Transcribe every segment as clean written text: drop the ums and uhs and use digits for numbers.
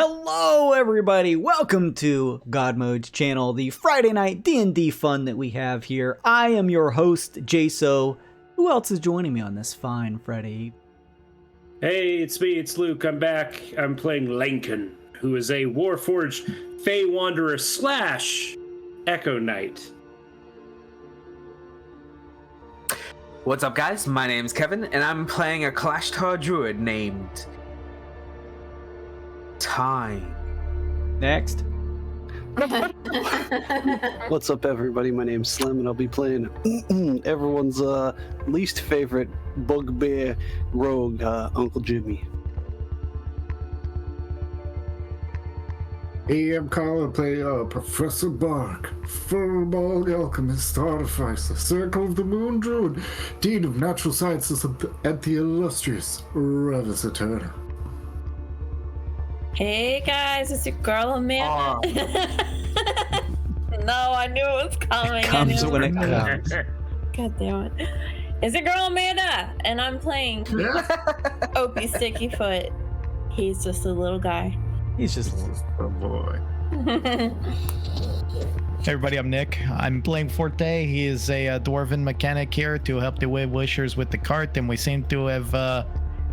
Hello everybody, welcome to God Mode's channel, the Friday night D&D fun that we have here. I am your host, Jaso. Who else is joining me on this fine Friday? Hey, it's me, it's Luke, I'm back. I'm playing Lincoln, who is a Warforged Fey Wanderer / Echo Knight. What's up, guys? My name's Kevin, and I'm playing a Kalashtar druid named Time. Next. What's up, everybody? My name's Slim, and I'll be playing everyone's least favorite bugbear rogue, Uncle Jimmy. Hey, I'm Carl. I play Professor Bark, Furball Alchemist, Artificer, Circle of the Moon Druid, Dean of Natural Sciences at the illustrious Revis Eterna. Hey guys, it's your girl Amanda. No, I knew it was coming. It comes when it comes. God damn it. It's your girl Amanda, and I'm playing Opie Stickyfoot. He's just a little guy. He's just Oh boy. Hey everybody, I'm Nick. I'm playing Forte. He is a dwarven mechanic here to help the Wishers with the cart, and we seem to have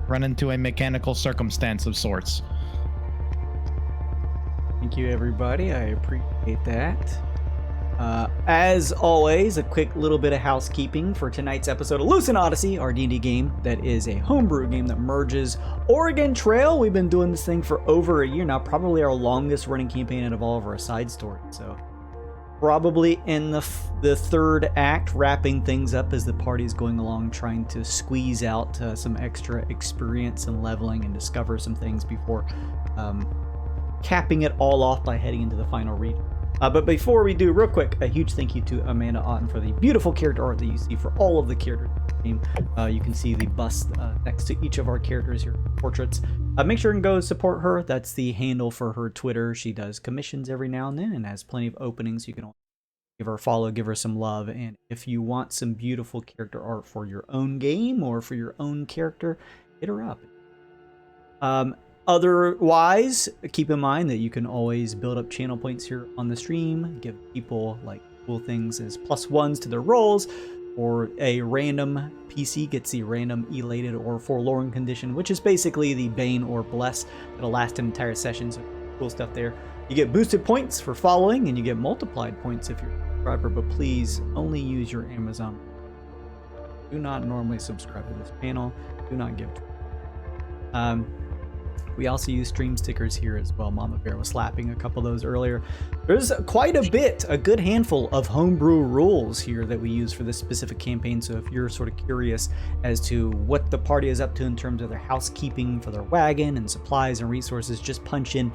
run into a mechanical circumstance of sorts. Thank you, everybody. I appreciate that. As always, a quick little bit of housekeeping for tonight's episode of Lucent Odyssey, our D&D game that is a homebrew game that merges Oregon Trail. We've been doing this thing for over a year now, probably our longest running campaign out of all of our side stories. So probably in the third act, wrapping things up as the party is going along, trying to squeeze out some extra experience and leveling and discover some things before capping it all off by heading into the final region. But before we do, real quick, a huge thank you to Amanda Otten for the beautiful character art that you see for all of the characters in the game. You can see the bust next to each of our characters here, portraits. Make sure and go support her. That's the handle for her Twitter. She does commissions every now and then and has plenty of openings. You can give her a follow, give her some love. And if you want some beautiful character art for your own game or for your own character, hit her up. Otherwise, keep in mind that you can always build up channel points here on the stream, give people like cool things as +1s to their rolls, or a random PC gets the random elated or forlorn condition, which is basically the bane or bless that'll last an entire session. So cool stuff there. You get boosted points for following, and you get multiplied points if you're a subscriber, but please only use your Amazon. Do not normally subscribe to this channel. Do not give. We also use stream stickers here as well. Mama Bear was slapping a couple of those earlier. There's quite a good handful of homebrew rules here that we use for this specific campaign. So if you're sort of curious as to what the party is up to in terms of their housekeeping for their wagon and supplies and resources, just punch in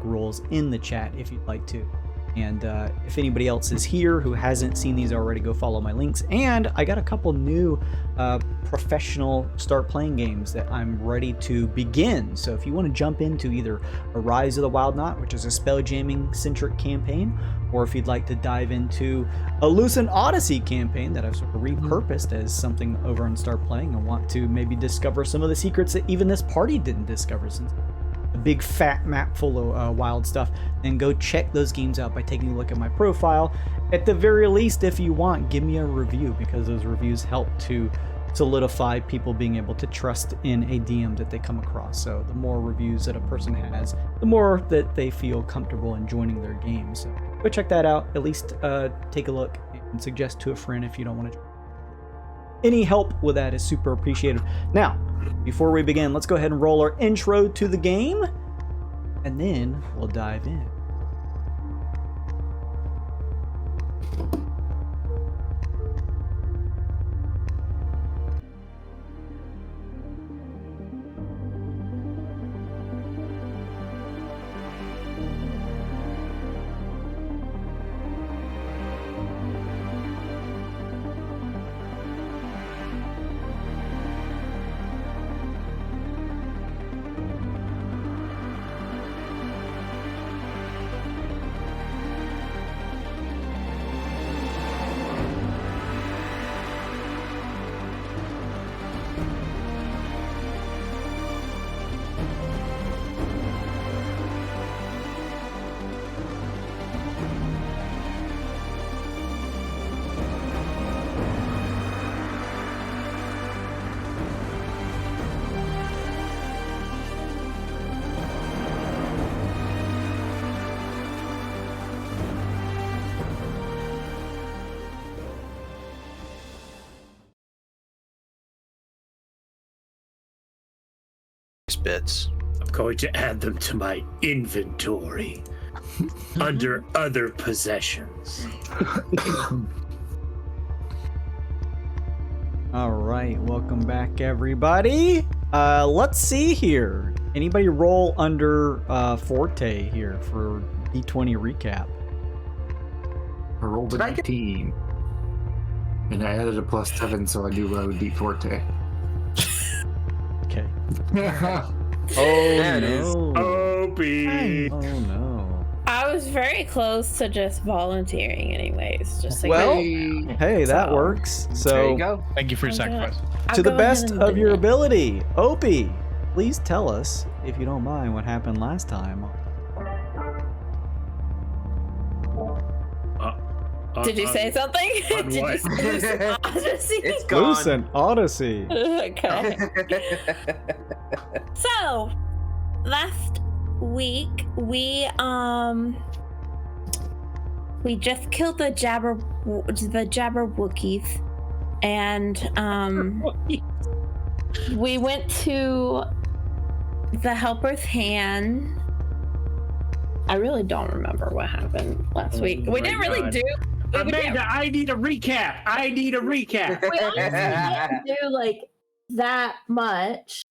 !rules in the chat if you'd like to. And if anybody else is here who hasn't seen these already, go follow my links. And I got a couple new professional start playing games that I'm ready to begin. So if you want to jump into either a Rise of the Wild Knot, which is a spelljamming centric campaign, or if you'd like to dive into a Lucent Odyssey campaign that I've sort of repurposed as something over and start playing and want to maybe discover some of the secrets that even this party didn't discover, since a big fat map full of wild stuff, then go check those games out by taking a look at my profile. At the very least, if you want, give me a review, because those reviews help to solidify people being able to trust in a DM that they come across. So the more reviews that a person has, the more that they feel comfortable in joining their game. So go check that out. At least take a look and suggest to a friend if you don't want to. Any help with that is super appreciated. Now, before we begin, let's go ahead and roll our intro to the game, and then we'll dive in. bits. I'm going to add them to my inventory under other possessions. All right, welcome back, everybody. Let's see here. Anybody roll under Forte here for D20 recap? I rolled a 19. And I added a +7, so I do roll a D4. Okay. There it is. Opie. Oh no. I was very close to just volunteering, anyways. Just like, Well, hey, that So- works. So, There you go. Thank you for your I'm gonna- sacrifice. I'll to the go ahead best and of do your it. ability, Opie, please tell us, if you don't mind, what happened last time. Did you say something? on Did what? you say Lucent Odyssey? It's gone. Lucent Odyssey. Okay. So, last week we just killed the Jabberwockies, and we went to the Helper's Hand. I really don't remember what happened last week. We didn't really God. do. We didn't- Amanda, I need a recap. we honestly didn't do like that much.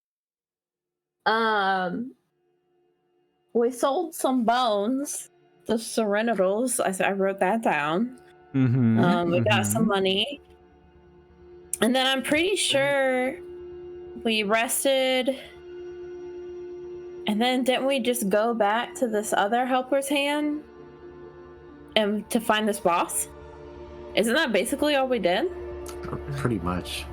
We sold some bones, the serenitals. I wrote that down. Mm-hmm. We got some money, and then I'm pretty sure we rested. And then didn't we just go back to this other Helper's Hand and to find this boss? Isn't that basically all we did? Pretty much.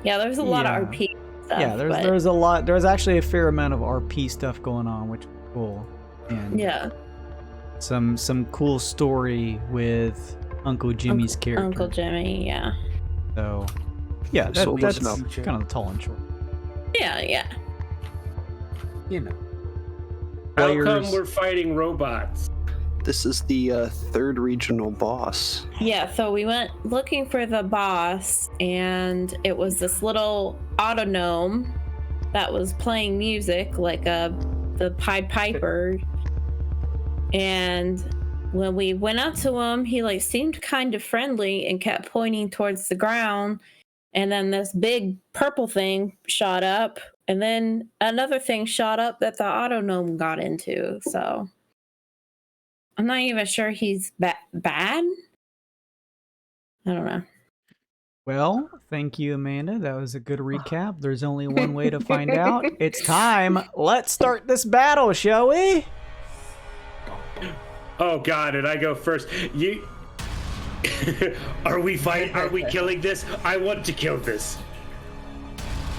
Yeah, there's a lot Yeah. of RP stuff. Yeah, but- there's a lot. There's actually a fair amount of RP stuff going on, which is cool. And yeah, some cool story with Uncle Jimmy's character. Uncle Jimmy. Yeah, So, yeah, So that's listen up. kind of tall and short. yeah. You know. How Players- come we're fighting robots? This is the third regional boss. Yeah, so we went looking for the boss, and it was this little autonome that was playing music like the Pied Piper. And when we went up to him, he like seemed kind of friendly and kept pointing towards the ground. And then this big purple thing shot up, and then another thing shot up that the autonome got into. So I'm not even sure he's bad. I don't know. Well, thank you, Amanda. That was a good recap. There's only one way to find out. It's time. Let's start this battle, shall we? Oh God, and I go first. You are we fighting? Are we killing this? I want to kill this.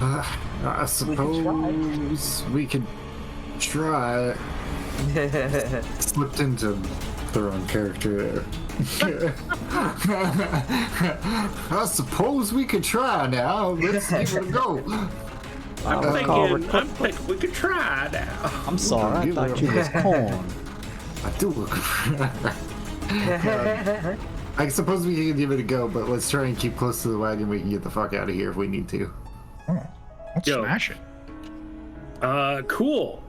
I suppose we could try. Slipped into the wrong character there. I suppose we could try now. Let's give it a go. I'm thinking we could try now. I'm sorry. I thought you was corn. I do look. I suppose we can give it a go, but let's try and keep close to the wagon. We can get the fuck out of here if we need to. Let's Yo. smash it. Cool.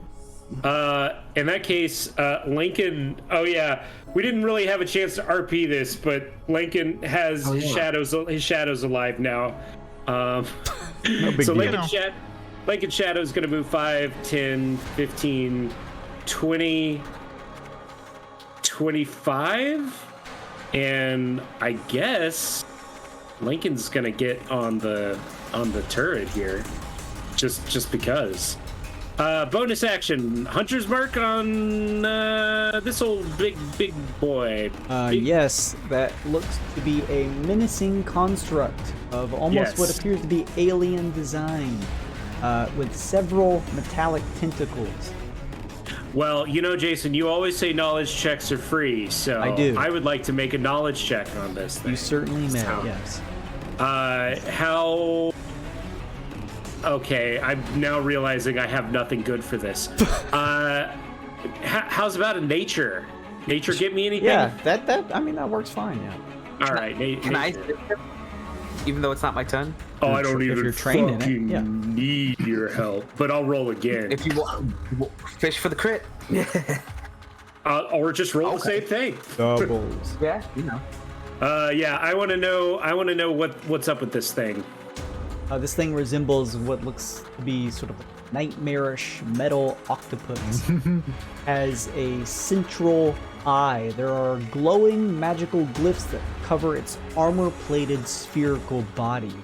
In that case, Lincoln. Oh yeah, we didn't really have a chance to RP this, but Lincoln has his shadows alive now. big So deal. Lincoln Shadow is going to move 5, 10, 15, 20, 25, and I guess Lincoln's going to get on the turret here, just because. Bonus action, Hunter's Mark on this old big boy. Yes, that looks to be a menacing construct of almost what Yes. appears to be alien design, with several metallic tentacles. Well, you know, Jason, you always say knowledge checks are free, so I do. I would like to make a knowledge check on this thing. You certainly may, So, yes. How... Okay, I'm now realizing I have nothing good for this. How's about a nature? Nature get me anything? Yeah, that I mean that works fine. Yeah. All right, Can I? nature. even though it's not my turn? Oh, I don't If even you're trained in it, fucking yeah. need your help, but I'll roll again. If you want, fish for the crit. Or just roll the same thing. Doubles. Yeah, you know. Yeah, I want to know what's up with this thing. This thing resembles what looks to be sort of a nightmarish metal octopus. Has a central eye. There are glowing magical glyphs that cover its armor-plated spherical body.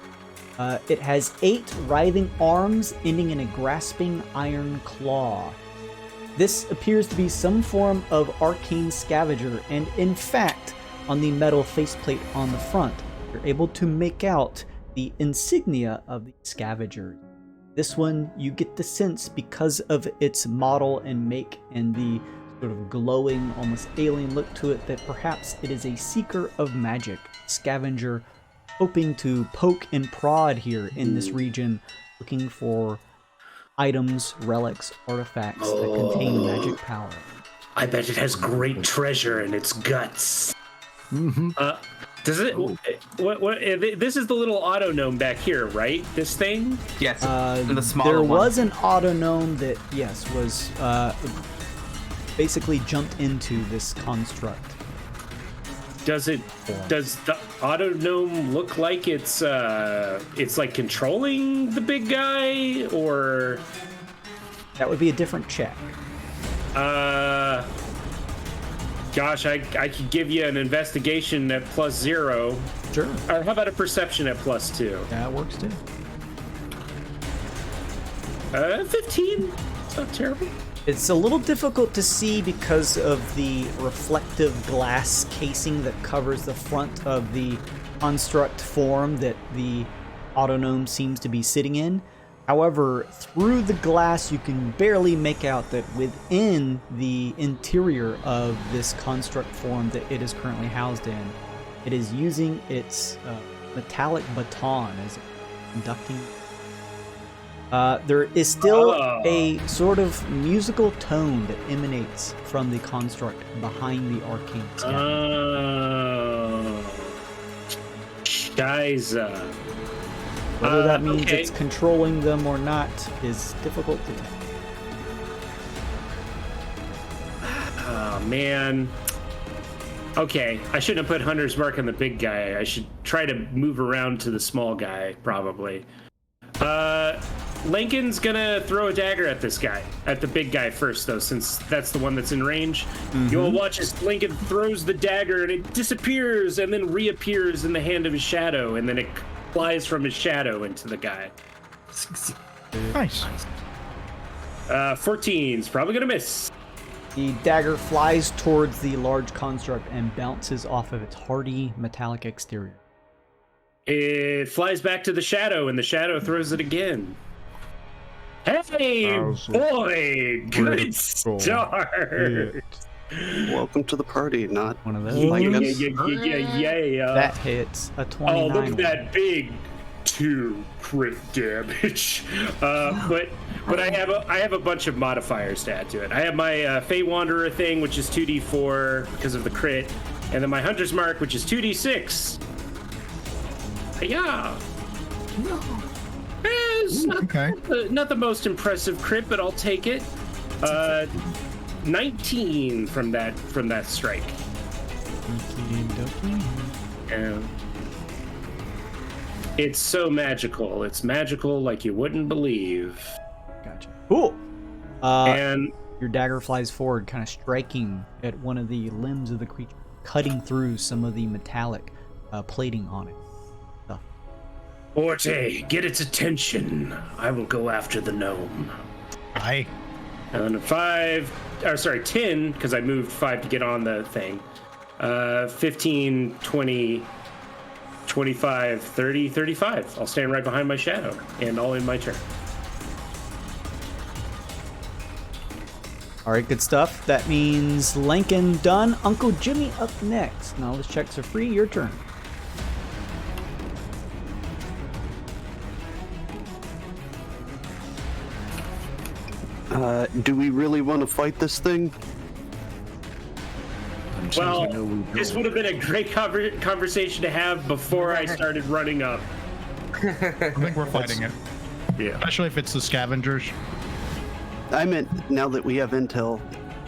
It has 8 writhing arms ending in a grasping iron claw. This appears to be some form of arcane scavenger, and in fact, on the metal faceplate on the front, you're able to make out the insignia of the scavenger. This one, you get the sense because of its model and make and the sort of glowing, almost alien look to it, that perhaps it is a seeker of magic, scavenger, hoping to poke and prod here in this region, looking for items, relics, artifacts that contain magic power. I bet it has great treasure in its guts. Does it? What? This is the little auto gnome back here, right? This thing? Yes. The smaller There one. was an auto gnome that, yes, was basically jumped into this construct. Does the auto gnome look like it's like controlling the big guy, or? That would be a different check. Gosh, I could give you an investigation at +0. Sure. Or how about a perception at +2? That works too. 15. It's not terrible. It's a little difficult to see because of the reflective glass casing that covers the front of the construct form that the autognome seems to be sitting in. However, through the glass, you can barely make out that within the interior of this construct form that it is currently housed in, it is using its metallic baton as conducting. There is still a sort of musical tone that emanates from the construct behind the arcane scavenger. Shiza. Whether that means okay. it's controlling them or not is difficult to tell. Oh, man. Okay, I shouldn't have put Hunter's Mark on the big guy. I should try to move around to the small guy, probably. Lincoln's gonna throw a dagger at this guy, at the big guy first, though, since that's the one that's in range. You'll watch as Lincoln throws the dagger and it disappears and then reappears in the hand of his shadow, and then it flies from his shadow into the guy. Nice. 14's probably gonna miss. The dagger flies towards the large construct and bounces off of its hardy metallic exterior. It flies back to the shadow, and the shadow throws it again. Hey, boy! Good start! Welcome to the party, not One of those. Yeah. That hits a 29. Oh, look at that big 2 crit damage. But I have a bunch of modifiers to add to it. I have my Fey Wanderer thing, which is 2d4 because of the crit, and then my Hunter's Mark, which is 2d6. Yeah. It's not the most impressive crit, but I'll take it. 19 from that strike. And it's so magical. It's magical like you wouldn't believe. Gotcha. Cool. And your dagger flies forward, kind of striking at one of the limbs of the creature, cutting through some of the metallic plating on it. Orte, get its attention. I will go after the gnome. Aye. And 10, because I moved 5 to get on the thing. 15, 20, 25, 30, 35. I'll stand right behind my shadow, and all in my turn. All right, good stuff. That means Lincoln done. Uncle Jimmy up next. Now those checks are free. Your turn. Do we really want to fight this thing? Well, this would have been a great conversation to have before I started running up. I think we're fighting it. Yeah. Especially if it's the scavengers. I meant now that we have intel,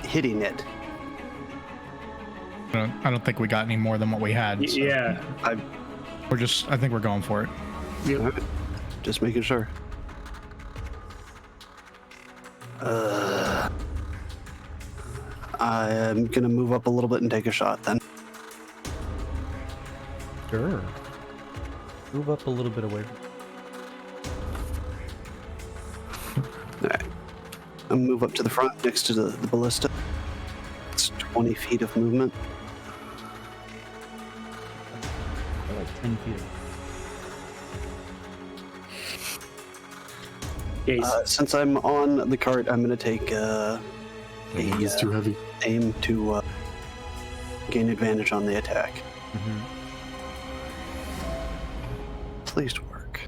hitting it. I don't think we got any more than what we had. So Yeah. I think we're going for it. Yep. All right. Just making sure. I am gonna move up a little bit and take a shot then. Sure. Move up a little bit away. Alright. I'll move up to the front next to the ballista. It's 20 feet of movement. Like 10 feet. Since I'm on the cart, I'm gonna take He's too heavy. aim to gain advantage on the attack. Please work.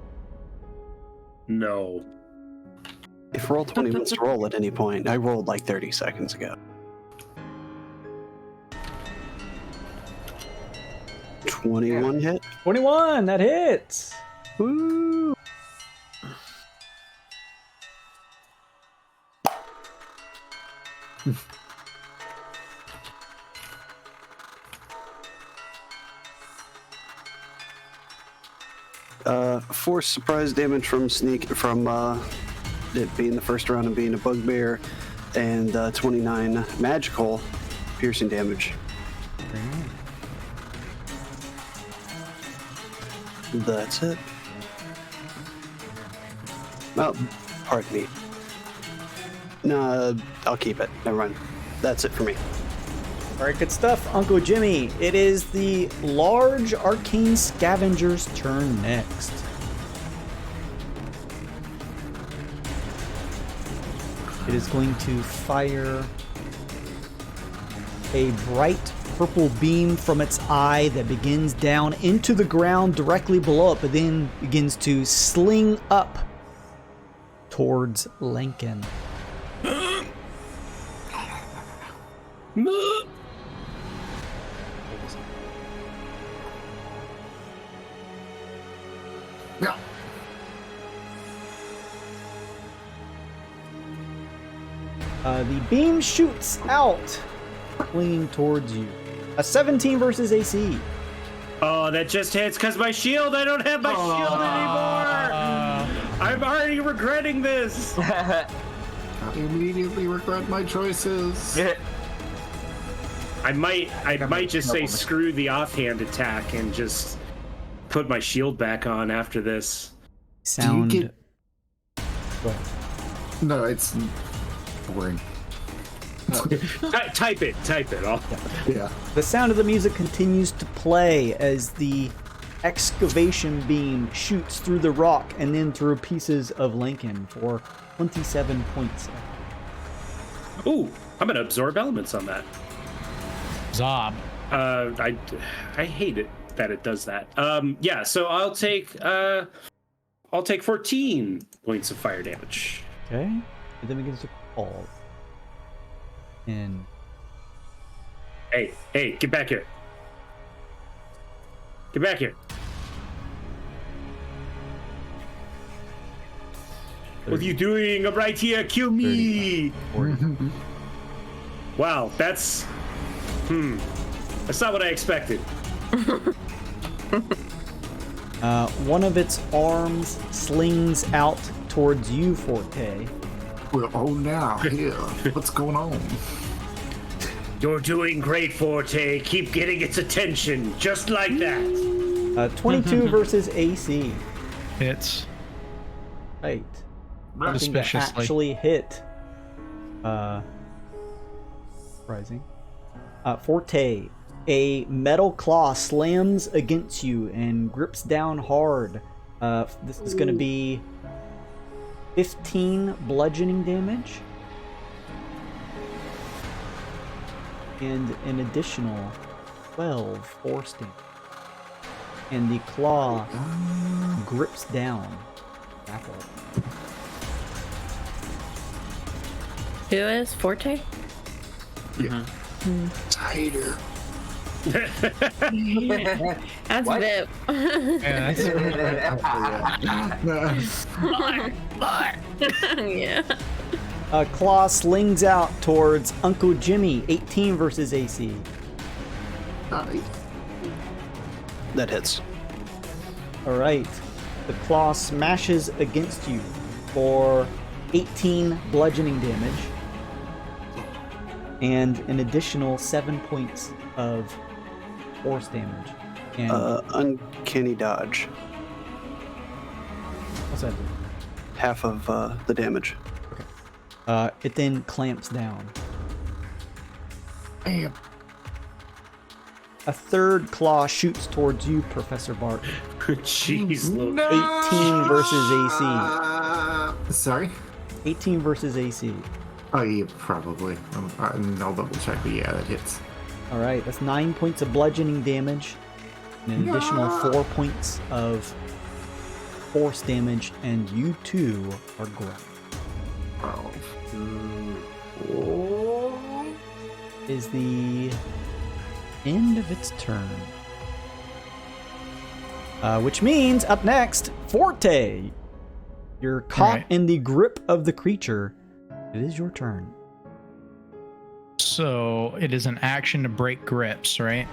No. If roll 20 wants to roll at any point, I rolled like 30 seconds ago. 21 hit. 21, that hits. Woo! Force surprise damage from it being the first round and being a bugbear, and 29 magical piercing damage. That's it. Oh, pardon me. No, I'll keep it. Never mind. That's it for me. All right, good stuff, Uncle Jimmy. It is the large arcane scavenger's turn next. It is going to fire a bright purple beam from its eye that begins down into the ground directly below it, but then begins to sling up towards Lincoln. Yeah. The beam shoots out, flinging towards you. A 17 versus AC. Oh, that just hits because my shield. I don't have my shield anymore. I'm already regretting this. I immediately regret my choices. I might just say screw the offhand attack and just put my shield back on after this. Sound. Do you No, it's boring. Type it. Yeah. The sound of the music continues to play as the excavation beam shoots through the rock and then through pieces of Lincoln for 27 points. Ooh, I'm gonna absorb elements on that. Zob. I hate it that it does that. Yeah, so I'll take 14 points of fire damage. Okay. And then begins to fall. And Hey, get back here. Get back here. What are you doing? I'm right here. Kill me. 40. Wow, that's not what I expected. One of its arms slings out towards you, Forte. Well, oh, now, here. What's going on? You're doing great, Forte. Keep getting its attention, just like that. 22 versus AC. Hits. Right. Something that Suspiciously. actually hit. Rising. Forte, a metal claw slams against you and grips down hard. This is going to be 15 bludgeoning damage. And an additional 12 force damage. And the claw grips down. Back up. Who is Forte? Yeah. Tighter. That's What? Vip. Yeah, Yeah. Claw slings out towards Uncle Jimmy. 18 versus AC. That hits. All right. The claw smashes against you for 18 bludgeoning damage and an additional 7 points of force damage. And Uncanny dodge. what's that? Half of the damage. It then clamps down. Damn. A third claw shoots towards you, Professor Bart. Jeez, Luke. 18 versus AC. Sorry? 18 versus AC. Oh, yeah, probably. I'll double check, but yeah, that hits. All right, that's 9 points of bludgeoning damage, and an additional 4 points of force damage, and you two are ground. 12. Is the end of its turn. Which means, up next, Forte. You're caught right. in the grip of the creature. It is your turn. So it is an action to break grips, right?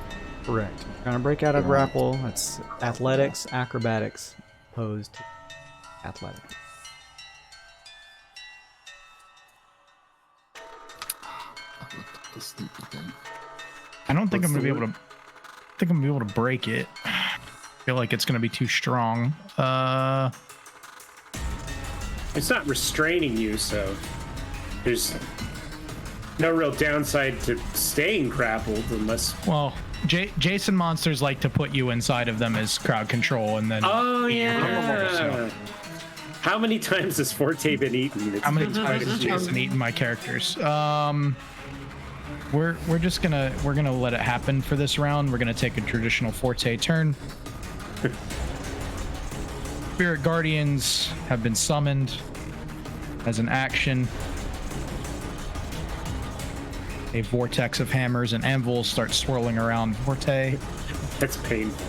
Correct. You're gonna break out a grapple. That's athletics, acrobatics, opposed to athletics. The stupid thing. I don't think What's I'm gonna the be able to. I think I'm gonna be able to break it. I feel like it's gonna be too strong. It's not restraining you, so there's no real downside to staying grappled unless. Well, Jason monsters like to put you inside of them as crowd control, and then. Oh yeah. yeah. How many times has Forte been eaten? It's How many been times has Jason eaten my characters? We're just gonna let it happen for this round. We're gonna take a traditional Forte turn. Spirit Guardians have been summoned as an action. A vortex of hammers and anvils starts swirling around Forte. That's painful.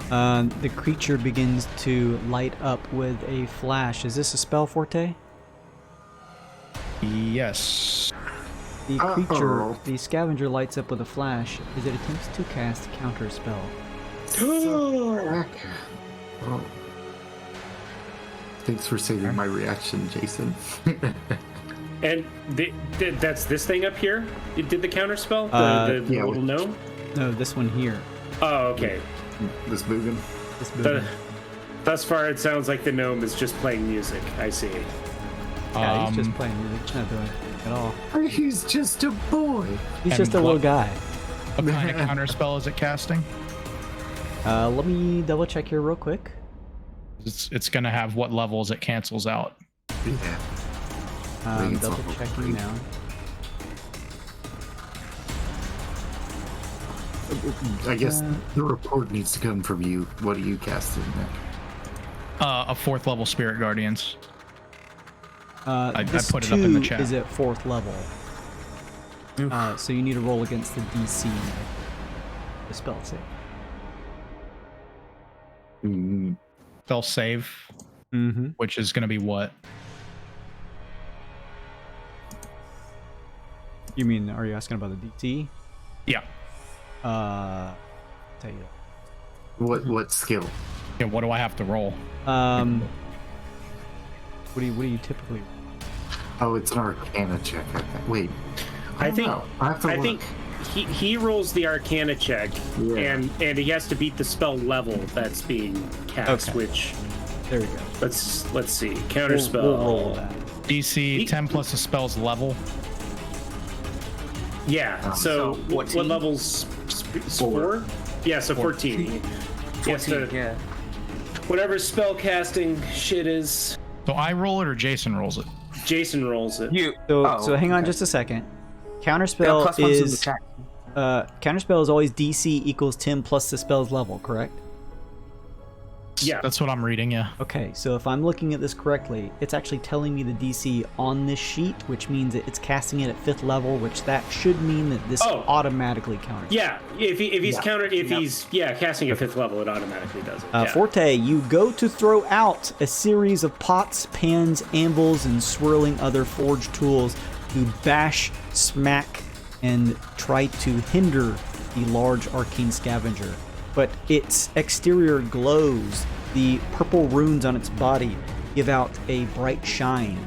The creature begins to light up with a flash. Is this a spell, Forte? Yes. The creature, the scavenger, lights up with a flash as it attempts to cast counter spell. Oh. Thanks for saving my reaction, Jason. And that's this thing up here? It did the counter spell? The yeah, little gnome? No, this one here. Oh, okay. This moving. This movement. Thus far, it sounds like the gnome is just playing music. I see. Yeah, he's just playing music. He's not doing anything at all. He's just a boy. He's And just a little what- guy. What kind of counter spell is it casting? Let me double check here real quick. It's gonna have what levels it cancels out. Yeah. think it's Double level checking 3. now. I guess the report needs to come from you. What are you casting, Nick? A 4th level Spirit Guardians. I This put it up in the 2 chat. is at 4th level. So you need to roll against the DC, the spell save. Mm, They'll save, Mm-hmm. which is gonna be what? You mean, are you asking about the DC? Yeah. Tell you. what skill? Yeah. What do I have to roll? What do you typically? Oh, it's an Arcana check. I think. Wait. I think know. I have to look. think he rolls the Arcana check, Yeah. and he has to beat the spell level that's being cast. Okay. Which There we go. let's see, counter We'll spell. roll that. DC 10 plus the spell's level. Yeah. So what 14? levels? 4? Yeah. So 14. He has to, Yeah. whatever spell casting shit is. So I roll it or Jason rolls it? Jason rolls it. You. So hang on just a second. Counterspell Plus ones in the is chat. counterspell is always DC equals 10 plus the spell's level, correct? That's what I'm reading, yeah. Okay, so if I'm looking at this correctly, it's actually telling me the DC on this sheet, which means that it's casting it at 5th level, which that should mean that this automatically counters. Yeah, if he's casting at 5th level, it automatically does it. Forte, you go to throw out a series of pots, pans, anvils, and swirling other forged tools to bash, smack, and try to hinder the large arcane scavenger. But its exterior glows, the purple runes on its body give out a bright shine,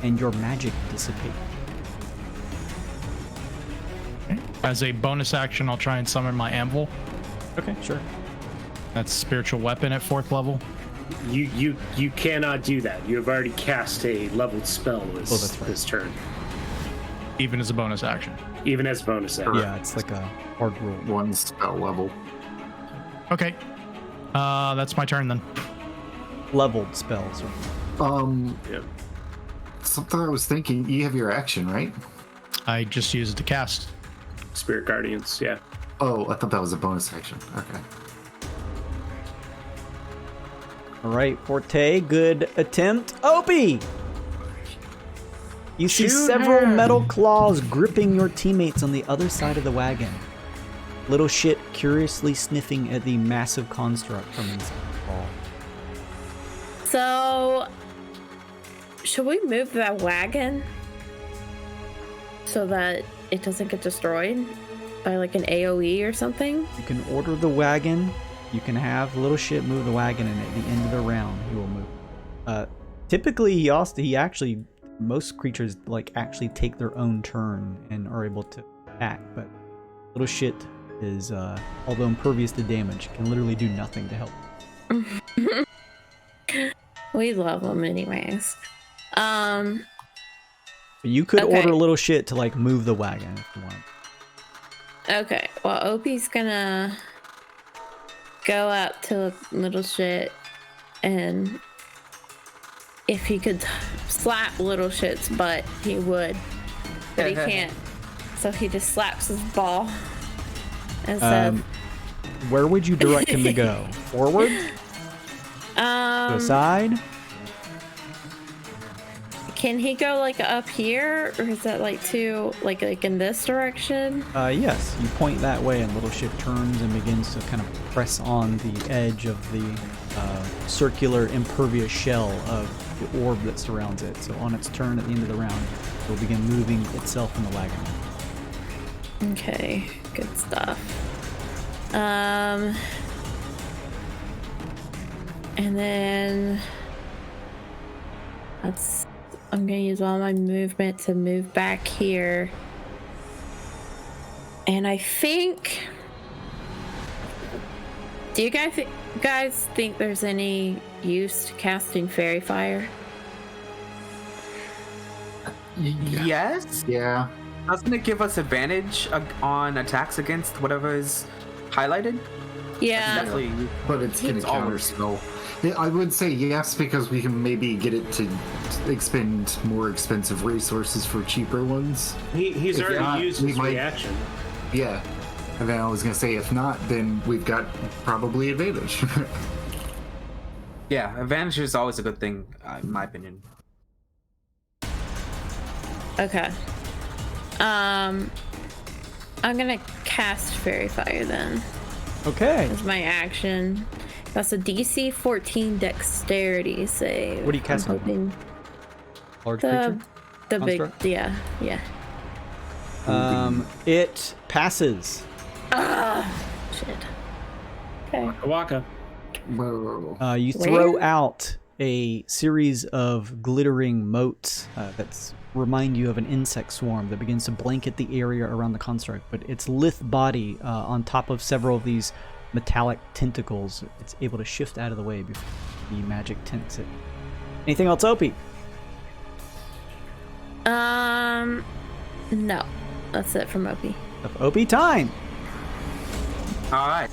and your magic dissipates. As a bonus action, I'll try and summon my anvil. Okay, sure. That's spiritual weapon at 4th level. You cannot do that. You have already cast a leveled spell this turn. Even as a bonus action. Even as a bonus action. Yeah, it's like a hard rule. 1 spell level. Okay. That's my turn then. Leveled spells. Something I was thinking, you have your action, right? I just used it to cast. Spirit Guardians, yeah. Oh, I thought that was a bonus action. Okay. All right, Forte, good attempt. Opie! You see several metal claws gripping your teammates on the other side of the wagon. Little shit curiously sniffing at the massive construct from inside the wall. So, should we move that wagon so that it doesn't get destroyed by like an AoE or something? You can order the wagon. You can have little shit move the wagon, and at the end of the round, he will move. Typically, most creatures like actually take their own turn and are able to act, but little shit is, although impervious to damage, can literally do nothing to help. We love them anyways. You could order little shit to like move the wagon if you want. Okay, well, Opie's gonna go up to little shit, and if he could slap little shit's butt, he would. But he can't. So he just slaps his ball and says, where would you direct him to go? Forward? To the side? Can he go like up here, or is that like like in this direction? Yes, you point that way and little shit turns and begins to kind of press on the edge of the circular impervious shell of the orb that surrounds it. So on its turn at the end of the round, it will begin moving itself in the wagon. Okay, good stuff. And then I'm gonna use all my movement to move back here. And I think, do you guys think there's any use to casting Fairy Fire? Yes. Yeah. Doesn't it give us advantage on attacks against whatever is highlighted? Yeah. Definitely. But it's going to counter always spell. I would say yes, because we can maybe get it to expend more expensive resources for cheaper ones. He's If already not, used we his might- reaction. Yeah. And then I was going to say, if not, then we've got probably advantage. Yeah, advantage is always a good thing, in my opinion. Okay. I'm gonna cast Fairy Fire then. Okay. That's my action. That's a DC 14 Dexterity save. What are you casting? I'm hoping Large creature? the big, Construct? yeah. It passes. Shit. Okay. Waka. Whoa. You throw out a series of glittering motes that remind you of an insect swarm that begins to blanket the area around the construct, but its lithe body on top of several of these metallic tentacles, it's able to shift out of the way before the magic tints it. Anything else, Opie? No. That's it from Opie. Opie time! Alright.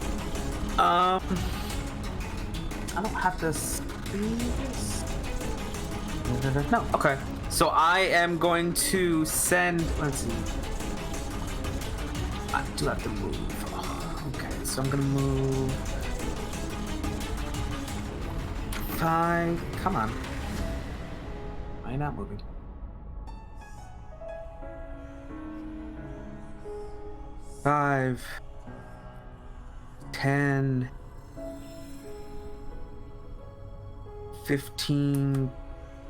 I don't have to see this. No, okay. So I am going to send, let's see. I do have to move. Okay, so I'm gonna move. if I... Come on. Why are you not moving? 5, 10, 15,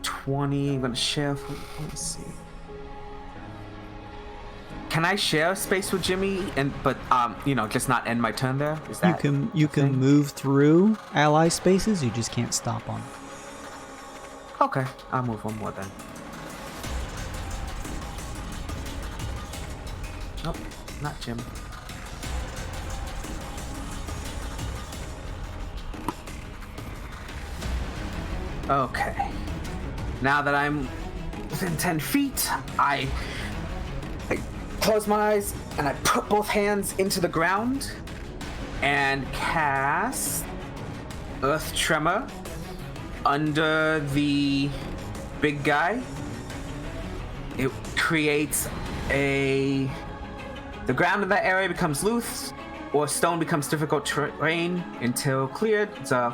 20. I'm gonna share. Let me see. Can I share space with Jimmy but just not end my turn there? Is that you can move through ally spaces, you just can't stop on them. Okay, I'll move one more then. Nope, not Jim. Okay. Now that I'm within 10 feet, I close my eyes and I put both hands into the ground and cast Earth Tremor under the big guy. It creates the ground in that area becomes loose or stone becomes difficult terrain until cleared. It's a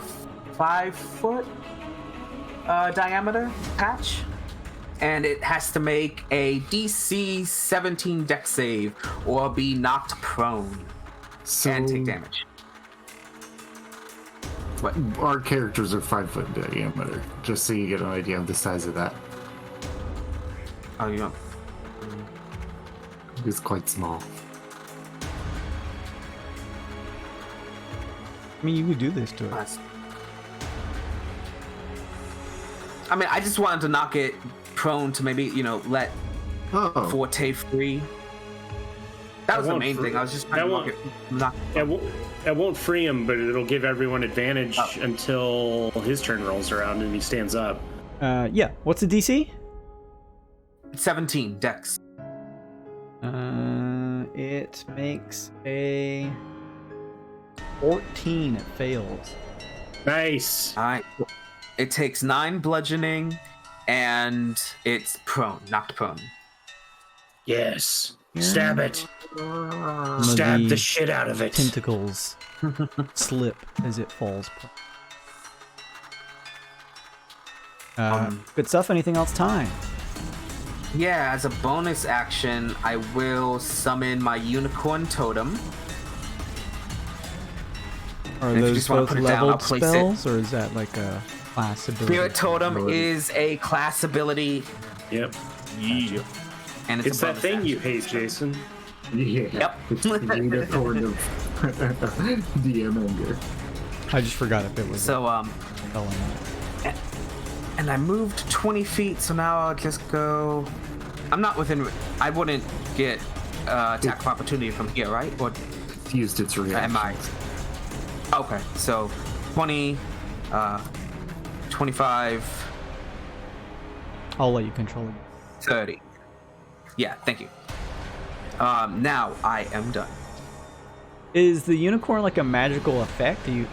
5-foot diameter patch, and it has to make a DC 17 dex save or be knocked prone and take damage. What? Our characters are 5-foot diameter, just so you get an idea of the size of that. Oh, you don't. It's quite small. I mean, you could do this to it. I mean, I just wanted to knock it prone to maybe, let Forte free. That was the main thing. I was just trying to knock it. It won't free him, but it'll give everyone advantage until his turn rolls around and he stands up. Yeah. What's the DC? 17 dex. It makes a 14. It fails. Nice. All right. It takes 9 bludgeoning, and it's prone, knocked prone. Yes. Stab it. Stab the shit out of it. Tentacles slip as it falls. Good stuff. Anything else? Time. Yeah, as a bonus action, I will summon my unicorn totem. Are those both leveled spells, or is that like a class ability? Spirit totem is a class ability. Yep. Yeah. And it's that thing you hate, Jason. Yeah. Yep. It's the unicorn of DM. I just forgot if it was. So and I moved 20 feet, so now I'll just go. I'm not within. I wouldn't get attack of opportunity from here, right? Or used its reaction. Am I? Okay, so 20, 25. I'll let you control it. 30. Yeah, thank you. Now I am done. Is the unicorn like a magical effect? Do you?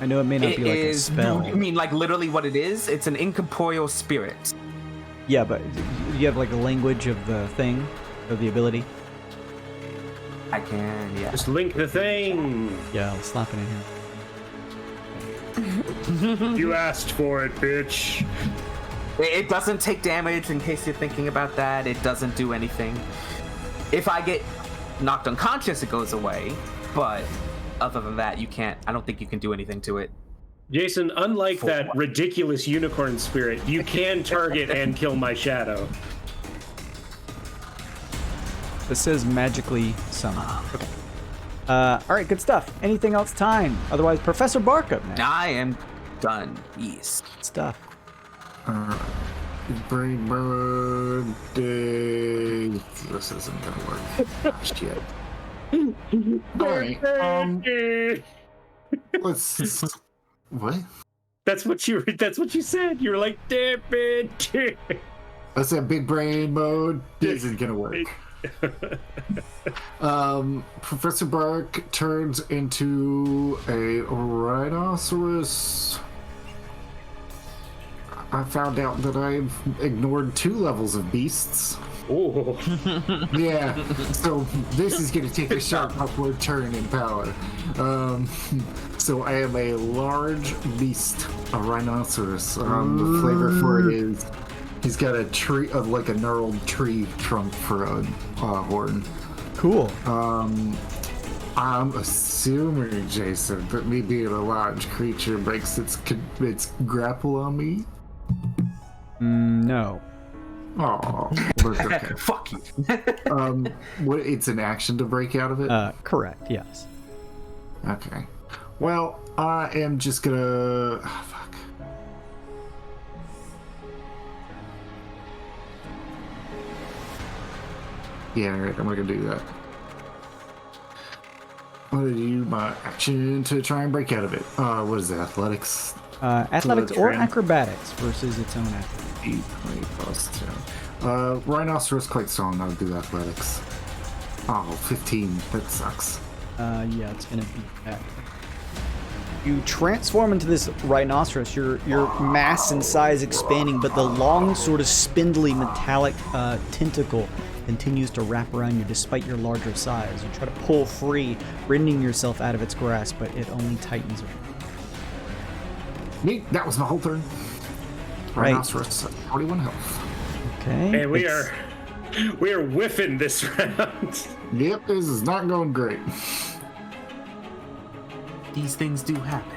I know it may not be like a spell. You mean like literally what it is? It's an incorporeal spirit. Yeah, but you have like a language of the thing, of the ability? I can, yeah. Just link the thing. Yeah, I'll slap it in here. You asked for it, bitch. It doesn't take damage, in case you're thinking about that. It doesn't do anything. If I get knocked unconscious, it goes away. But other than that, you can't. I don't think you can do anything to it. Jason, unlike that ridiculous unicorn spirit, you can target and kill my shadow. This says magically summon. Okay. All right, good stuff. Anything else? Time. Otherwise, Professor Bark up next. I am done. Yes. Good stuff. Brain mode. This isn't gonna work. Shit. Alright. Let's. What? That's what you said. You were like, damn it. I said big brain mode. This isn't gonna work. Professor Bark turns into a rhinoceros. I found out that I've ignored 2 levels of beasts. Ooh. Yeah, so this is going to take a sharp upward turn in power. So I am a large beast, a rhinoceros. The flavor for it is he's got a tree, like a gnarled tree trunk for a horn. Cool. I'm assuming, Jason, that me being a large creature breaks its grapple on me. No. Oh, okay. Fuck you. What? It's an action to break out of it. Correct. Yes. Okay. Well, I am just gonna. Oh, fuck. Yeah, all right, I'm gonna do that. I'm gonna do my action to try and break out of it. What is it? Athletics? Athletics or Trend. acrobatics versus its own athletics. 20 plus 10. Rhinoceros quite strong. I'll do athletics. Oh, 15. That sucks. Yeah, it's gonna be that. You transform into this rhinoceros. Your mass and size expanding, but the long, sort of spindly, metallic tentacle continues to wrap around you despite your larger size. You try to pull free, rending yourself out of its grasp, but it only tightens around. Neat. That was my whole turn. Right. Rhinoceros, 41 health. Okay. And we are whiffing this round. Yep, this is not going great. These things do happen.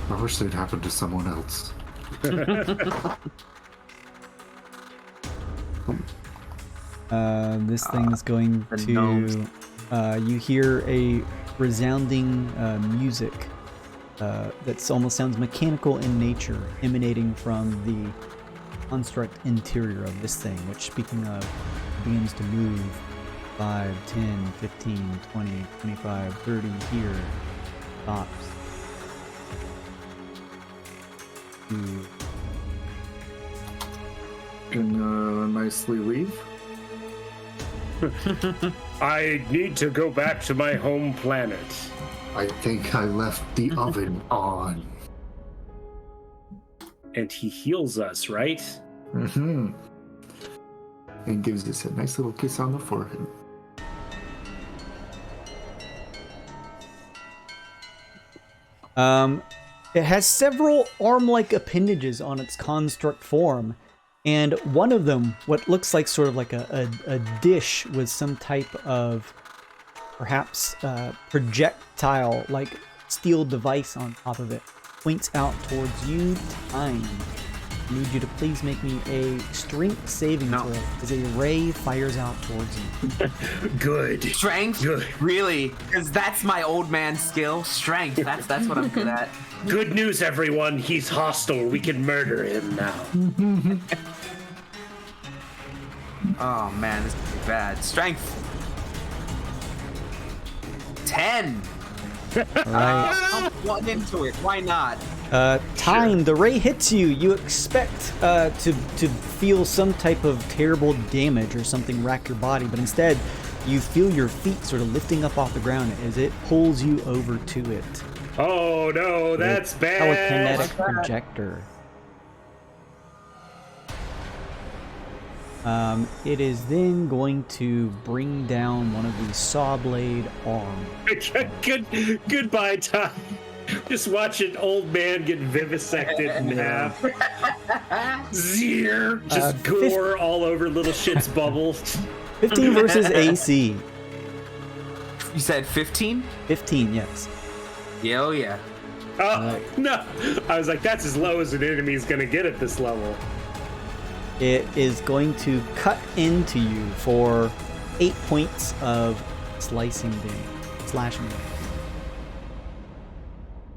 I wish they'd happen to someone else. This thing's going the to. gnomes. You hear a resounding music that almost sounds mechanical in nature, emanating from the construct interior of this thing, which, speaking of, begins to move 5, 10, 15, 20, 25, 30 here. Stops. Can nicely leave. I need to go back to my home planet. I think I left the oven on. And he heals us, right? Mm-hmm. And gives us a nice little kiss on the forehead. It has several arm-like appendages on its construct form, and one of them, what looks like sort of like a dish with some type of perhaps projectile-like steel device on top of it, points out towards you. Time. I need you to please make me a strength saving throw as a ray fires out towards you. Good. Strength? Good. Really? Because that's my old man skill. Strength. That's what I'm good at. Good news, everyone. He's hostile. We can murder him now. Oh man, this is bad. Strength. 10. Alright. I'm one into it. Why not? Time, the ray hits you. You expect to feel some type of terrible damage or something rack your body, but instead you feel your feet sort of lifting up off the ground as it pulls you over to it. Oh no, that's bad. Telekinetic projector. It is then going to bring down one of these saw blade arms. Goodbye, Ty. Just watch an old man get vivisected in half. Zeer. Just gore all over little shit's bubbles. 15 versus AC. You said 15? 15, yes. Yeah, oh yeah. Oh, no. I was like, that's as low as an enemy is going to get at this level. It is going to cut into you for 8 points of slashing damage.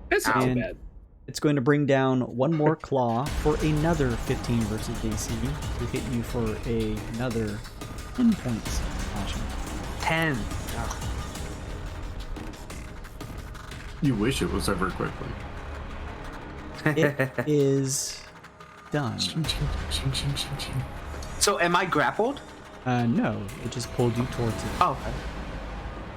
That's not too And bad. it's going to bring down one more claw for another 15 versus AC to hit you for another 10 points of slashing. 10. You wish it was over quickly. It is done. So am I grappled? No, it just pulled you towards it. Oh, okay.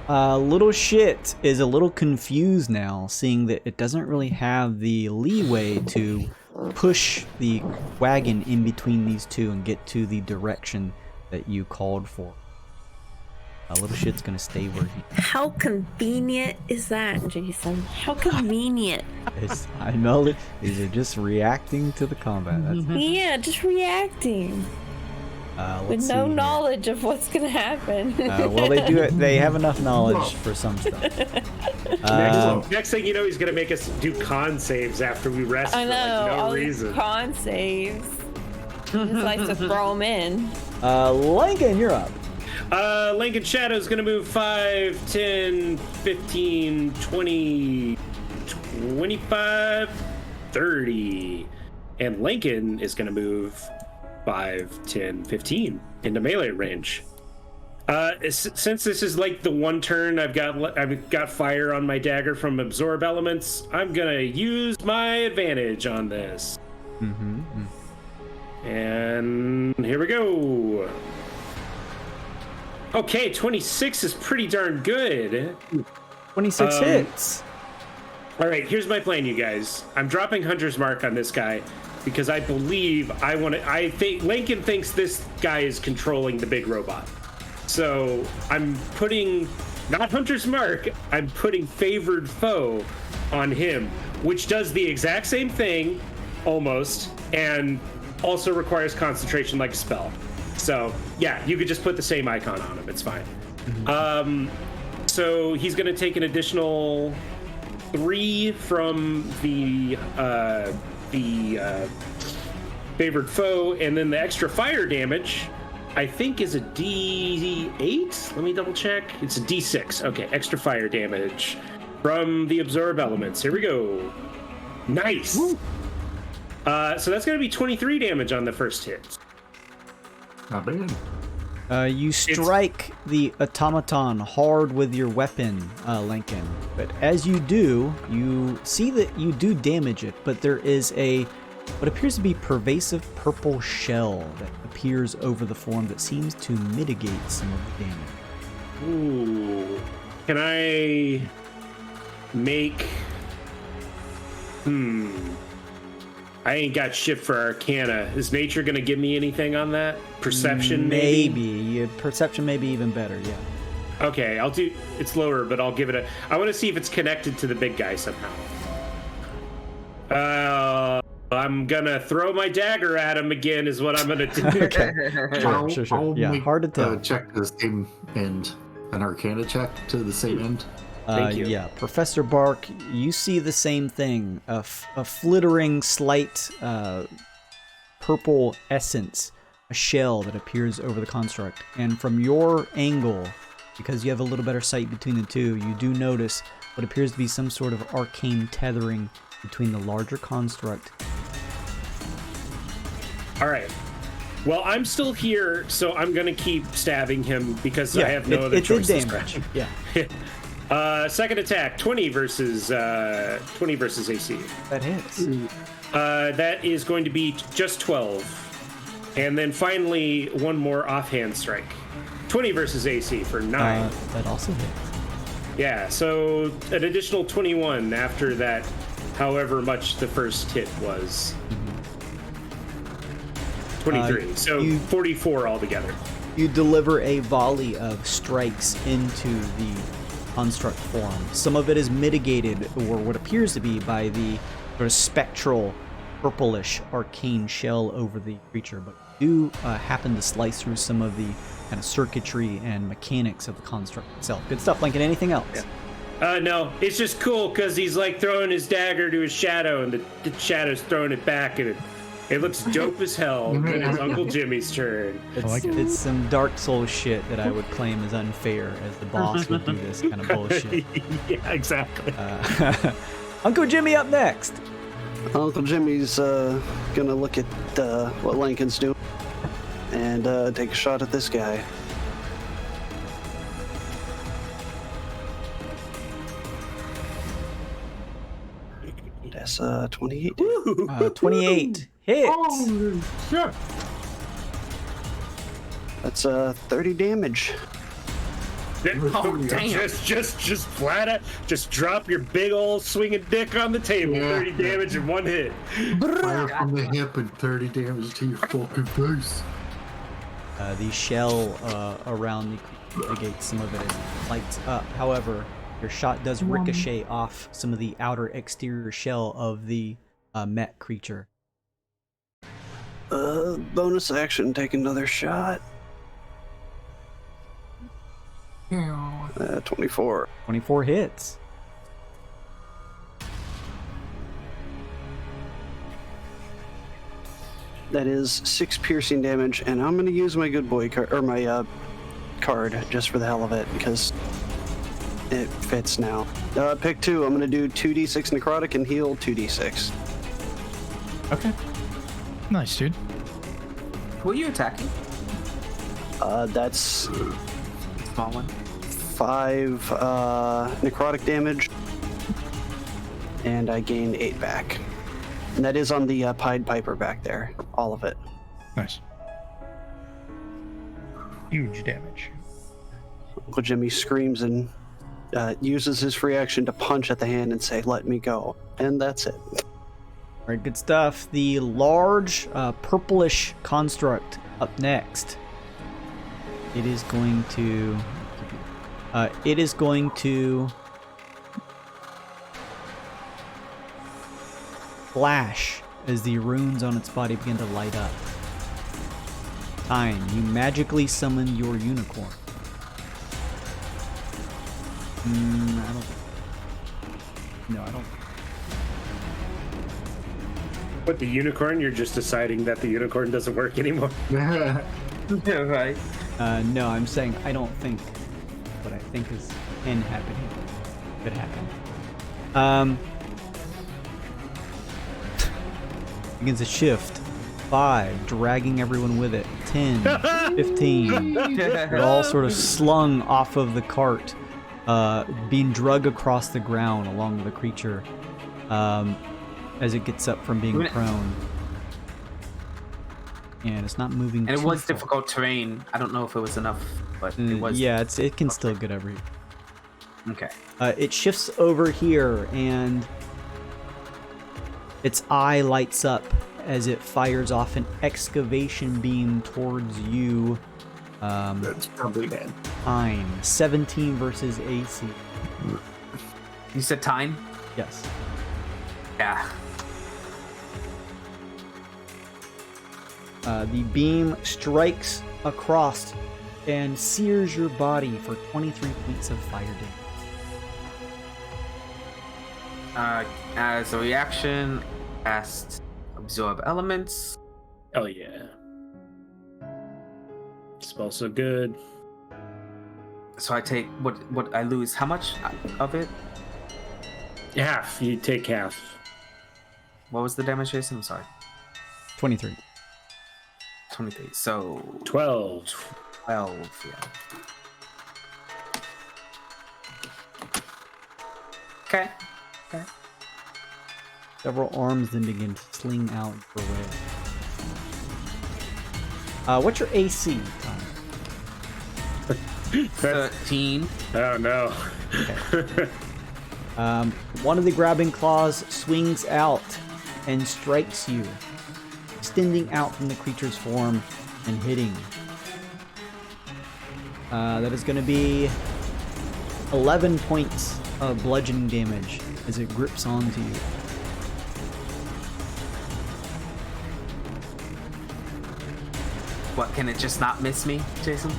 Little shit is a little confused now, seeing that it doesn't really have the leeway to push the wagon in between these two and get to the direction that you called for. Little shit's gonna stay where he. How convenient is that, Jason? How convenient. I know that these are just reacting to the combat. That's, Yeah, just reacting. With no knowledge of what's gonna happen. well, they do it. They have enough knowledge for some stuff. Next thing you know, he's gonna make us do con saves after we rest I for know, like, no all reason. these con saves. Just likes to throw them in. Lincoln, you're up. Lincoln Shadow's gonna move 5, 10, 15, 20, 25, 30. And Lincoln is gonna move 5, 10, 15 into melee range. Since this is like the one turn I've got fire on my dagger from absorb elements, I'm gonna use my advantage on this. And here we go. Okay, 26 is pretty darn good. 26 hits. All right, here's my plan, you guys. I'm dropping Hunter's Mark on this guy because I believe I think Lincoln thinks this guy is controlling the big robot. So I'm putting, not Hunter's Mark, I'm putting Favored Foe on him, which does the exact same thing, almost, and also requires concentration like a spell. So yeah, you could just put the same icon on him, it's fine. So he's gonna take an additional 3 from the Favored Foe, and then the extra fire damage I think is a D8. Let me double check. It's a D6. Okay, extra fire damage from the absorb elements. Here we go. Nice. So that's gonna be 23 damage on the first hit. Not bad. You strike the automaton hard with your weapon, Lincoln. But as you do, you see that you do damage it, but there is what appears to be pervasive purple shell that appears over the form that seems to mitigate some of the damage. Ooh. Can I make... I ain't got shit for Arcana. Is nature gonna give me anything on that? Perception, maybe? Perception may be even better, yeah. Okay, I'll do... It's lower, but I'll give it a... I want to see if it's connected to the big guy somehow. I'm gonna throw my dagger at him again, is what I'm gonna do. Okay. Sure. I'll Yeah, make hard to tell. check to the same end. An Arcana check to the same end. Thank you. Yeah, Professor Bark, you see the same thing. A flittering, slight purple essence, a shell that appears over the construct. And from your angle, because you have a little better sight between the two, you do notice what appears to be some sort of arcane tethering between the larger construct. All right. Well, I'm still here, so I'm gonna keep stabbing him because I have no other choice. It did damage. Yeah. Second attack, 20 versus AC. That hits. That is going to be just 12. And then finally, one more offhand strike. 20 versus AC for 9. That also hits. Yeah, so an additional 21 after that, however much the first hit was. 23. So 44 altogether. You deliver a volley of strikes into the construct form. Some of it is mitigated, or what appears to be, by the sort of spectral, purplish, arcane shell over the creature, but you do happen to slice through some of the kind of circuitry and mechanics of the construct itself. Good stuff, Lincoln. Anything else? Yeah. No, it's just cool because he's like throwing his dagger to his shadow, and the shadow's throwing it back, and it looks dope as hell. And it's Uncle Jimmy's turn. It's some Dark Souls shit that I would claim is unfair, as the boss would do this kind of bullshit. Yeah, exactly. Uncle Jimmy up next. Uncle Jimmy's gonna look at what Lincoln's doing and take a shot at this guy. That's 28. 28 hits. Holy shit! That's 30 damage. Oh, damn. Just flat out, just drop your big old swinging dick on the table. Yeah. 30 damage in one hit. Fire from the hip and 30 damage to your fucking face. The shell around the negates some of it as it lights up. However, your shot does ricochet off some of the outer exterior shell of the Met creature. Bonus action, take another shot. 24. 24 hits. That is 6 piercing damage, and I'm gonna use my good boy card, or my card, just for the hell of it, because it fits now. Pick 2. I'm gonna do 2d6 necrotic and heal 2d6. Okay. Nice, dude. Who are you attacking? That's Small one. 5 necrotic damage, and I gain 8 back. And that is on the Pied Piper back there, all of it. Nice. Huge damage. Uncle Jimmy screams and uses his free action to punch at the hand and say, "Let me go," and that's it. All right, good stuff. The large purplish construct up next. It is going to flash as the runes on its body begin to light up. Time, you magically summon your unicorn. I don't. But the unicorn, you're just deciding that the unicorn doesn't work anymore. Yeah, right. No, I'm saying I don't think what I think is can happen here. Could happen. Begins a shift. 5, dragging everyone with it. 10, 15. They're all sort of slung off of the cart, being dragged across the ground along with the creature as it gets up from being prone. And it's not moving. And it too was far. difficult terrain. I don't know if it was enough, but it was. Yeah, it can still get over here. Okay. It shifts over here, and its eye lights up as it fires off an excavation beam towards you. That's probably dead. Time 17 versus AC. You said time? Yes. Yeah. The beam strikes across and sears your body for 23 points of fire damage. As a reaction, cast absorb elements. Oh yeah. Spell so good. So I take what I lose. How much of it? Half. You take half. What was the damage, Jason? I'm sorry. 23. 23. So 12. 12. Yeah. Okay. Okay. Several arms then begin to sling out your way. What's your AC, Tom? 13. Oh no. One of the grabbing claws swings out and strikes you, extending out from the creature's form and hitting. That is going to be 11 points of bludgeoning damage as it grips onto you. What, can it just not miss me, Jason?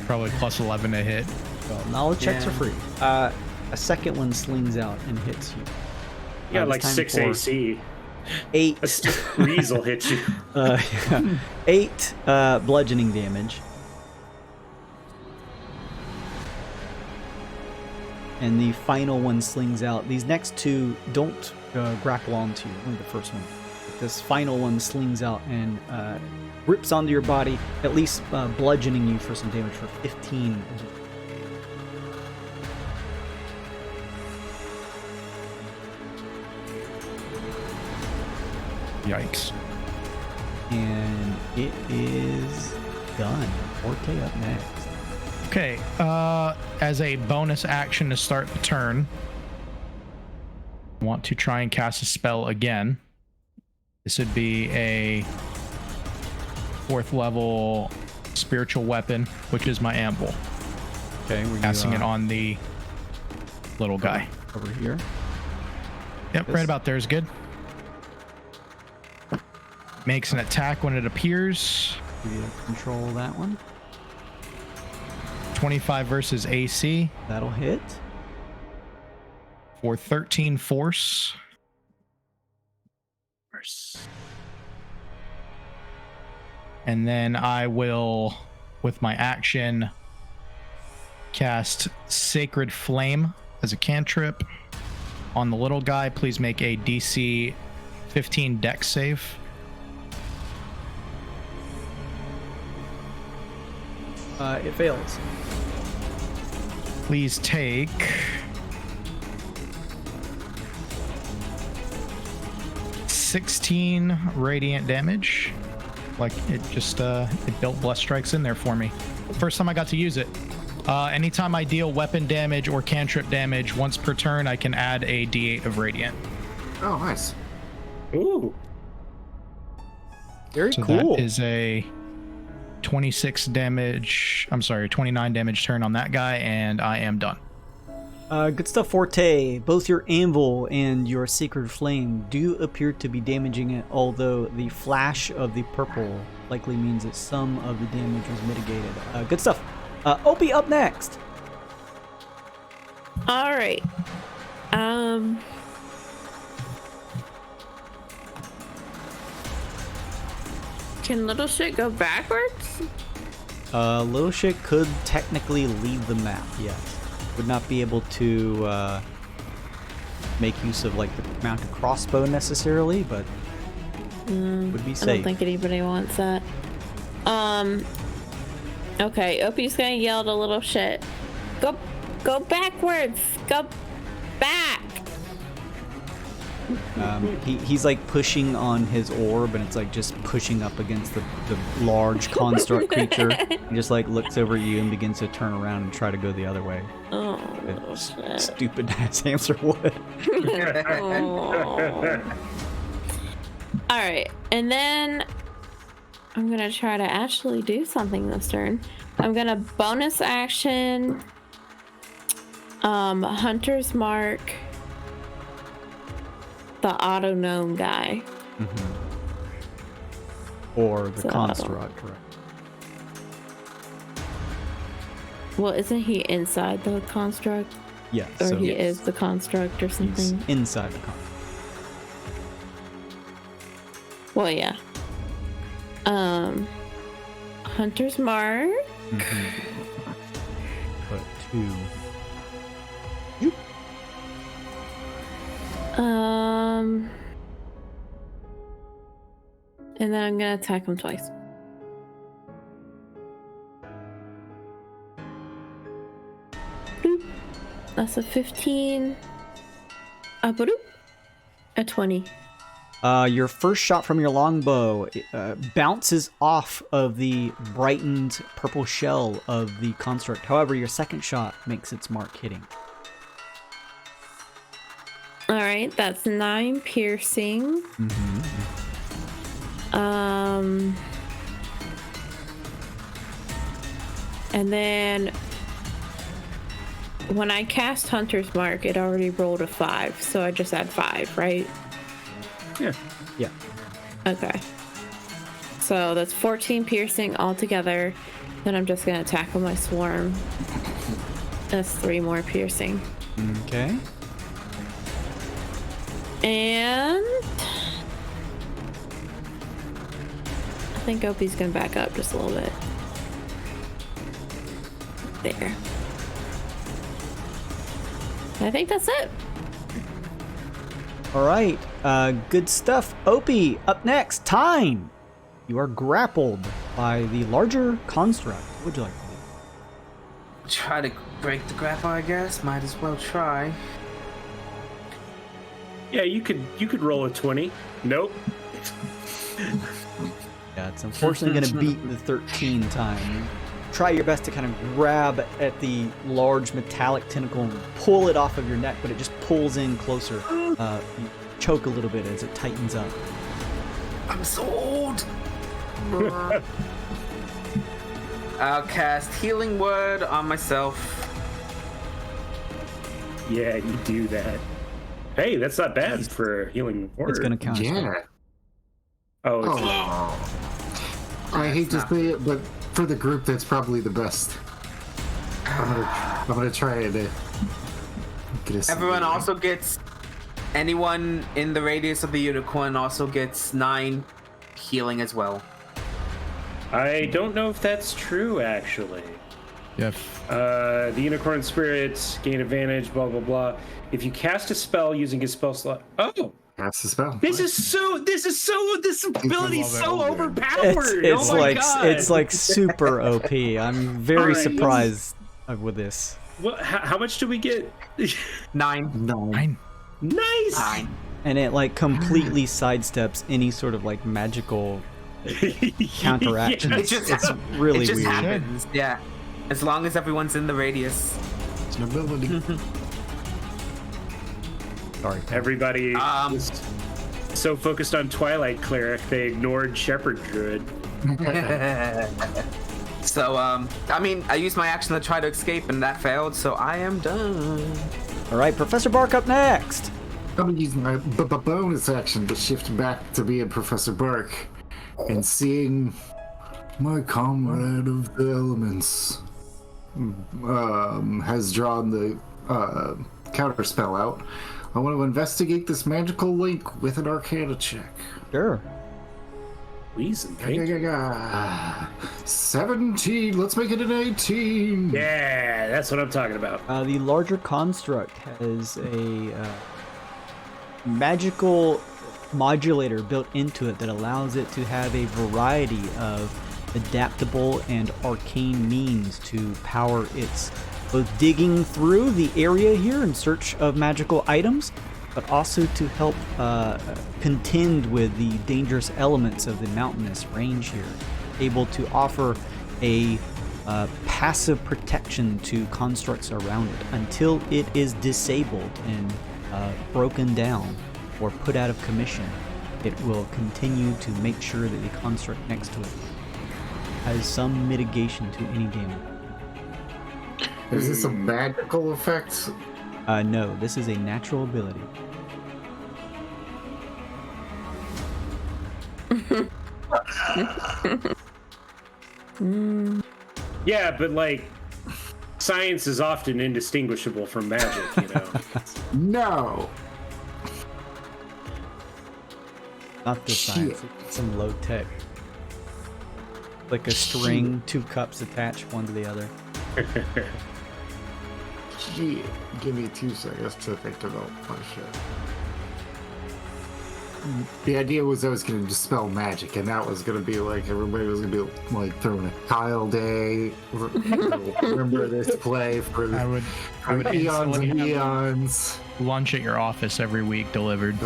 Probably plus 11 to hit. Well, knowledge checks Yeah. are free. A second one slings out and hits you. Yeah, It's like time 6 for AC. 8. A breeze will hit you. 8 bludgeoning damage. And the final one slings out. These next two don't grapple onto you, only the first one. But this final one slings out and rips onto your body, at least bludgeoning you for some damage for 15. Yikes. And it is done. Forte up next. Okay, as a bonus action to start the turn, I want to try and cast a spell again. This would be a 4th level spiritual weapon, which is my anvil. Okay, Casting it on the little guy. Over here. Yep, right about there is good. Makes an attack when it appears. Do you control that one? 25 versus AC That'll hit. for 13 force. And then I will, with my action, cast Sacred Flame as a cantrip on the little guy. Please make a DC 15 Dex save. It fails. Please take 16 radiant damage. Like it just it built blessed strikes in there for me. First time I got to use it. Anytime I deal weapon damage or cantrip damage once per turn, I can add a d8 of radiant. Oh, nice. Ooh. Very So cool. that is a 26 damage. I'm sorry, 29 damage turn on that guy, and I am done. Good stuff, Forte. Both your anvil and your sacred flame do appear to be damaging it, although the flash of the purple likely means that some of the damage was mitigated. Good stuff. Opie up next. All right. Can little shit go backwards? Little shit could technically leave the map, yes. Would not be able to make use of like the mounted crossbow necessarily, but would be safe. I don't think anybody wants that. Okay, Opie's gonna yell to little shit. Go backwards! Go back! He's like pushing on his orb, and it's like just pushing up against the large construct creature. He just like looks over at you and begins to turn around and try to go the other way. Oh, shit. Stupid ass answer would. Oh. Alright, and then I'm gonna try to actually do something this turn. I'm gonna bonus action Hunter's Mark the auto gnome guy. Or the So- construct, right? Well, isn't he inside the construct? Yeah, Or so he is the construct or he's something? inside the construct. Well, yeah. Hunter's Mark. Put 2. And then I'm gonna attack him twice. Boop. That's a 15. Boop. A 20. Your first shot from your longbow bounces off of the brightened purple shell of the construct. However, your second shot makes its mark hitting. All right, that's 9 piercing. And then when I cast Hunter's Mark, it already rolled a 5, so I just add 5, right? Yeah. Yeah. Okay. So that's 14 piercing altogether. Then I'm just gonna attack with my swarm. That's 3 more piercing. Okay. And I think Opie's gonna back up just a little bit. There. I think that's it. All right. Good stuff. Opie, up next. Time. You are grappled by the larger construct. What would you like to do? Try to break the grapple, I guess. Might as well try. Yeah, you could roll a 20. Nope. Yeah, it's unfortunately going to beat the 13 time. Try your best to kind of grab at the large metallic tentacle and pull it off of your neck, but it just pulls in closer. You choke a little bit as it tightens up. I'm so old. I'll cast Healing Word on myself. Yeah, you do that. Hey, that's not bad for healing word. It's going to count. Yeah. Oh, it's I hate to say it, but for the group, that's probably the best. I'm gonna try it. Get us Everyone also gets. Anyone in the radius of the unicorn also gets 9 healing as well. I don't know if that's true, actually. Yep. The unicorn spirits gain advantage, blah, blah, blah. If you cast a spell using a spell slot... Oh! That's the spell. This ability is so overpowered! It's oh my like God. it's like super OP. I'm very surprised with this. What, how much do we get? 9. 9. Nice! 9. And it like completely sidesteps any sort of like magical counteraction. Yes. It's really it just weird. happens. Yeah. As long as everyone's in the radius. It's an ability. Sorry. Everybody was so focused on Twilight Cleric, they ignored Shepherd Druid. So, I mean, I used my action to try to escape, and that failed, so I am done. All right, Professor Bark up next. I'm gonna use my bonus action to shift back to being Professor Bark and seeing my comrade of the elements has drawn the counter spell out. I want to investigate this magical link with an Arcana check. Sure. Reason, 17. Let's make it an 18. Yeah, that's what I'm talking about. The larger construct has a magical modulator built into it that allows it to have a variety of adaptable and arcane means to power its both digging through the area here in search of magical items, but also to help contend with the dangerous elements of the mountainous range here, able to offer a passive protection to constructs around it until it is disabled and broken down or put out of commission. It will continue to make sure that the construct next to it has some mitigation to any damage. Is this a magical effect? No, this is a natural ability. Yeah, but like, science is often indistinguishable from magic, you know? No. Not the science, it's some low tech. Like a string, 2 cups attached one to the other. Shit. Give me 2 seconds to think about my shit. The idea was I was going to dispel magic, and that was going to be like everybody was going to be like throwing a tile day. Remember this play for I would eons and instantly have eons. lunch at your office every week delivered.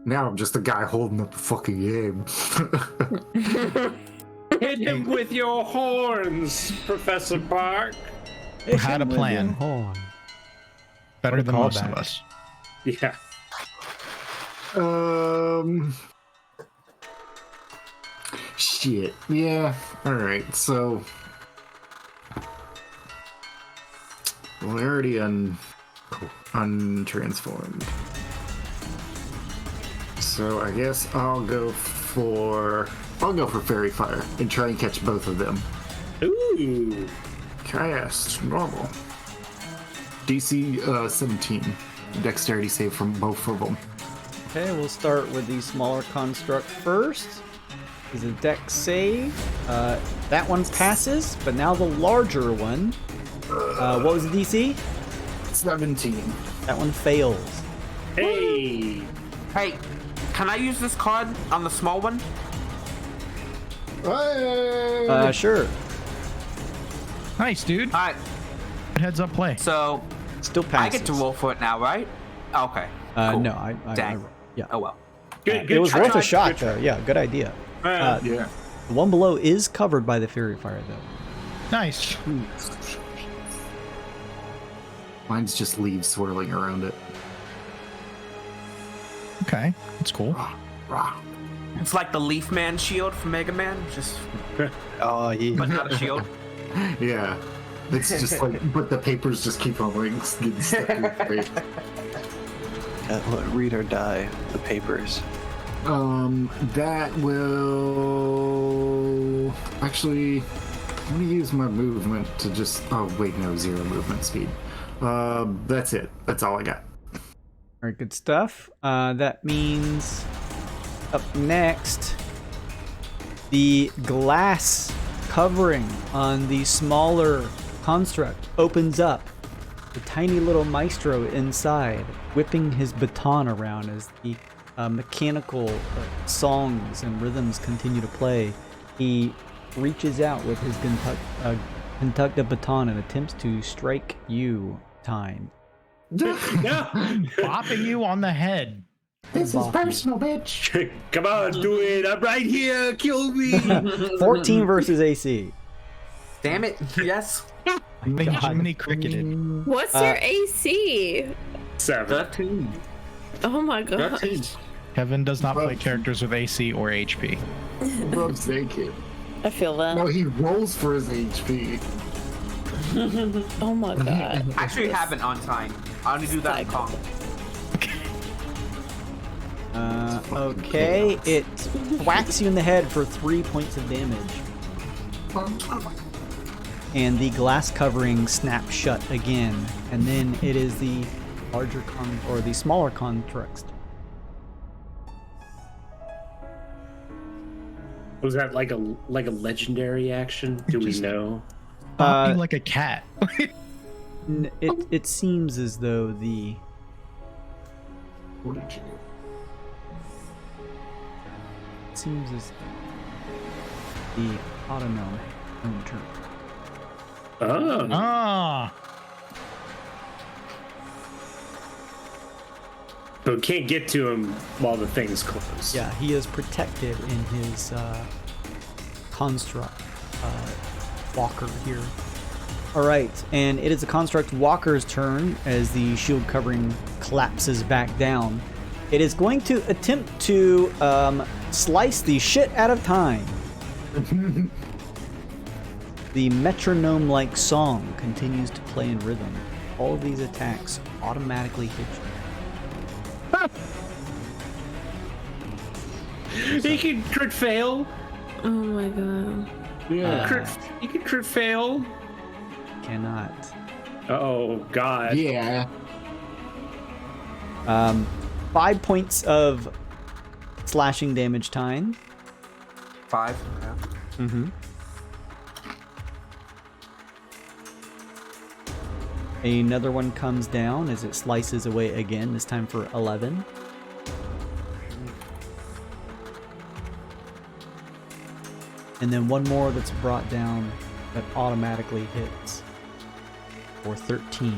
Now I'm just a guy holding up the fucking game. Hit him with your horns, Professor Bark. Had a plan. Better than most of us. Yeah. Shit. Yeah. All right. So we're already untransformed. So I guess I'll go for Fairy Fire and try and catch both of them. Ooh. Cast normal. DC 17. Dexterity save from both of them. Okay, we'll start with the smaller construct first. Is a dex save. That one passes, but now the larger one. What was the DC? 17. That one fails. Hey. Hey, can I use this card on the small one? Hey! Sure. Nice, dude. All right. Heads up play. So Still I passes. get to roll for it now, right? Okay. Cool. No, I Dang. Yeah. Oh well. Good. It was try. worth a shot, Good try. though. Yeah, good idea. Yeah. The one below is covered by the Fury Fire, though. Nice. Mine's just leaves swirling around it. Okay, that's cool. Rah. It's like the Leaf Man shield from Mega Man, just Oh, yeah. but not a shield. Yeah. It's just like, but the papers just keep on like getting stuck in the face. Read or die, the papers. That will actually. I'm gonna use my movement to just. Oh wait, no, 0 movement speed. That's it. That's all I got. All right, good stuff. That means up next, the glass covering on the smaller construct opens up. The tiny little maestro inside, whipping his baton around as the mechanical songs and rhythms continue to play. He reaches out with his conductive baton and attempts to strike you, Time. No. Bopping you on the head. This is personal, bitch. Come on, do it. I'm right here. Kill me. 14 versus AC. Damn it! Yes. Benjamin cricketed. What's your AC? 7. 13. Oh my god. 13. Kevin does not play characters with AC or HP. Rob's naked. I feel that. No, he rolls for his HP. Oh my god. Actually, have an on time. I only do that in Kong. Okay, it whacks you in the head for 3 points of damage. And the glass covering snaps shut again. And then it is the the smaller construct. Was that like a legendary action? Do we know? Bopping like a cat. It seems as though the the autonomic turn. Oh. Ah. But we can't get to him while the thing's closed. Yeah, he is protected in his construct walker here. All right, and it is the construct walker's turn as the shield covering collapses back down. It is going to attempt to slice the shit out of Time. The metronome-like song continues to play in rhythm. All of these attacks automatically hit you. He can crit fail. Oh my god. Yeah. He can crit fail. Cannot. Oh god. Yeah. 5 points of slashing damage, Time. 5. Yeah. Mm-hmm. Another one comes down as it slices away again, this time for 11. And then one more that's brought down that automatically hits for 13.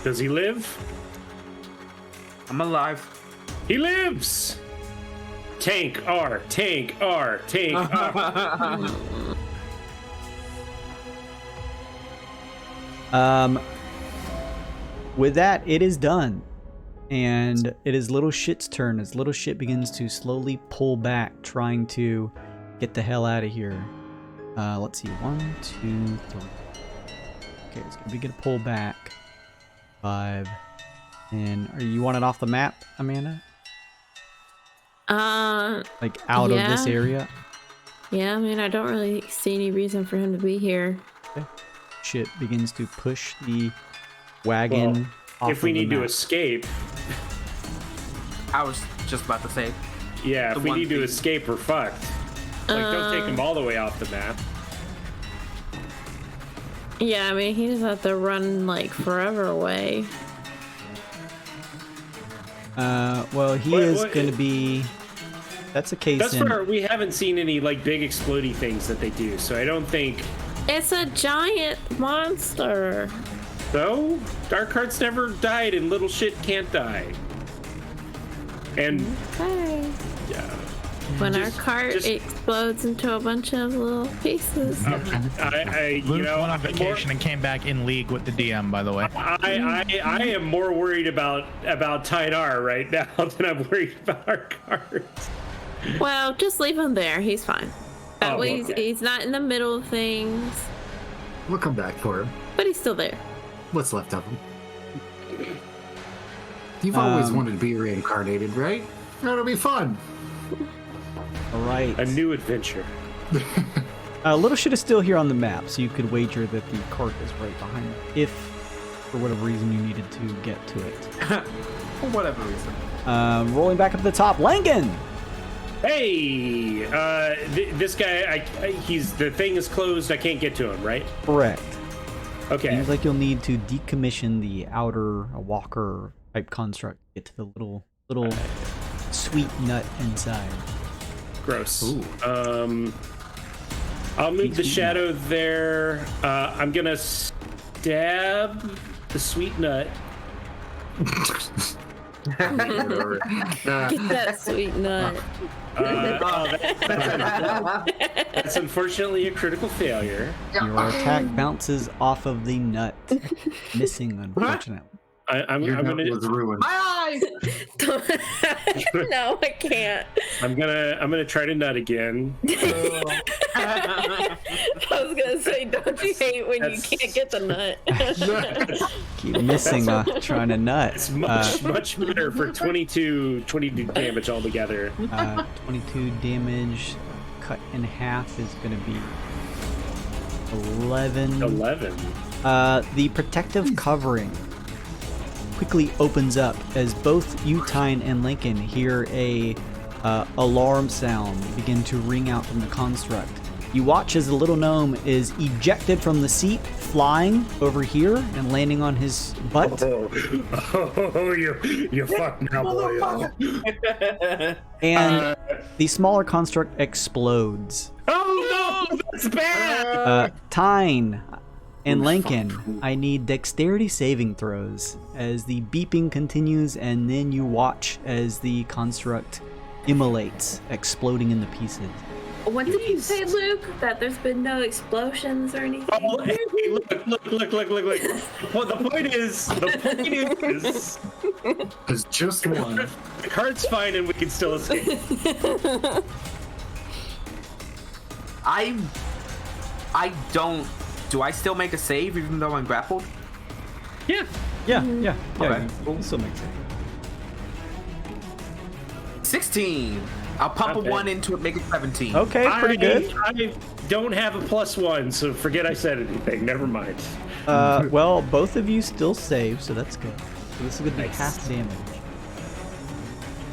Does he live? I'm alive. He lives. Tank R. Tank R. Tank R. With that, it is done. And it is Little Shit's turn as Little Shit begins to slowly pull back, trying to get the hell out of here. Let's see. 1, 2, 3. Okay, it's gonna begin to pull back. 5. And you want it off the map, Amanda? Like out of this area? Yeah, I mean, I don't really see any reason for him to be here. Okay. Shit begins to push the wagon off If we of the need to map. escape, I was just about to say. yeah, The if we one need to thing- escape, we're fucked. Like, don't take him all the way off the map. Yeah, I mean, he doesn't have to run like forever away. Well, he What- is what- going to be. That's a case Thus in. far, we haven't seen any like big explodey things that they do, so I don't think. It's a giant monster. So, Dark Heart's never died, and Little Shit can't die. And Okay. yeah, When our Just- cart just- explodes into a bunch of little pieces. I you Luke know, went on I'm more- vacation and came back in league with the DM, by the way. I am more worried about Tynar right now than I'm worried about our cards. Well, just leave him there. He's fine. That Oh, way okay. he's not in the middle of things, We'll come back for him. but he's still there. What's left of him? You've always Um, wanted to be reincarnated, right? That'll be fun. All right. A new adventure. Little shit is still here on the map, so you could wager that the cart is right behind it, if for whatever reason you needed to get to it. For whatever reason. Rolling back up to the top, Langan! Hey, this guy, the thing is closed. I can't get to him, right? Correct. Okay. Seems like you'll need to decommission the outer walker type construct to get to the little sweet nut inside. Gross. Ooh. I'll move the shadow there. I'm gonna stab the sweet nut. Uh, Get that sweet nut. That's unfortunately a critical failure. Your attack bounces off of the nut, missing, unfortunately. I'm your gonna nut was ruined. My eyes! No, I can't. I'm gonna try to nut again. I was gonna say, don't you hate when you That's- can't get the nut? Keep missing, trying to nut. It's much better for 22 damage altogether. 22 damage, cut in half is going to be 11. 11. The protective covering quickly opens up as both Utine and Lincoln hear a alarm sound begin to ring out from the construct. You watch as the little gnome is ejected from the seat, flying over here and landing on his butt. Oh, you fucked now, boy. And the smaller construct explodes. Oh no, that's bad. Tyne and Lincoln, I need dexterity saving throws as the beeping continues, and then you watch as the construct immolates, exploding into pieces. What did you say, Luke? That there's been no explosions or anything? Oh, hey, look. Well, the point is, There's just one. the card's fine and we can still escape. I don't. Do I still make a save even though I'm grappled? Yeah. Yeah. Okay, It still makes it. 16. I'll pump Okay. a 1 into it, make it 17. Okay, pretty good. I don't have a +1, so forget I said anything. Never mind. Well, both of you still save, so that's good. So this is going to be Nice. half damage.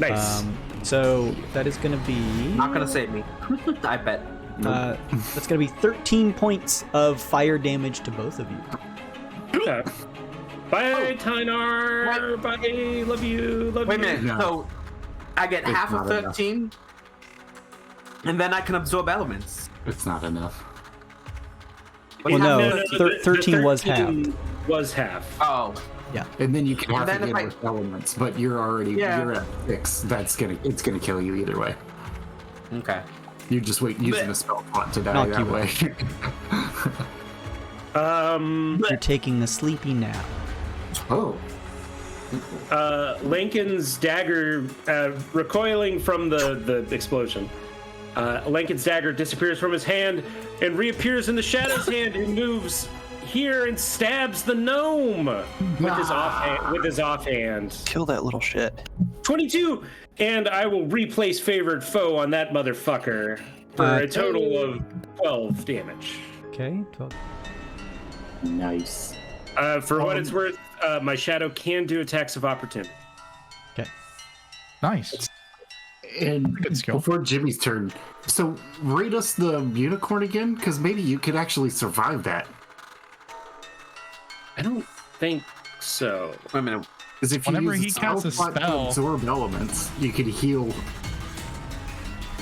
Nice. So that is going to be... Not gonna save me. I bet. that's going to be 13 points of fire damage to both of you. Okay. Bye, Tynar. Bye. Love you. Love Wait a you. minute. No. So I get It's half of not enough. 13, and then I can absorb elements. It's not enough. Well, no, the 13 was half. 13 was half. Oh, And then you can have then to if get I- with elements, but you're at 6. It's gonna kill you either way. okay. You just wait using Blech. a spell slot to die Knock that you way. You're taking a sleepy nap. Oh. Lincoln's dagger, recoiling from the explosion. Lincoln's dagger disappears from his hand and reappears in the shadow's hand, and moves here and stabs the gnome with his offhand. Kill that little shit. 22, and I will replace favored foe on that motherfucker for a total of 12 damage. Okay, 12. Nice. For what it's worth, my shadow can do attacks of opportunity. Okay. Nice. And Good skill. before Jimmy's turn, so rate us the unicorn again, because maybe you could actually survive that. I don't think so. Wait a minute. Because if Whenever you he use casts a slot to spell- absorb elements, you could heal.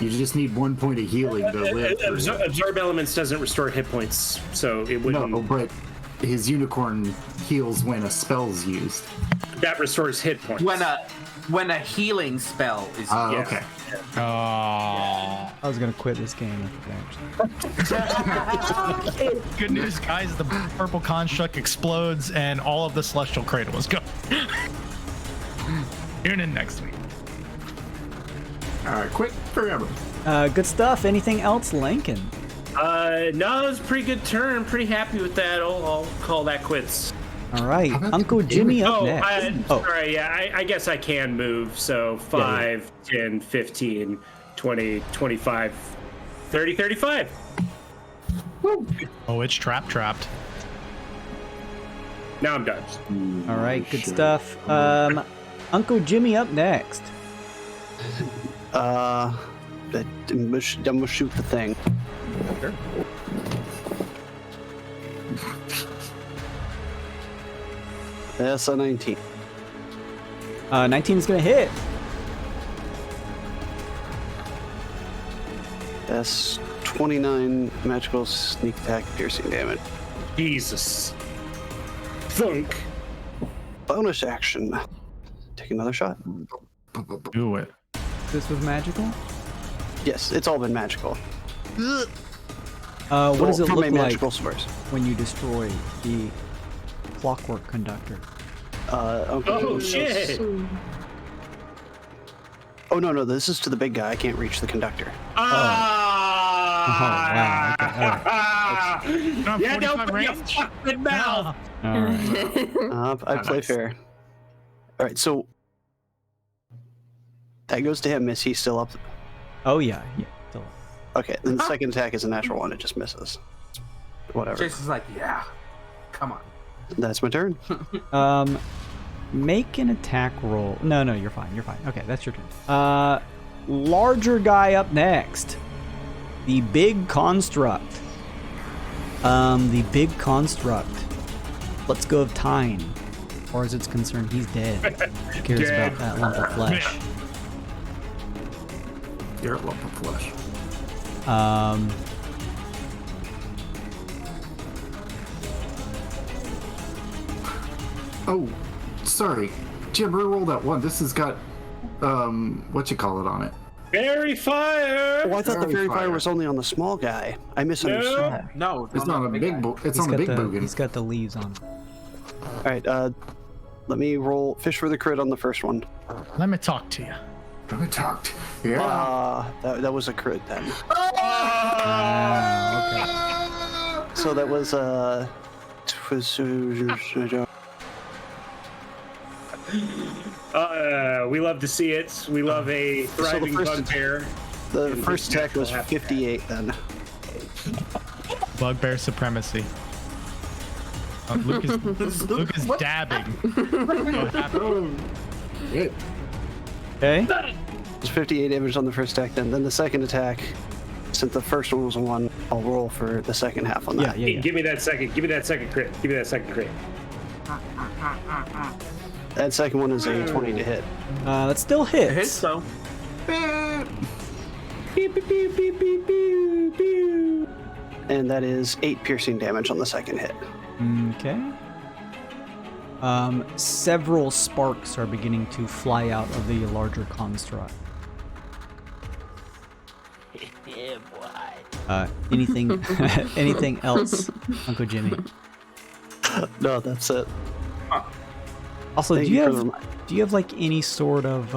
You just need 1 point of healing to live. Absorb elements doesn't restore hit points, so it wouldn't. No, but his unicorn heals when a spell's used. That restores hit points. When when a healing spell is used. Okay. Oh. I was gonna quit this game. Actually. Good news, guys. The purple construct explodes and all of the Celestial Cradle is gone. Tune in next week. All right, quick forever. Good stuff. Anything else, Lincoln? No, it was a pretty good turn. Pretty happy with that. I'll call that quits. All right, How about Uncle the Jimmy up Oh, next. sorry. Yeah, I guess I can move. So 5, 10, 15, 20, 25, 30, 35. Oh, it's trapped. Now I'm done. All right, good stuff. Uncle Jimmy up next. I'm gonna shoot the thing. Sure. That's a 19. 19 is gonna hit. That's 29 magical sneak attack piercing damage. Jesus. Thunk. Bonus action. Take another shot. Do it. This was magical. Yes, it's all been magical. What does it From look a like magical source? when you destroy the clockwork conductor? Okay. Oh, shit. Oh, no, this is to the big guy. I can't reach the conductor. Ah! Oh, wow. Okay, all right. Yeah, don't 45 put your range? fucking mouth. All right. I play Nice. fair. All right, so that goes to him. Is he still up? Oh yeah. Still. Okay, then the second attack is a natural one. It just misses. Whatever. Jason's like, yeah, come on. That's my turn. Make an attack roll. No, you're fine. Okay, that's your turn. Larger guy up next. The big construct. Let's go of Tyne. As far as it's concerned, he's dead. Who cares about that lump of flesh? You're a lump of flesh. Oh, sorry. Jim, reroll that one. This has got, what you call it on it. Fairy fire. Oh, I thought the Fairy fairy fire fire. was only on the small guy. I misunderstood. No, It's not on a big guy. It's on the big boogan. He's got the leaves on. All right, let me roll fish for the crit on the first one. Let me talk to you. We talked. Yeah. That was a crit then. Okay. So that was We love to see it. We love a thriving first- bugbear. the first attack was 58 then. Bugbear supremacy. Luke is dabbing. It. Okay. It's 58 damage on the first attack then. Then the second attack, since the first one was a 1, I'll roll for the second half on that. Yeah. Give me that second. Give me that second crit. Give me that second crit. That second one is a 20 to hit. That still hits. It hits, so. Beep, beep, beep, beep, beep, beep, beep. And that is 8 piercing damage on the second hit. Okay. Several sparks are beginning to fly out of the larger construct. Anything anything else, Uncle Jimmy? No, that's it. Also, Thank do you you for have like any sort of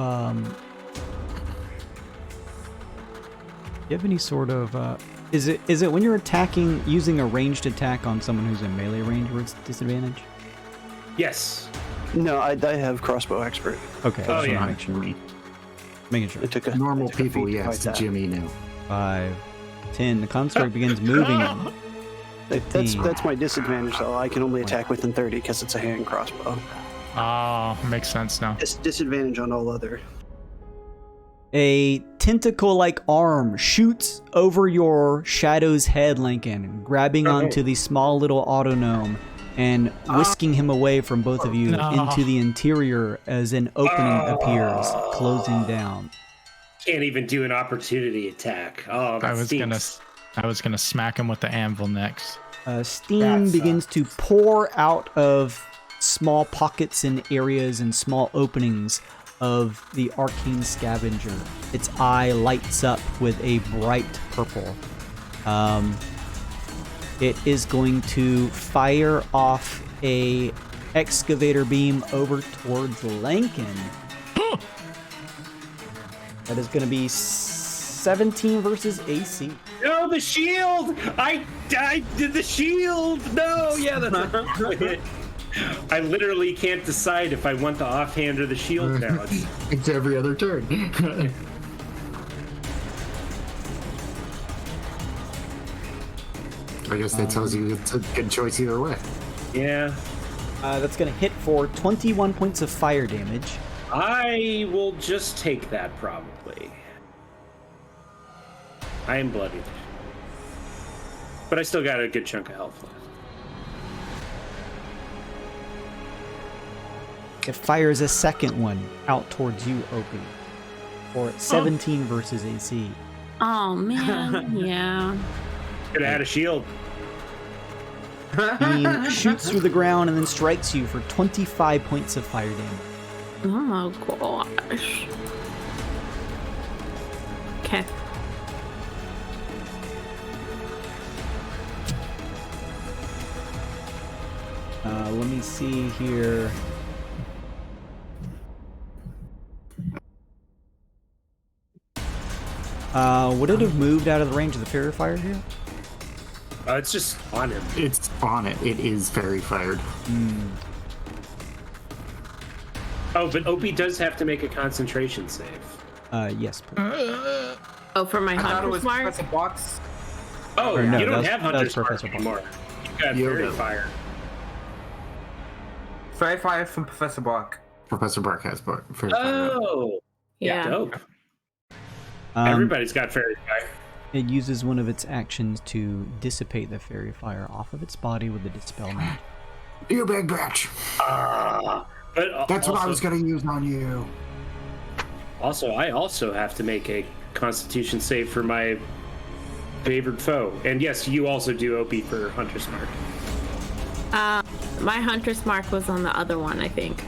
is it when you're attacking using a ranged attack on someone who's in melee range where it's disadvantage? Yes. No, I have crossbow expert. Okay, Oh, just yeah. wanna make sure. Making sure. It took a Normal it took a people, feat to yes. fight that. Jimmy knew. 5, 10. The construct begins moving. That's my disadvantage though. I can only attack within 30 because it's a hand crossbow. Oh, makes sense now. It's disadvantage on all other. A tentacle-like arm shoots over your shadow's head, Lincoln, grabbing onto the small little autognome and whisking him away from both of you into the interior as an opening appears, closing down. Can't even do an opportunity attack. Oh, that I was gonna smack him with the anvil next. Steam begins to pour out of small pockets and areas and small openings of the arcane scavenger. Its eye lights up with a bright purple. It is going to fire off a excavator beam over towards Lankin. That is going to be 17 versus AC. No, the shield! I did the shield! No, yeah, that's it. I literally can't decide if I want the offhand or the shield now. It's every other turn. I guess that tells you it's a good choice either way. Yeah. That's going to hit for 21 points of fire damage. I will just take that, probably. I am bloodied. But I still got a good chunk of health left. It fires a second one out towards you, Opie. For 17 versus AC. Oh, man. Yeah. Could have had a shield. Beam shoots through the ground and then strikes you for 25 points of fire damage. Oh, my gosh. Okay. Let me see here. Would it have moved out of the range of the fairy fire here? It's just on him. It's on it. It is fairy fired. Oh, but Opie does have to make a concentration save. Yes. Please. Oh, for my I thought it was Hunter's Mark? Professor Box. Oh, Or no, you don't that's- have Hunter's that's Mark Professor Box. anymore. You've got You fairy don't. fire. Fairy Fire from Professor Bark. Professor Bark has fairy fire. Oh, Yeah. dope. Everybody's got fairy fire. It uses one of its actions to dissipate the fairy fire off of its body with the dispel magic. You big bitch. But That's also, what I was gonna use on you. Also, I also have to make a Constitution save for my favored foe. And yes, you also do OP for Hunter's Mark. My Hunter's Mark was on the other one, I think.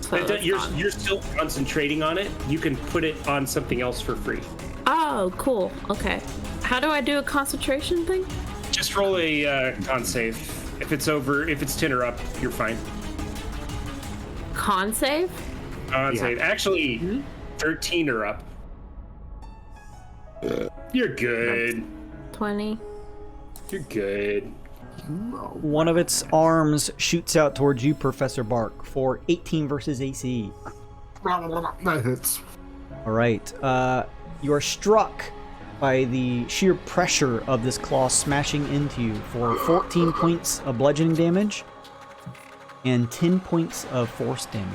So it's gone. You're still concentrating on it. You can put it on something else for free. Oh, cool. Okay. How do I do a concentration thing? Just roll a con save. If it's 10 or up, you're fine. Con save? Con save. Actually, 13 or up. You're good. 20. You're good. One of its arms shoots out towards you, Professor Bark, for 18 versus AC. That hits. All right. You are struck by the sheer pressure of this claw smashing into you for 14 points of bludgeoning damage and 10 points of force damage.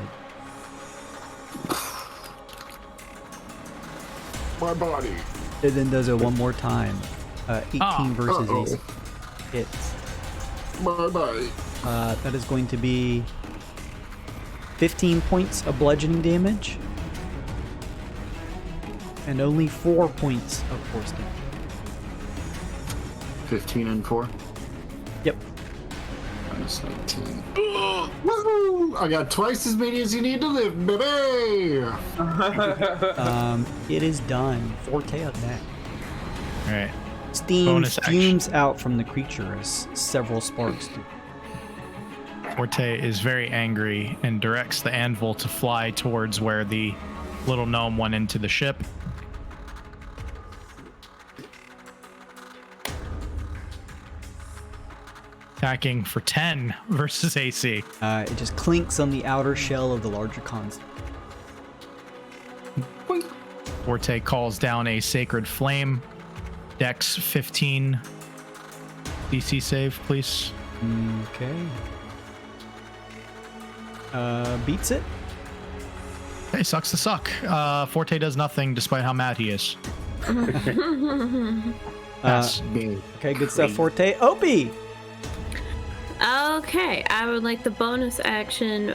My body. It then does it one more time. 18 versus Uh-oh. AC. Hits. My body. That is going to be 15 points of bludgeoning damage and only 4 points of force damage. 15 and 4. Yep. Minus 19. Woo! I got twice as many as you need to live, baby! It is done. Forte up next. All right. Steam Bonus action. fumes out from the creature as several sparks do. Forte is very angry and directs the anvil to fly towards where the little gnome went into the ship. Attacking for 10 versus AC. It just clinks on the outer shell of the larger concept. Forte calls down a sacred flame. Dex 15. DC save, please. Okay. Beats it. Hey, sucks to suck. Forte does nothing despite how mad he is. Pass. Okay, good stuff, Forte. Opie! Okay, I would like the bonus action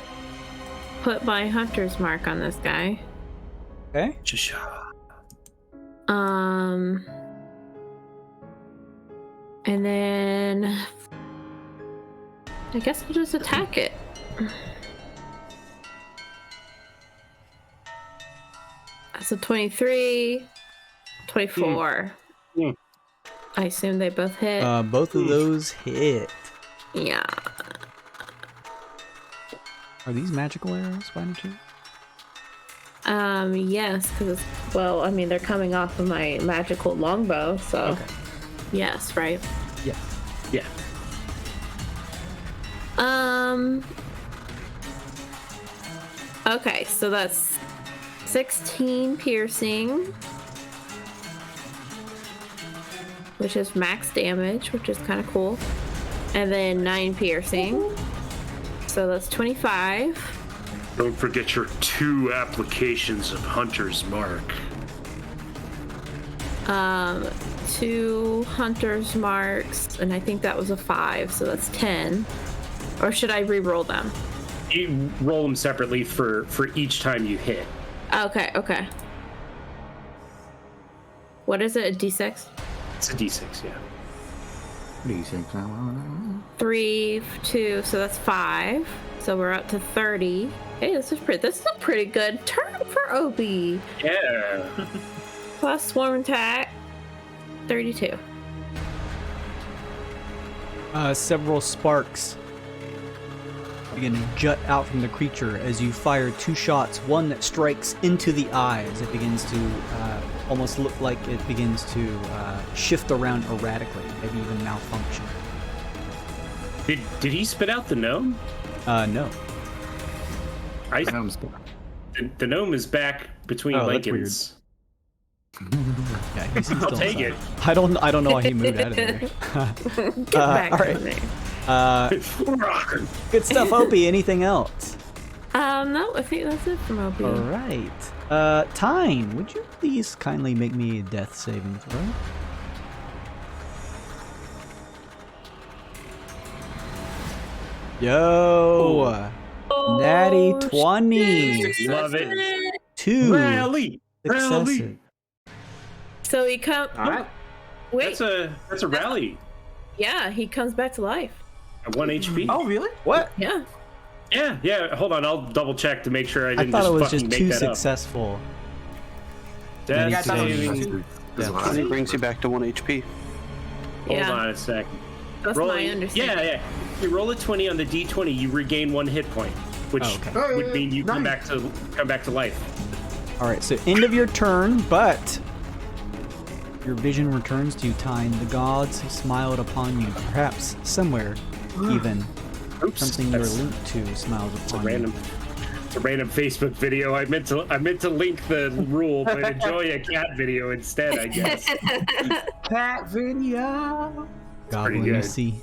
put my Hunter's Mark on this guy. Okay. And then I guess I'll just attack it. So 23, 24. Mm. I assume they both hit. Both of those hit. Yeah. Are these magical arrows by any chance? Yes, because I mean, they're coming off of my magical longbow, so Okay. yes, right? Yeah. Yeah. Okay, so that's 16 piercing, which is max damage, which is kind of cool, and then 9 piercing, so that's 25. Don't forget your 2 applications of Hunter's Mark. 2 hunter's marks, and I think that was a 5, so that's 10. Or should I re-roll them? You roll them separately for each time you hit. Okay. What is it, a d6? It's a d6, yeah. What do you think? 3, 2, so that's 5. So we're up to 30. Hey, this is a pretty good turn for Opie. Yeah. Plus swarm attack, 32. Several sparks begin to jut out from the creature as you fire 2 shots, one that strikes into the eye as it begins to almost look like it begins to shift around erratically, maybe even malfunction. Did he spit out the gnome? No. The gnome is back between Lincolns. Yeah, he's still I'll take inside. it. I don't know why he moved out of there. Get back all right. in there. Good stuff, Opie. Anything else? No, I think that's it from Opie. All right. Tyne, would you please kindly make me a death saving throw? Yo! Natty 20! Love it. 2 Rally. successive. So he comes. All right. Wait. That's a rally. Yeah, he comes back to life. At 1 HP. Oh, really? What? Yeah. Yeah. Hold on, I'll double check to make sure I I didn't thought it was fucking just make 2 that up. successful. Death Yeah, I thought it was saving. And it brings you back to 1 HP. Hold Yeah. on a second. That's my understanding. Yeah. You roll a 20 on the d20, you regain 1 hit point, which Oh, okay. would mean you come back to life. All right, so end of your turn, but your vision returns to you, Tyne. The gods have smiled upon you. Perhaps somewhere, even Oops, something you're that's- linked to smiles It's a upon random. It's a random Facebook video. I meant to link the rule, but enjoy a cat video instead, I guess. Cat video. you. Goblin, pretty you good. see.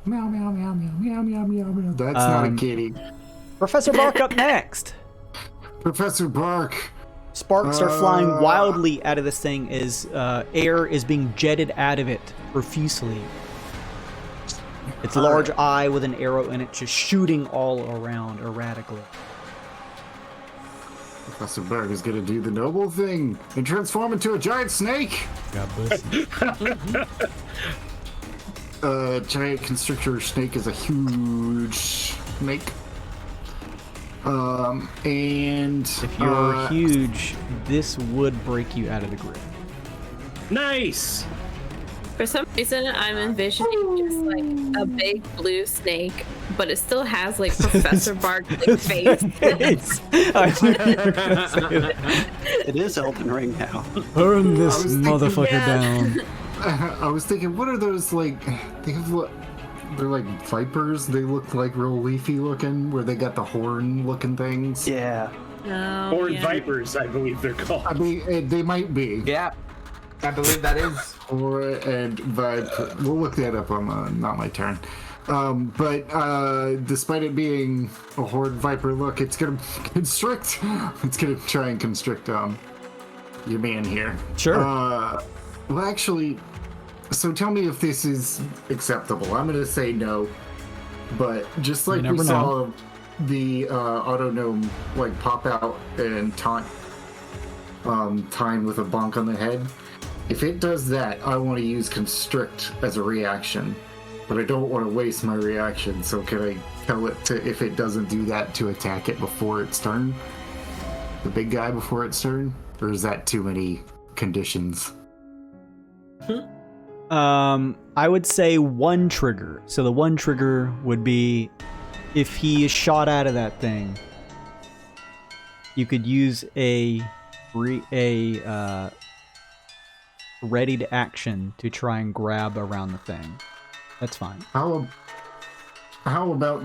Meow, meow, meow, meow, meow, meow, meow, meow. That's not a kitty. Professor Bark up next. Professor Bark. Sparks are flying wildly out of this thing as air is being jetted out of it profusely. Its large eye with an arrow in it just shooting all around erratically. Professor Bark is gonna do the noble thing and transform into a giant snake. God bless you. Giant constrictor snake is a huge snake. And If you're huge, this would break you out of the grid. Nice. For some reason, I'm envisioning just like a big blue snake, but it still has like Professor Bark like face. I knew you were gonna say that. It is Elden Ring now. Burn this I was thinking, motherfucker yeah. down. I was thinking, what are those like? They have what? They're like vipers. They look like real leafy looking, where they got the horn looking things. Yeah. Oh, Or yeah. vipers, I believe they're called. I mean, they might be. Yeah. I believe that is. Or and viper. We'll look that up on not my turn. But despite it being a horde viper look, it's gonna constrict. It's gonna try and constrict your man here. Sure. Well, actually, so tell me if this is acceptable. I'm gonna say no, but just like we never saw the auto gnome like pop out and taunt Tyne with a bonk on the head. If it does that, I want to use constrict as a reaction, but I don't want to waste my reaction. So can I tell it to, if it doesn't do that, to attack it before its turn? the big guy before its turn? Or is that too many conditions? I would say one trigger. So the one trigger would be if he is shot out of that thing, you could use a readied action to try and grab around the thing. That's fine. How about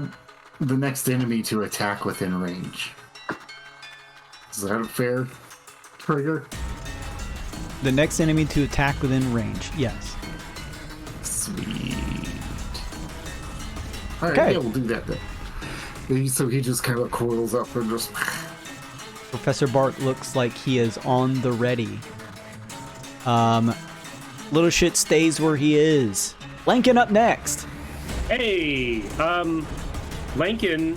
the next enemy to attack within range? Is that a fair trigger? The next enemy to attack within range, yes. Sweet. All right, Okay. yeah, we'll do that then. So he just kind of coils up and just... Professor Bart looks like he is on the ready. Little shit stays where he is. Lankin up next. Hey, Lincoln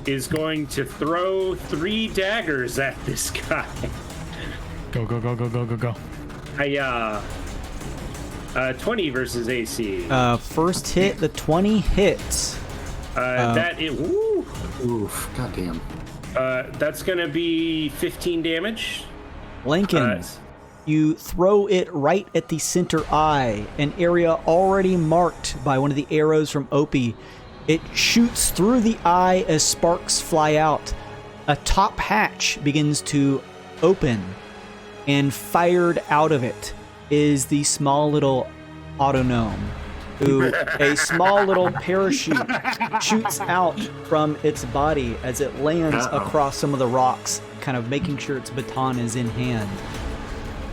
is going to throw 3 daggers at this guy. Go. 20 versus AC. First hit, the 20 hits. That is, woo, Oof, goddamn. that's gonna be 15 damage. Lincoln, you throw it right at the center eye, an area already marked by one of the arrows from Opie. It shoots through the eye as sparks fly out. A top hatch begins to open, and fired out of it is the small little autognome, who a small little parachute shoots out from its body as it lands across some of the rocks, kind of making sure its baton is in hand.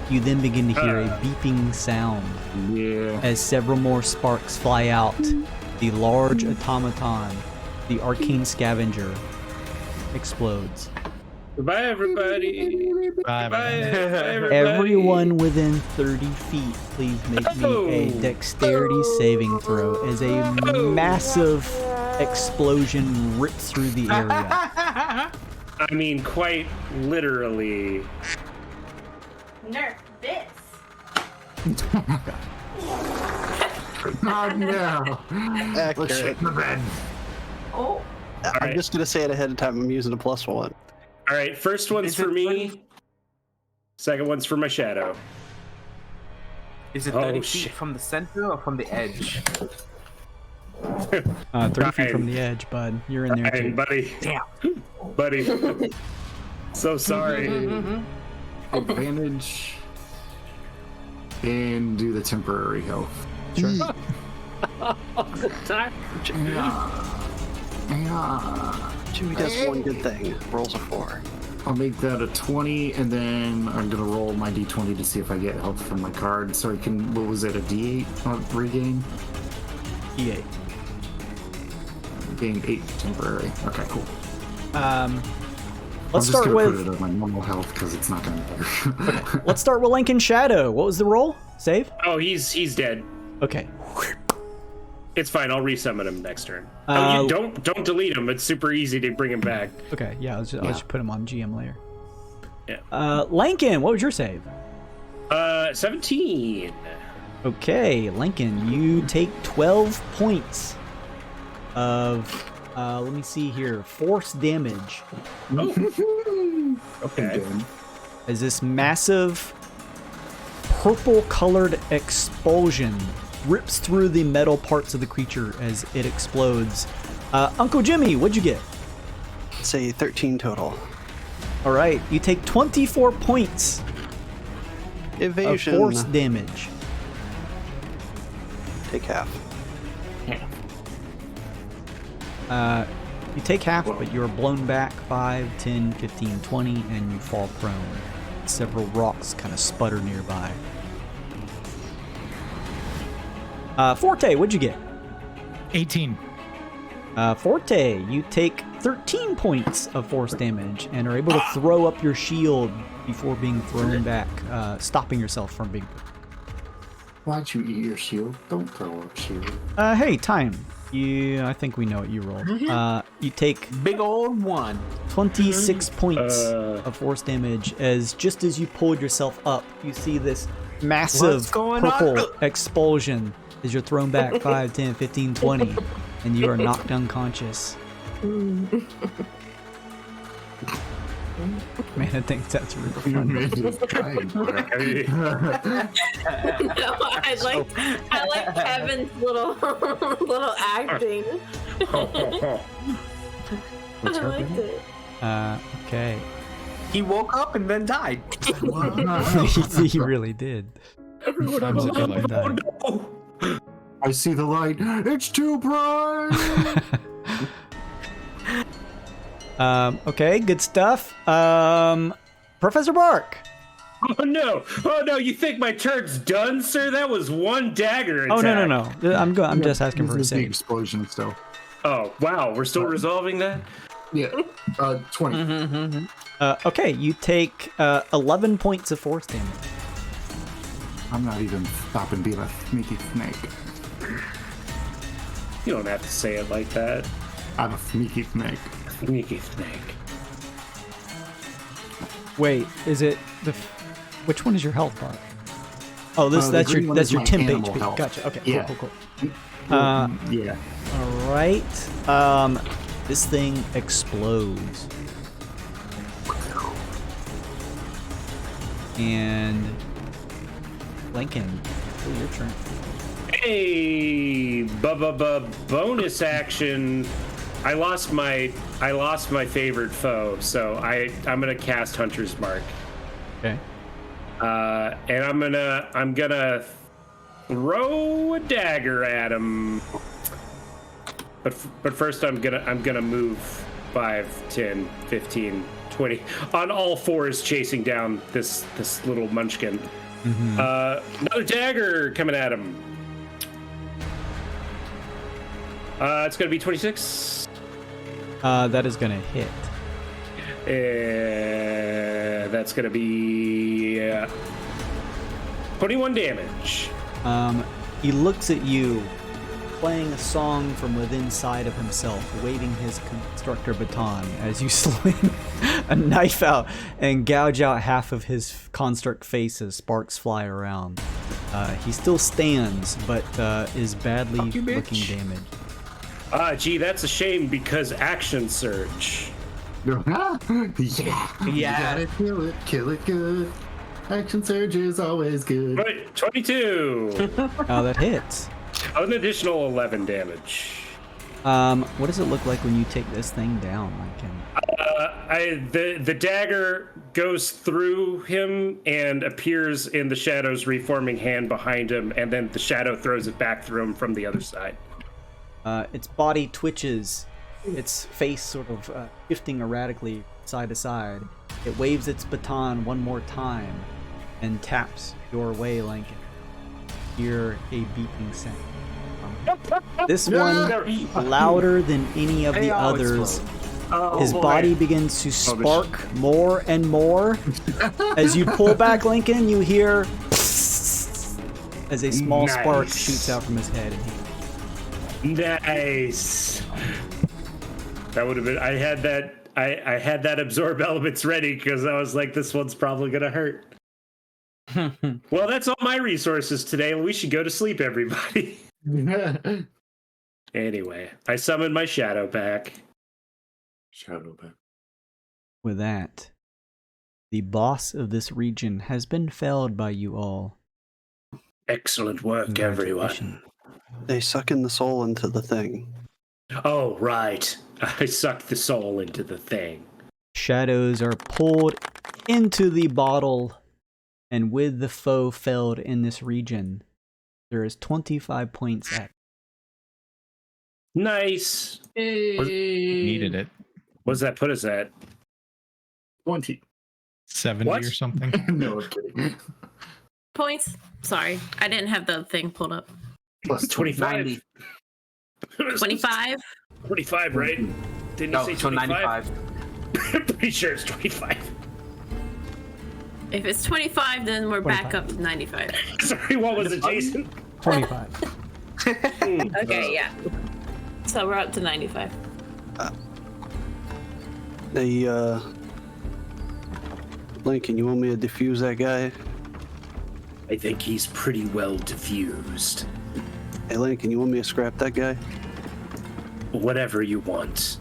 You then begin to hear a beeping sound as several more sparks fly out. The large automaton, the arcane scavenger, explodes. Goodbye, everybody. Bye, everybody. Everyone within 30 feet, please make me a dexterity saving throw as a massive explosion rips through the area. I mean, quite literally. Nerf this. Oh no! Let's shit in the bed. Oh. I'm just gonna say it ahead of time. I'm using a +1. All right, first one's for me. Second one's for my shadow. Is it 30 feet from the center or from the edge? 30 feet from the edge, bud. You're in there too. Buddy. Damn. Buddy. So sorry. Advantage. And do the temporary health. Sure. Jimmy does one good thing. Rolls a 4. I'll make that a 20, and then I'm gonna roll my d20 to see if I get health from my card. So I can, what was it, a d8 regain? E8. Gain 8 temporary. Okay, cool. Let's I'm just start gonna with put it at my normal health because it's not gonna matter. let's start with Lincoln Shadow. What was the roll? Save? Oh, he's dead. Okay. It's fine. I'll resummon him next turn. Uh, Don't delete him. It's super easy to bring him back. Okay, yeah, I'll just put him on GM later. Yeah. Lincoln, what was your save? 17. Okay, Lincoln, you take 12 points of, let me see here, force damage. Okay. As this massive purple-colored expulsion rips through the metal parts of the creature as it explodes. Uncle Jimmy, what'd you get? Say 13 total. All right, you take 24 points Evasion. of force damage. Take half. You take half, but you're blown back 5, 10, 15, 20, and you fall prone. Several rocks kind of sputter nearby. Forte, what'd you get? 18. Forte, you take 13 points of force damage and are able to throw up your shield before being thrown back, stopping yourself from being... Why'd you eat your shield? Don't throw up shield. Hey, time. I think we know what you rolled. You take Big old 1. 26 points of force damage as just as you pulled yourself up, you see this massive What's going purple on? expulsion as you're thrown back 5, 10, 15, 20, and you are knocked unconscious. Mana thinks that's really fun. No, I like Kevin's little acting. What's I liked happening? it. Okay. He woke up and then died. He really did. Times a killer. Died. I see the light. It's too bright. Okay, good stuff. Professor Bark. Oh no! You think my turn's done, sir? That was one dagger attack. Oh no. I'm just asking for a This is the second. explosion still. Oh wow, we're still resolving that. Yeah. 20. Okay, you take 11 points of force damage. I'm not even stopping being a sneaky snake. You don't have to say it like that. I'm a sneaky snake. Sneaky snake. Wait, is it which one is your health bar? Oh, The that's green your one that's is your my temp animal HP. health. Gotcha. Okay. Yeah. Cool. Yeah. All right. This thing explodes. And Lincoln, it's your turn. Hey, bonus action. I lost my favorite foe, so I'm gonna cast Hunter's Mark. Okay. And I'm gonna throw a dagger at him. But first I'm gonna move 5, 10, 15, 20 on all fours, chasing down this little munchkin. Another dagger coming at him. It's gonna be 26. That is gonna hit. That's gonna be 21 damage. He looks at you, playing a song from within inside of himself, waving his constructor baton as you sling a knife out and gouge out half of his construct face as sparks fly around. He still stands, but is badly Fuck you, bitch. looking damaged. Gee, that's a shame because action surge. Yeah. Yeah. You gotta kill it good. Action surge is always good. Right, 22. That hits. An additional 11 damage. What does it look like when you take this thing down, Lincoln? The dagger goes through him and appears in the shadow's reforming hand behind him, and then the shadow throws it back through him from the other side. Its body twitches, its face sort of shifting erratically side to side. It waves its baton one more time and taps your way, Lincoln. Hear a beeping sound. This one louder than any of the others. His body begins to spark more and more. As you pull back, Lincoln, you hear as a small spark Nice. shoots out from his head. Nice. That would have been. I had that absorb elements ready because I was like, this one's probably gonna hurt. Well, that's all my resources today. We should go to sleep, everybody. Anyway, I summoned my shadow back. Shadow back. With that, the boss of this region has been felled by you all. Excellent work, everyone. Congratulations. They suck in the soul into the thing. Oh, right. I sucked the soul into the thing. Shadows are pulled into the bottle, and with the foe felled in this region, there is 25 points at. Nice. Needed it. What does that put us at? 20. 70 What? or something. No, I'm kidding. Points. Sorry, I didn't have the thing pulled up. Plus 25. 90. 25. 25, right? Didn't you No, say so 25? 95. Pretty sure it's 25. If it's 25, then we're back 25. up to 95. Sorry, what was it, Jason? 25. Okay, yeah. So we're up to 95. They, Lincoln, you want me to defuse that guy? I think he's pretty well diffused. Hey, Lincoln, you want me to scrap that guy? Whatever you want.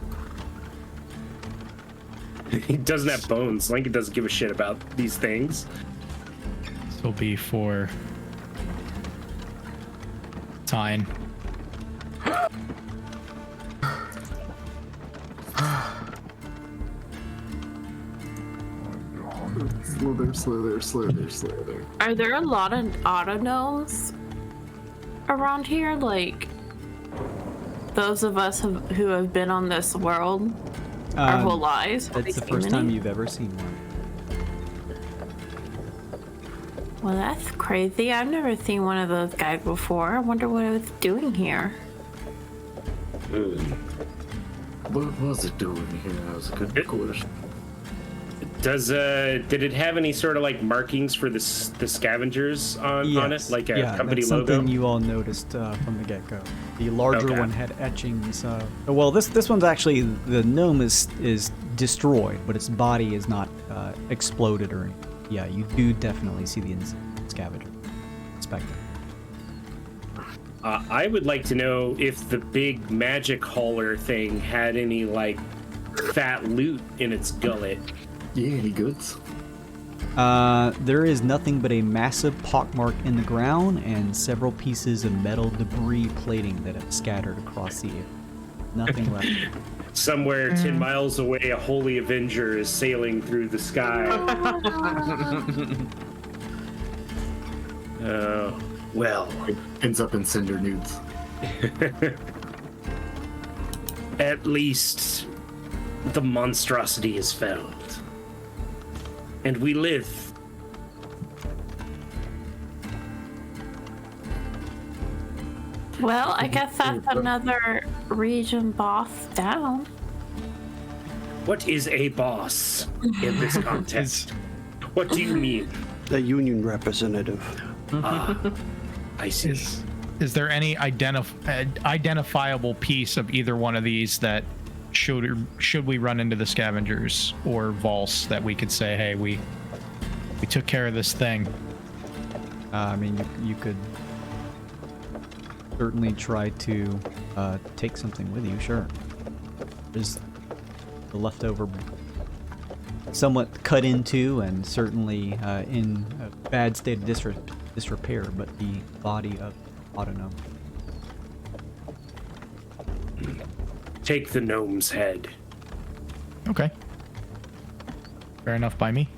He doesn't have bones. Lincoln doesn't give a shit about these things. This will be for Tyne. Slither. Are there a lot of auto gnomes around here? Like those of us who have been on this world our whole lives? That's the first time you've ever seen one. Well, that's crazy. I've never seen one of those guys before. I wonder what it was doing here. What was it doing here? That was a good question. Did it have any sort of like markings for the scavengers on it, like a company that's logo? Something you all noticed from the get-go. The larger Okay. one had etchings. Well, this one's actually, the gnome is destroyed, but its body is not exploded or anything. Yeah, you do definitely see the scavenger. Inspect it. I would like to know if the big magic hauler thing had any like fat loot in its gullet. Yeah, any goods? There is nothing but a massive pockmark in the ground and several pieces of metal debris plating that have scattered across the air. Nothing left. Somewhere 10 miles away, a holy avenger is sailing through the sky. Well. Ends up in cinder nudes. At least the monstrosity is felled. And we live. Well, I guess that's another region boss down. What is a boss in this context? What do you mean? The union representative. I see. Is there any identifiable piece of either one of these that should we run into the scavengers or Volse that we could say, hey, we took care of this thing? I mean, you could certainly try to take something with you, sure. There's the leftover, somewhat cut into and certainly in a bad state of disrepair, but the body of Autonome. Take the gnome's head. Okay. Fair enough by me.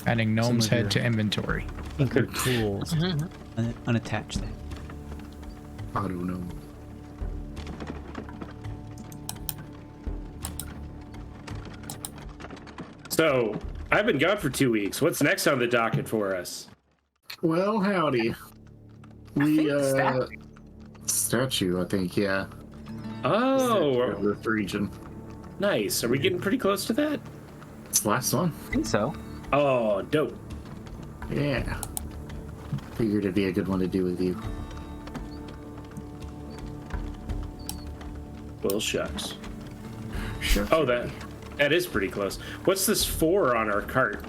Adding gnome's head to inventory. Tinker tools. Unattach them. I don't know. So, I've been gone for 2 weeks. What's next on the docket for us? Well, howdy. Statue, I think, yeah. Oh, Rift region. nice. Are we getting pretty close to that? It's the last one. I think so. Oh, dope. Yeah. Figured it'd be a good one to do with you. Well, shucks. Sure. Oh, that is pretty close. What's this 4 on our cart?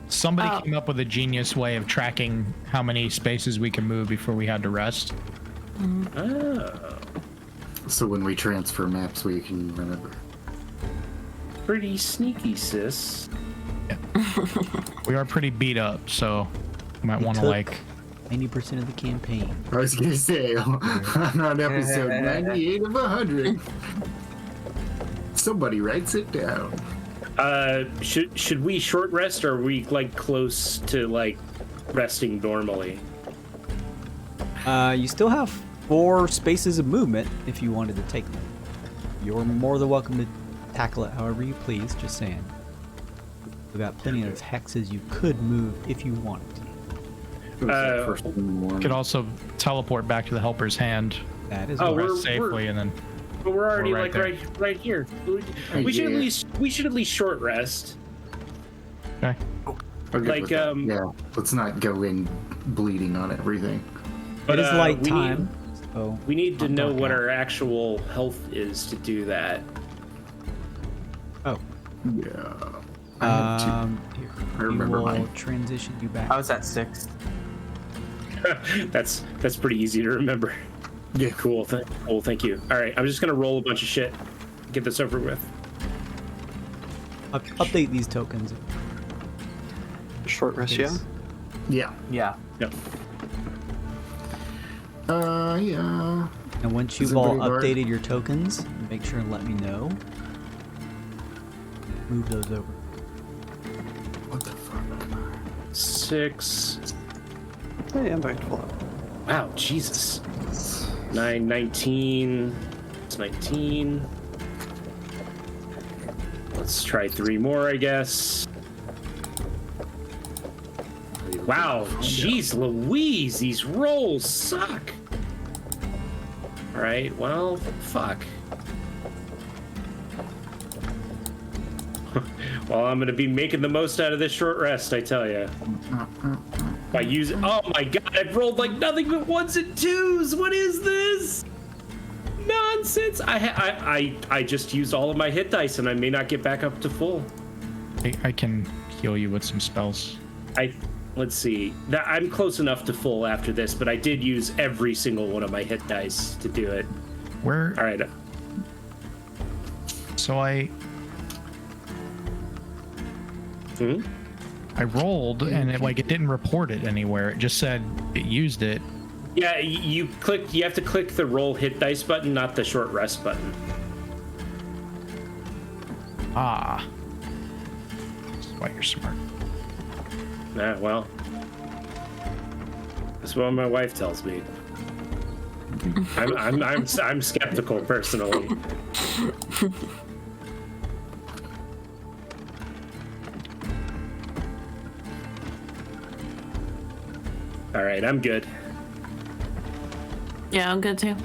Somebody came up with a genius way of tracking how many spaces we can move before we had to rest. Oh, So when we transfer maps, we can remember. pretty sneaky, sis. We are pretty beat up, so you might want to took- like 90% of the campaign. I was gonna say, on episode 98 of 100, somebody writes it down. Should we short rest, or are we like close to like resting normally? You still have 4 spaces of movement if you wanted to take them. You're more than welcome to tackle it however you please, just saying. We've got plenty of hexes you could move if you wanted to. It was that first thing in the morning. could also teleport back to the helper's hand, That is Oh, what- rest safely, and then But we're already We're right like there. right here. We should at least short rest. okay. I'll get like, with that. Yeah, let's not go in bleeding on everything. But it is light we time. So We need to I'll know knock what out. our actual health is to do that. Oh, Yeah. I have here. I remember we will mine. transition you back. I was at 6. That's pretty easy to remember. Yeah. Cool. Thank you. All right, I'm just gonna roll a bunch of shit. Get this over with. Update these tokens. Short rest, yeah? Yeah. Yeah. Yep. Yeah. And once Is you've all everybody marked? updated your tokens, make sure and let me know. Move those over. What the fuck? 6. Hey, I'm back to full. Wow, Jesus. 9, 19. It's 19. Let's try 3 more, I guess. Wow, jeez Louise, these rolls suck. All right, well, fuck. Well, I'm gonna be making the most out of this short rest, I tell you. By using, oh my god, I've rolled like nothing but 1s and 2s. What is this? Nonsense. I just used all of my hit dice, and I may not get back up to full. I can heal you with some spells. Let's see. I'm close enough to full after this, but I did use every single one of my hit dice to do it. Where? All right. So I rolled and it didn't report it anywhere. It just said it used it. Yeah, you have to click the roll hit dice button, not the short rest button. Ah. That's why you're smart. Well, that's what my wife tells me. I'm skeptical personally. All right, I'm good. Yeah, I'm good too.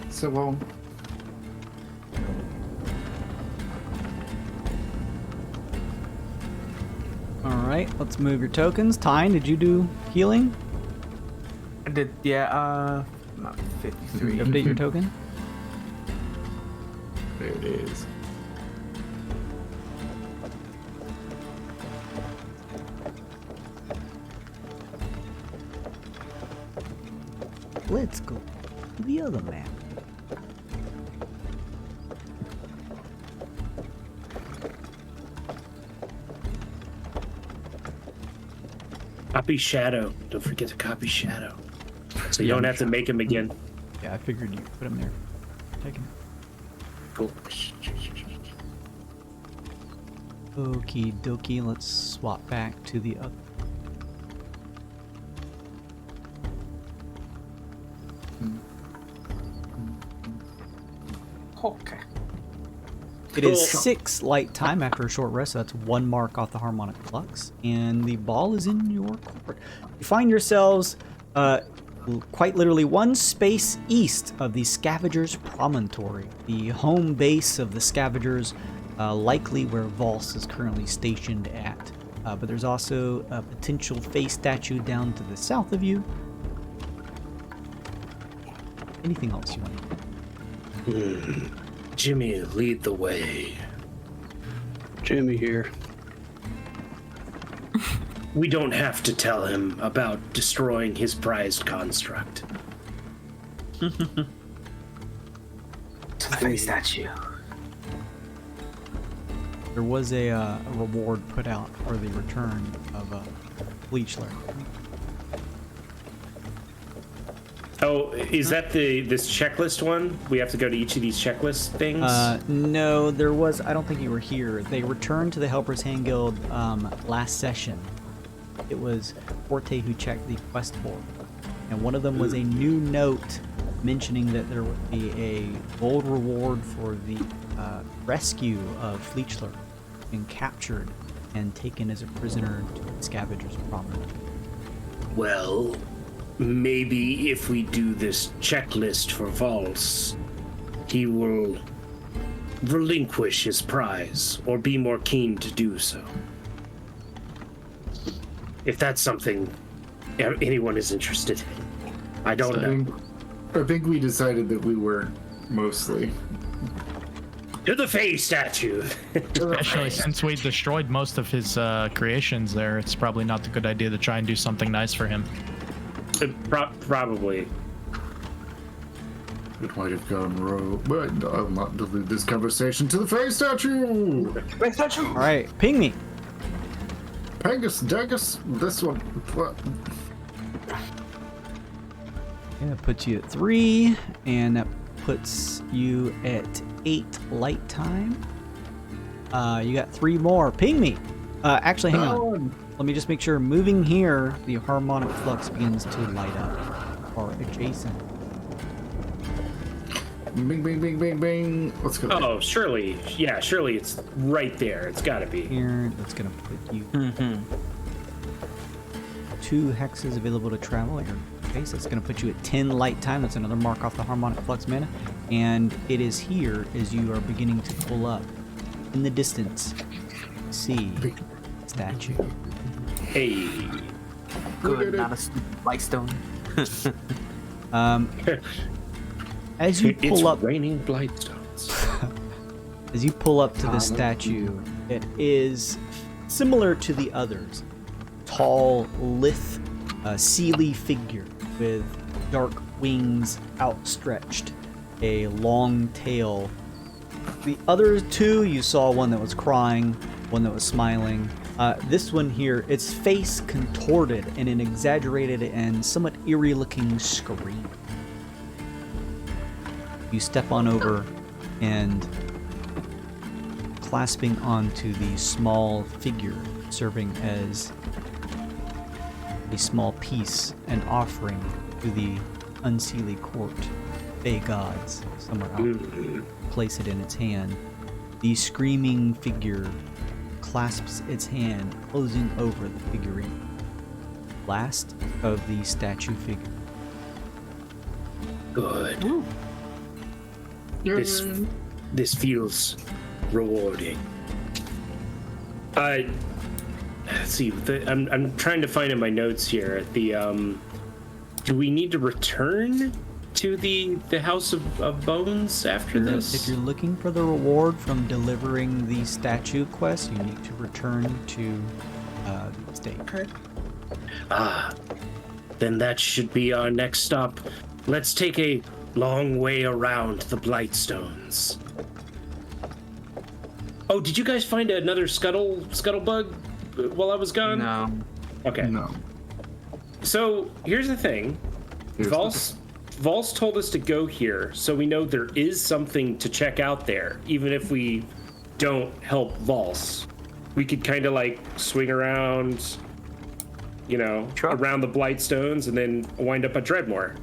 So, well, All right, let's move your tokens. Tyne, did you do healing? I did, yeah, not 53. Update your token. there it is. Let's go to the other map. Copy Shadow. Don't forget to copy Shadow. So you don't have to make him again. Yeah, I figured you put him there. Take him. Cool. Okie dokie, let's swap back to the other. Okay. It Cool. is 6 light time after a short rest, so that's 1 mark off the harmonic flux, and the ball is in your court. You find yourselves quite literally 1 space east of the Scavengers Promontory, the home base of the Scavengers, likely where Valse is currently stationed at. But there's also a potential face statue down to the south of you. Anything else you want? Jimmy, lead the way. Jimmy here. We don't have to tell him about destroying his prized construct. To the face statue. There was a reward put out for the return of Bleachler. Oh, is that this checklist one? We have to go to each of these checklist things? No, there was. I don't think you were here. They returned to the Helpers Hand Guild last session. It was Forte who checked the quest board, and one of them was a new note mentioning that there would be a gold reward for the rescue of Fleechler, being captured and taken as a prisoner to the Scavengers Promenade. Well, maybe if we do this checklist for Valse, he will relinquish his prize or be more keen to do so. If that's something anyone is interested in. I don't know. I think we decided that we were mostly. To the face statue! Especially since we destroyed most of his creations there, it's probably not a good idea to try and do something nice for him. Probably. It might have gone rogue, but I'll not dilute this conversation to the face statue! Wait, statue. All right, ping me. Pangus, Dagus, this one. What? Yeah, that puts you at 3, and that puts you at 8 light time. You got 3 more. Ping me. Actually, hang on. Let me just make sure. Moving here, the harmonic flux begins to light up, or adjacent. Bing, bing, bing, bing, bing. Let's go. Oh, surely. Yeah, surely it's right there. It's got to be. Here, that's gonna put you 2 hexes available to travel at your face. That's gonna put you at 10 light time. That's another mark off the harmonic flux mana. And it is here as you are beginning to pull up in the distance. See statue. Hey. Good, not a light stone. As you pull up, raining Blightstones. as you pull up to the statue, it is similar to the others. Tall, lithe, seely figure with dark wings outstretched, a long tail. The other 2, you saw one that was crying, one that was smiling. This one here, its face contorted in an exaggerated and somewhat eerie-looking scream. You step on over and clasping onto the small figure, serving as a small piece, an offering to the unseelie court, Fey gods, somewhere out. Place it in its hand. The screaming figure clasps its hand, closing over the figurine. Last of the statue figure. Good. This feels rewarding. Let's see. I'm trying to find in my notes here. Do we need to return to the House of Bones after this? If you're looking for the reward from delivering the statue quest, you need to return to the state. Then that should be our next stop. Let's take a long way around the Blightstones. Oh, did you guys find another scuttlebug while I was gone? No. Okay. No. So here's the thing. Vols told us to go here, so we know there is something to check out there, even if we don't help Vols. We could kind of like swing around, around the Blightstones and then wind up at Dreadmore.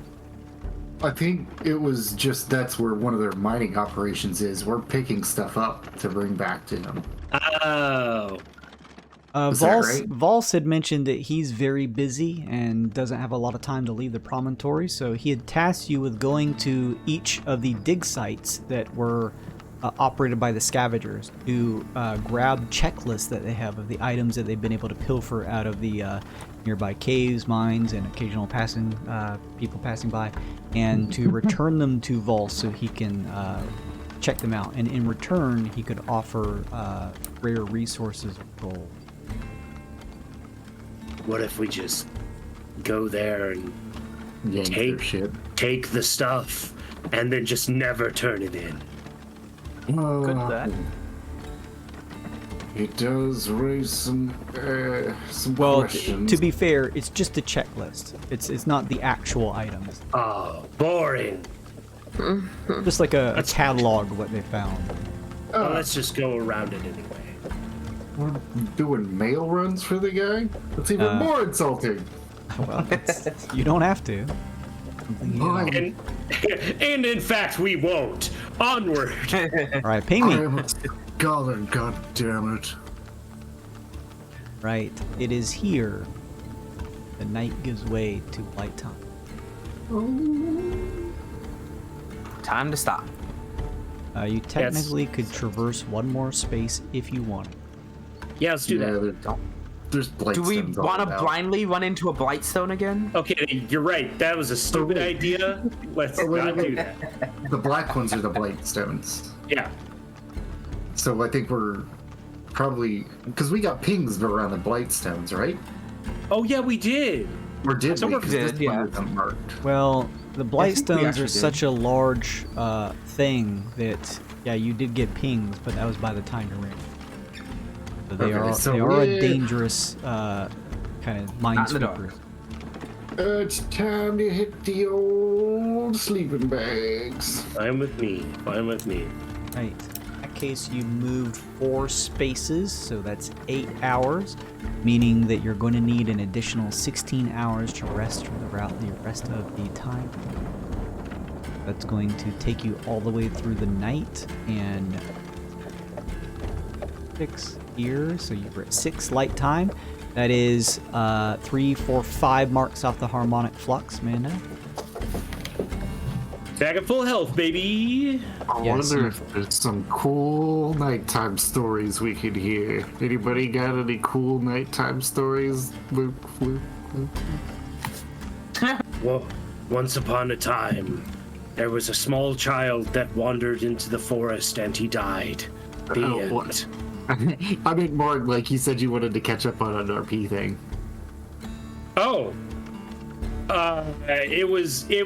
I think it was just that's where one of their mining operations is. We're picking stuff up to bring back to them. Oh. Vols had mentioned that he's very busy and doesn't have a lot of time to leave the promontory, so he had tasked you with going to each of the dig sites that were operated by the scavengers to grab checklists that they have of the items that they've been able to pilfer out of the nearby caves, mines, and occasional people passing by, and to return them to Vols so he can check them out. And in return, he could offer rare resources of gold. What if we just go there and Yank their shit. take the stuff and then just never turn it in? Good that. It does raise some Well, questions. to be fair, it's just a checklist. It's not the actual items. Oh, boring. Just like a catalog of what they found. Well, let's just go around it anyway. We're doing mail runs for the guy? That's even more insulting. Well, you don't have to. And in fact, we won't. Onward. All right, ping I me. am a scholar, god damn it. Right, it is here. The night gives way to light time. Time to stop. You technically could traverse one more space if you wanted. Yeah, let's do that. There's Do we Blightstones all want to about. blindly run into a Blightstone again? Okay, you're right. That was a stupid idea. Let's not do that. The black ones are the Blightstones. Yeah. So I think we're probably... Because we got pings around the Blightstones, right? Oh, yeah, we did. Or did So we? we 'Cause did, this yeah. one isn't marked. Well, the Blightstones actually are did. such a large thing that, yeah, you did get pings, but that was by the time you're in. So they Okay, are so they are a we're- dangerous kind of Not in the dark. minesweepers. It's time to hit the old sleeping bags. Fine with me. Fine with me. Right. In that case, you moved 4 spaces, so that's 8 hours, meaning that you're going to need an additional 16 hours to rest for the rest of the time. That's going to take you all the way through the night, and 6 here, so you were at 6 light time. That is 3, 4, 5 marks off the harmonic flux, Amanda. Back at full health, baby. I Yes, wonder you- if there's some cool nighttime stories we could hear. Anybody got any cool nighttime stories? Luke, Luke, Luke? Well, once upon a time, there was a small child that wandered into the forest and he died. The Oh, end. what? I meant more like you said you wanted to catch up on an RP thing. Oh. It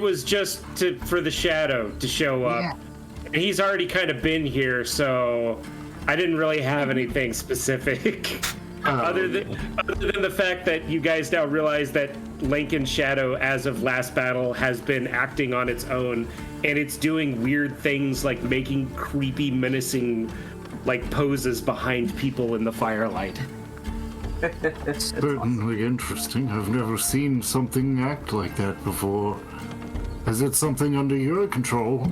was just for the shadow to show up. And he's already kind of been here, so I didn't really have anything specific. Other than the fact that you guys now realize that Lincoln Shadow, as of last battle, has been acting on its own, and it's doing weird things like making creepy, menacing, like poses behind people in the firelight. Certainly interesting. I've never seen something act like that before. Is it something under your control?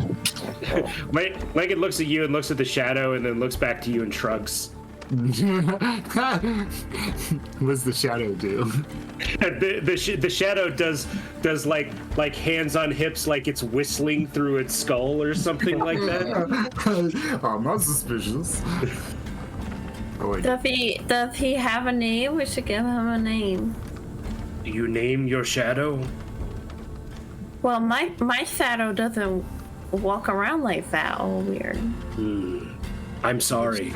Lincoln looks at you and looks at the shadow, and then looks back to you and shrugs. What's the shadow do? The shadow does like hands on hips, like it's whistling through its skull or something like that. I'm not suspicious. Oh, wait. Does he have a name? We should give him a name. Do you name your shadow? Well, my shadow doesn't walk around like that, all weird. I'm sorry.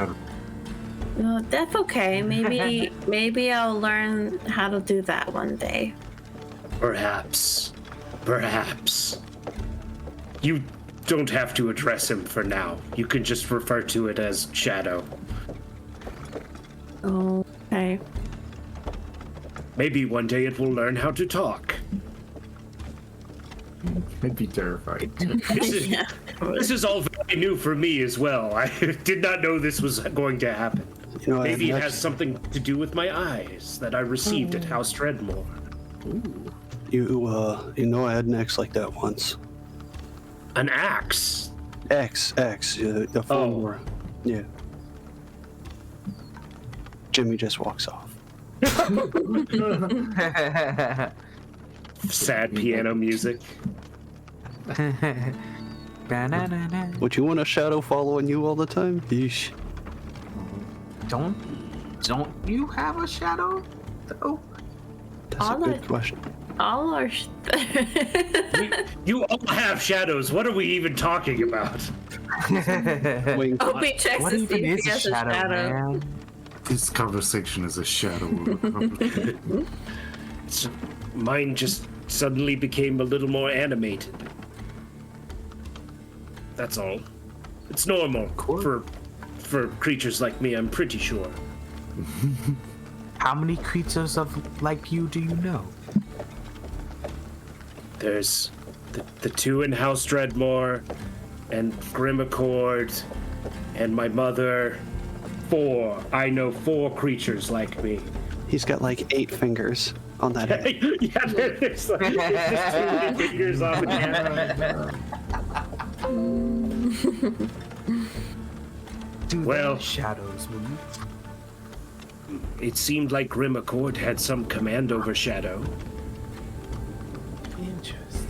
No, that's okay. Maybe I'll learn how to do that one day. Perhaps. You don't have to address him for now. You can just refer to it as Shadow. Okay. Maybe one day it will learn how to talk. I'd be terrified. Yeah. This is all very new for me as well. I did not know this was going to happen. You know, Maybe it I've has something to do with my eyes that I received at House Dreadmore. you know, I had an ex like that once. An axe. X, the phone war. Yeah. Jimmy just walks off. Sad piano music. Banana. Would you want a shadow following you all the time? Yeesh. Don't you have a shadow? Oh, That's a good question. All our You all have shadows. What are we even talking about? Wink. Opie checks what to see even if is he a has a shadow, shadow. man? This conversation is a shadow of a conversation. Mine just suddenly became a little more animated. That's all. It's normal for creatures like me, I'm pretty sure. How many creatures like you do you know? There's the 2 in House Dreadmore, and Grimaccord, and my mother. 4. I know 4 creatures like me. He's got like 8 fingers on that head. Yeah, there's just 2 fingers on the camera. Do Well- the shadows move? It seemed like Grimaccord had some command over Shadow. Interesting.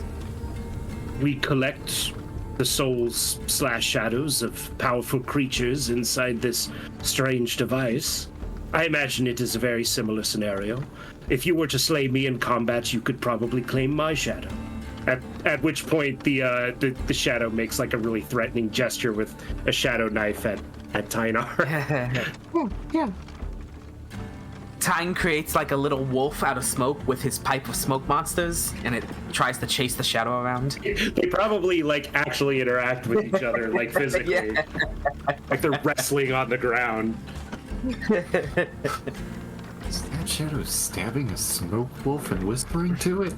We collect the souls / shadows of powerful creatures inside this strange device. I imagine it is a very similar scenario. If you were to slay me in combat, you could probably claim my shadow. At which point the shadow makes like a really threatening gesture with a shadow knife at Tynar. Yeah. Tyne creates like a little wolf out of smoke with his pipe of smoke monsters, and it tries to chase the shadow around. They probably like actually interact with each other, like physically, Yeah. like they're wrestling on the ground. Is that shadow stabbing a smoke wolf and whispering to it?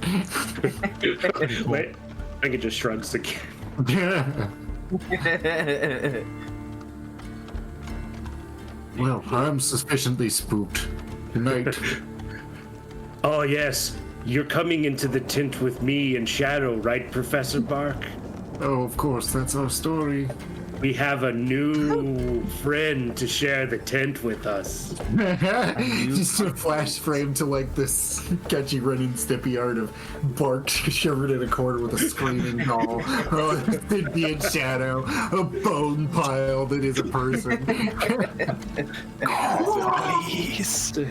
Wait, I think it just shrugs again. Well, I'm sufficiently spooked. Good night. Oh yes, you're coming into the tent with me and Shadow, right, Professor Bark? Oh, of course, that's our story. We have a new friend to share the tent with us. Just a flash frame to like this sketchy Ren and Stimpy art of Bart shivered in a corner with a screaming doll. Oh, Stimpy and Shadow, a bone pile that is a person.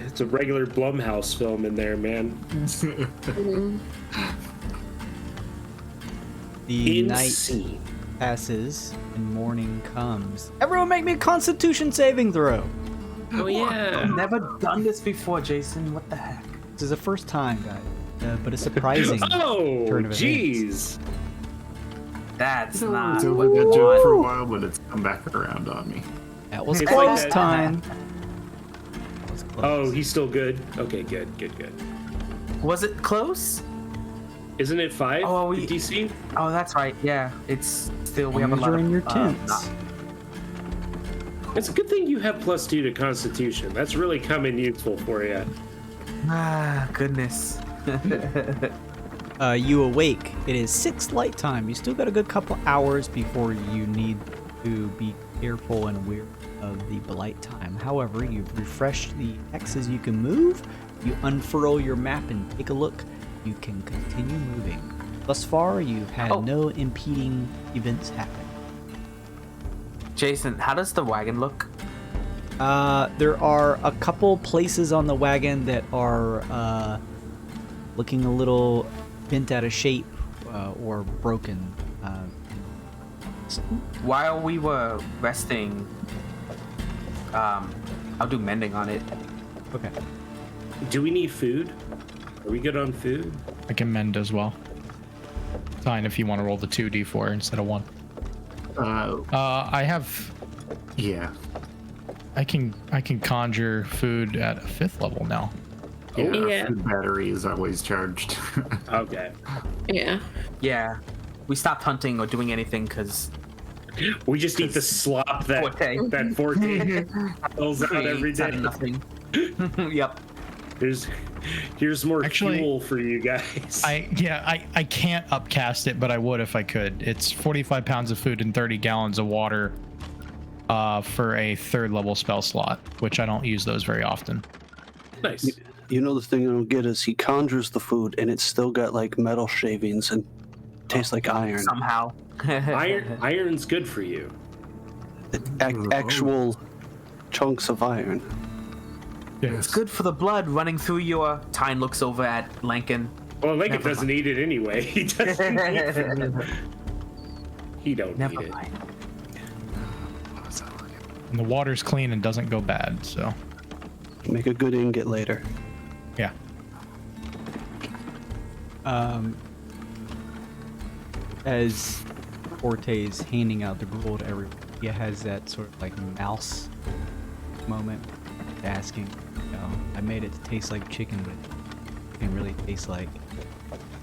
It's a regular Blumhouse film in there, man. The night Insane. passes and morning comes. Everyone make me a Constitution saving throw. Oh yeah. I've never done this before, Jason. What the heck? This is the first time, guys, but a surprising Oh, turn of events. jeez. That's I not was what doing you that joke for a want. while, but it's come back around on me. That was It's close like that- time. That was close. Oh, he's still good. Okay, good. Was it close? Isn't it 5? Oh, the DC? Oh, that's right. Yeah, it's still we have a As lot you're of in your tents. It's a good thing you have +2 to Constitution. That's really come in useful for you. Goodness. You awake. It is 6 light time. You still got a good couple hours before you need to be careful and aware of the blight time. However, you've refreshed the hexes you can move. You unfurl your map and take a look. You can continue moving. Thus far, you've had no impeding events happen. Jason, how does the wagon look? There are a couple places on the wagon that are looking a little bent out of shape or broken. While we were resting, I'll do mending on it. Okay. Do we need food? Are we good on food? I can mend as well. Fine if you want to roll the 2d4 instead of 1. I have. Yeah. I can conjure food at a 5th level now. Yeah, our Yeah. food battery is always charged. Okay. Yeah. Yeah, we stopped hunting or doing anything because We just eat the slop that Forte. that Forte pulls out every day. Nothing. Yep. Here's more Actually, fuel for you guys. I can't upcast it, but I would if I could. It's 45 pounds of food and 30 gallons of water for a 3rd level spell slot, which I don't use those very often. Nice. You know, the thing I don't get is he conjures the food and it's still got like metal shavings and tastes like iron. Somehow. Iron's good for you. Actual chunks of iron. It's good for the blood running through your. Tyne looks over at Lankin. Well, Lincoln Never doesn't eat it anyway. He doesn't eat it. He don't Never eat it. mind. And the water's clean and doesn't go bad, so Make a good ingot later. yeah. As Forte's handing out the gruel to everyone, he has that sort of like mouse moment, asking, you know, I made it to taste like chicken, but it didn't really taste like.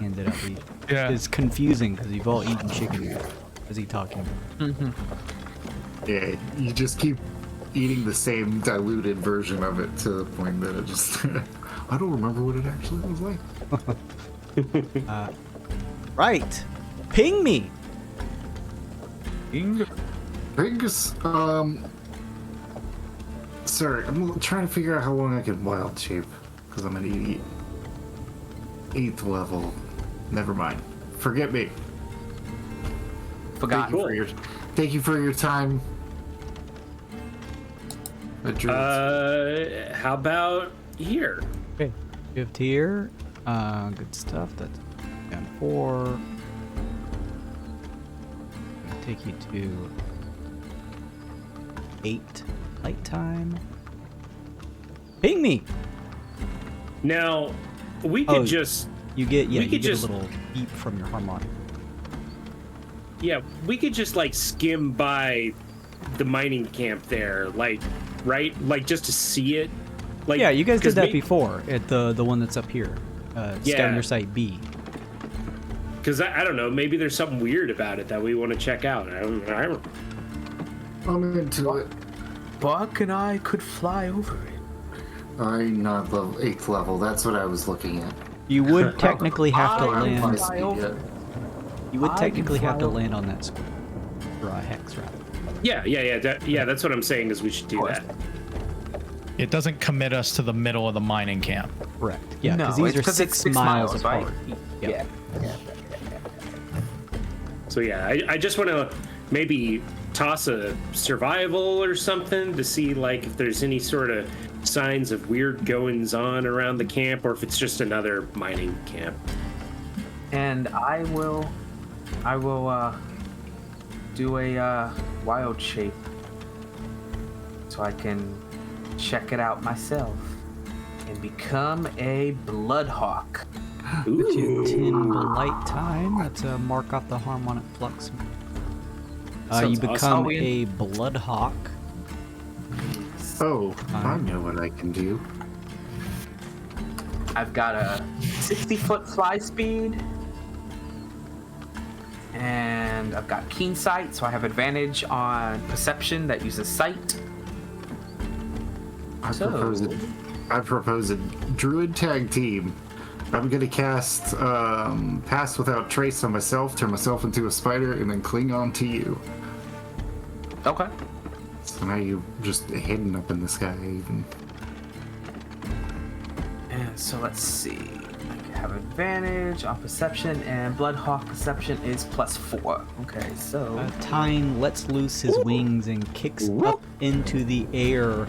Ended up eating. Yeah. It's confusing because you've all eaten chicken. Is he talking? Yeah, you just keep eating the same diluted version of it to the point that it just... I don't remember what it actually was like. Right. Ping me. Bingus, sorry, I'm trying to figure out how long I can wild shape, because I'm gonna eat 8th level. Never mind. Forget me. Forgot. Thank you for your time. How about here? Okay. Gift here. Good stuff. That's down 4. Take you to 8 light time. Ping me. Now, we could just... You get we could get just- a little beep from your harmonic. Yeah, we could just, like, skim by the mining camp there, like, right? Like, just to see it. Like, Yeah, you guys did 'cause that before at the one that's up here. Yeah. Scavenger Site B. Because, I don't know, maybe there's something weird about it that we want to check out. I don't I'm into it. Buck and I could fly over it. I'm not level 8th level. That's what I was looking at. You would technically have to I land. fly Speed over yet. it. You would I technically can have to fly land on that square. Or a hex, rather. Yeah, that's what I'm saying is we should do that. It doesn't commit us to the middle of the mining camp. Correct. Yeah, No, because these it's are 'cause six, it's 6 miles miles, apart. right? Yep. Yeah. So yeah, I just want to maybe toss a survival or something to see like if there's any sort of signs of weird goings on around the camp or if it's just another mining camp. And I will do a wild shape so I can check it out myself and become a bloodhawk. Put you Ooh. 10 light time. That's a mark off the harmonic flux. You Sounds become awesome. a blood hawk. Oh, I know what I can do. I've got a 60-foot fly speed, and I've got keen sight, so I have advantage on perception that uses sight. I propose a druid tag team. I'm gonna cast Pass Without Trace on myself, turn myself into a spider, and then cling on to you. Okay. So now you just hidden up in the sky even. And so let's see. I have advantage on perception, and Bloodhawk perception is +4. Okay, so Tyne lets loose his wings and kicks up into the air.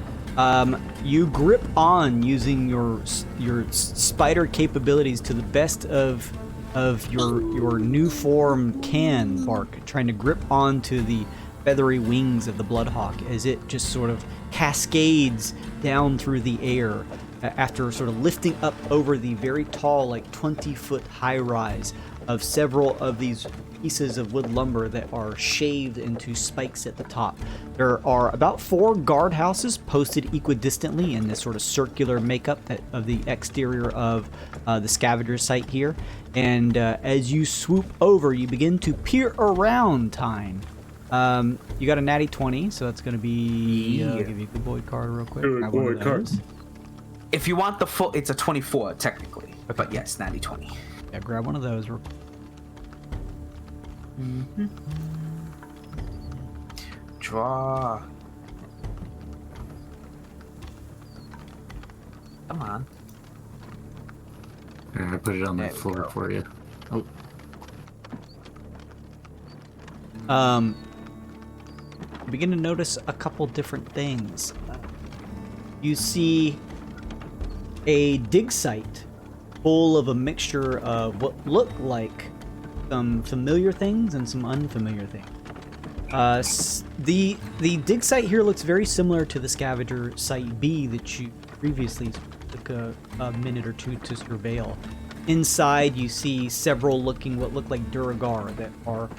You grip on using your spider capabilities to the best of your new form can, Bark, trying to grip onto the feathery wings of the Bloodhawk as it just sort of cascades down through the air after sort of lifting up over the very tall, like 20-foot high rise of several of these pieces of wood lumber that are shaved into spikes at the top. There are about 4 guardhouses posted equidistantly in this sort of circular makeup of the exterior of the scavenger site here. And as you swoop over, you begin to peer around, Tyne. You got a natty 20, so that's going to be... I'll give you a good boy card real quick. Good Grab one of boy card. those. if you want the full, it's a 24 technically, but yes, natty 20. Yeah, grab one of those real quick. Draw. Come on. Yeah, I put it on the There we floor go. for you. Oh, You begin to notice a couple different things. You see a dig site full of a mixture of what look like some familiar things and some unfamiliar things. The dig site here looks very similar to the scavenger site B that you previously took a minute or two to surveil. Inside, you see several what look like Duragar that are